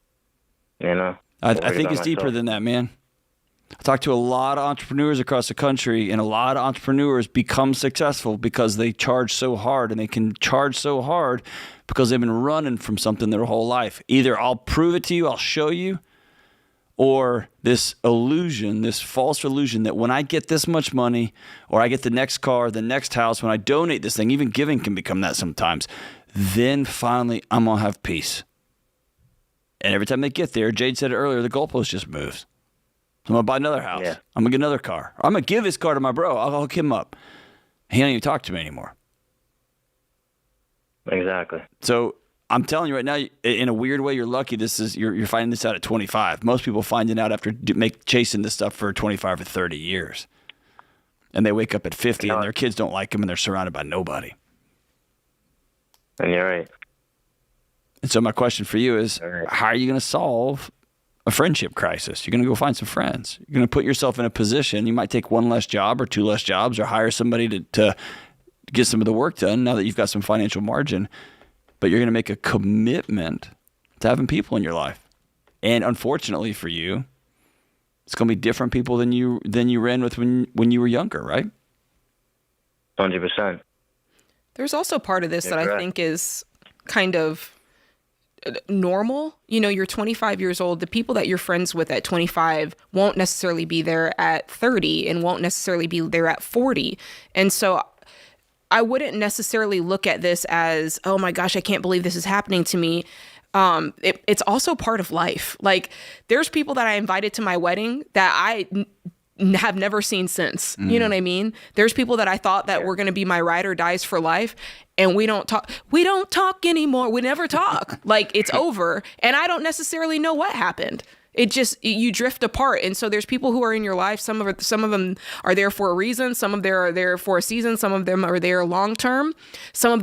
you know. I think it's deeper than that, man. I talk to a lot of entrepreneurs across the country, and a lot of entrepreneurs become successful because they charge so hard, and they can charge so hard because they've been running from something their whole life. Either I'll prove it to you, I'll show you, or this illusion, this false illusion that when I get this much money, or I get the next car, the next house, when I donate this thing, even giving can become that sometimes, then finally I'm going to have peace. And every time they get there, Jade said it earlier, the goalpost just moves. I'm going to buy another house. Yeah. I'm going to get another car. I'm going to give his car to my bro. I'll hook him up. He don't even talk to me anymore. Exactly. So I'm telling you right now, in a weird way, you're lucky. You're finding this out at 25. Most people find it out after chasing this stuff for 25 or 30 years. And they wake up at 50 and their kids don't like them and they're surrounded by nobody. And you're right. And so my question for you is, how are you going to solve a friendship crisis? You're going to go find some friends. You're going to put yourself in a position. You might take one less job or two less jobs, or hire somebody to get some of the work done now that you've got some financial margin. But you're going to make a commitment to having people in your life. And unfortunately for you, it's going to be different people than you ran with when you were younger, right? 100%. There's also part of this that I think is kind of normal. You know, you're 25 years old. The people that you're friends with at 25 won't necessarily be there at 30 and won't necessarily be there at 40. And so I wouldn't necessarily look at this as, oh my gosh, I can't believe this is happening to me. It's also part of life. Like, there's people that I invited to my wedding that I have never seen since. You know what I mean? There's people that I thought that were going to be my ride or dies for life, and we don't talk anymore. We never talk. Like, it's over, and I don't necessarily know what happened. It just, you drift apart. And so there's people who are in your life. Some of them are there for a reason. Some of them are there for a season. Some of them are there long term. Some of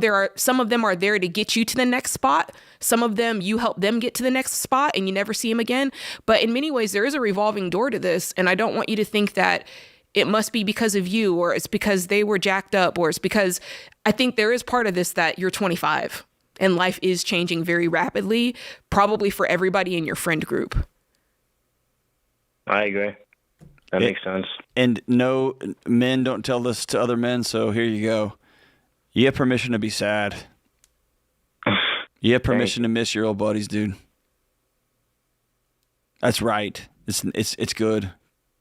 them are there to get you to the next spot. Some of them, you help them get to the next spot and you never see them again. But in many ways, there is a revolving door to this. And I don't want you to think that it must be because of you, or it's because they were jacked up, or it's because, I think there is part of this that you're 25 and life is changing very rapidly, probably for everybody in your friend group. I agree. That makes sense. And no, men don't tell this to other men, so here you go. You have permission to be sad. You have permission to miss your old buddies, dude. That's right. It's good.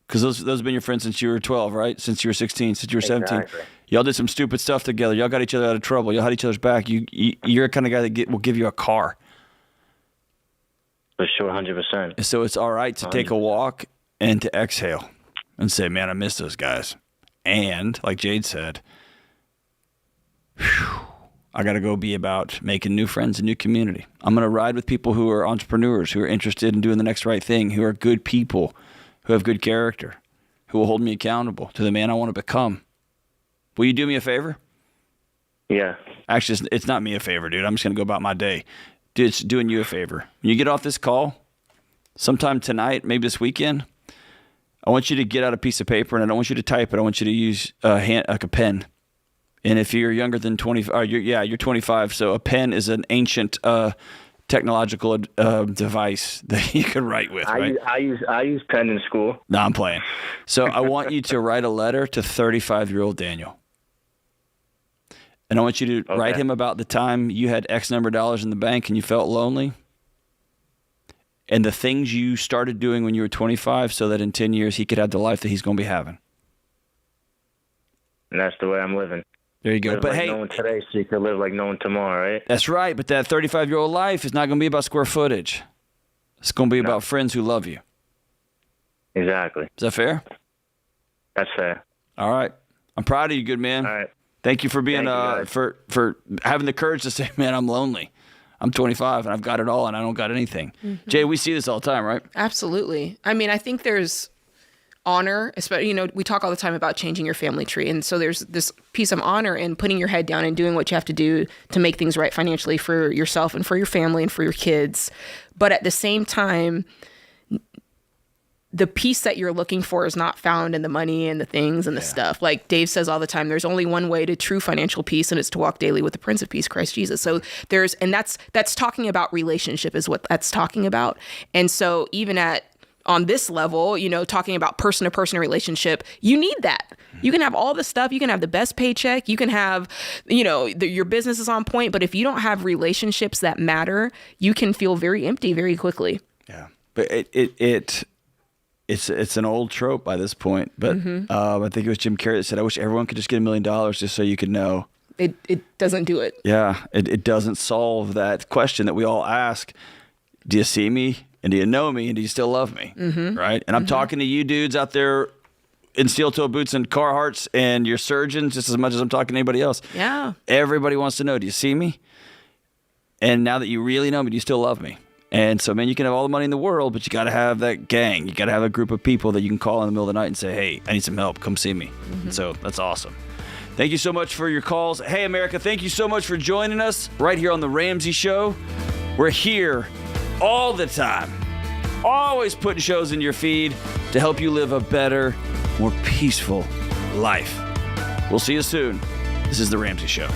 Because those have been your friends since you were 12, right? Since you were 16, since you were 17. Exactly. Y'all did some stupid stuff together. Y'all got each other out of trouble. Y'all had each other's back. You're the kind of guy that will give you a car. For sure, 100%. So it's all right to take a walk and to exhale and say, man, I miss those guys. And like Jade said, I got to go be about making new friends and new community. I'm going to ride with people who are entrepreneurs, who are interested in doing the next right thing, who are good people, who have good character, who will hold me accountable to the man I want to become. Will you do me a favor? Yeah. Actually, it's not me a favor, dude. I'm just going to go about my day. Dude, it's doing you a favor. When you get off this call, sometime tonight, maybe this weekend, I want you to get out a piece of paper, and I don't want you to type it. I want you to use a pen. And if you're younger than 20, you're 25. So a pen is an ancient technological device that you can write with, right? I use pen in school. No, I'm playing. So I want you to write a letter to 35-year-old Daniel. And I want you to write him about the time you had X number of dollars in the bank and you felt lonely. And the things you started doing when you were 25 so that in 10 years he could have the life that he's going to be having. And that's the way I'm living. There you go. Live but like hey, no one today, so you can live like no one tomorrow, right? That's right. But that 35-year-old life is not going to be about square footage. It's going to be about friends who love you. Exactly. Is that fair? That's fair. All right. I'm proud of you, good man. All right. Thank you for being for having the courage to say, man, I'm lonely. I'm 25 and I've got it all and I don't got anything. Mm-hmm. Jay, we see this all the time, right? Absolutely. I mean, I think there's honor, especially, we talk all the time about changing your family tree. And so there's this piece of honor in putting your head down and doing what you have to do to make things right financially for yourself and for your family and for your kids. But at the same time, the peace that you're looking for is not found in the money and the things and the stuff. Like Dave says all the time, there's only one way to true financial peace, and it's to walk daily with the Prince of Peace, Christ Jesus. So that's talking about relationship is what that's talking about. And so even on this level, talking about person-to-person relationship, you need that. You can have all the stuff. You can have the best paycheck. You can have, your business is on point. But if you don't have relationships that matter, you can feel very empty very quickly. Yeah. But it's an old trope by this point. But I think it was Jim Carrey that said, I wish everyone could just get $1 million just so you could know. It doesn't do it. Yeah. It doesn't solve that question that we all ask. Do you see me? And do you know me? And do you still love me? Mm-hmm. Right? And I'm talking to you dudes out there in steel-toe boots and Carhartts and your surgeons just as much as I'm talking to anybody else. Yeah. Everybody wants to know, do you see me? And now that you really know me, do you still love me? And so, man, you can have all the money in the world, but you got to have that gang. You got to have a group of people that you can call in the middle of the night and say, hey, I need some help. Come see me. Mm-hmm. So that's awesome. Thank you so much for your calls. Hey, America, thank you so much for joining us right here on The Ramsey Show. We're here all the time, always putting shows in your feed to help you live a better, more peaceful life. We'll see you soon. This is The Ramsey Show.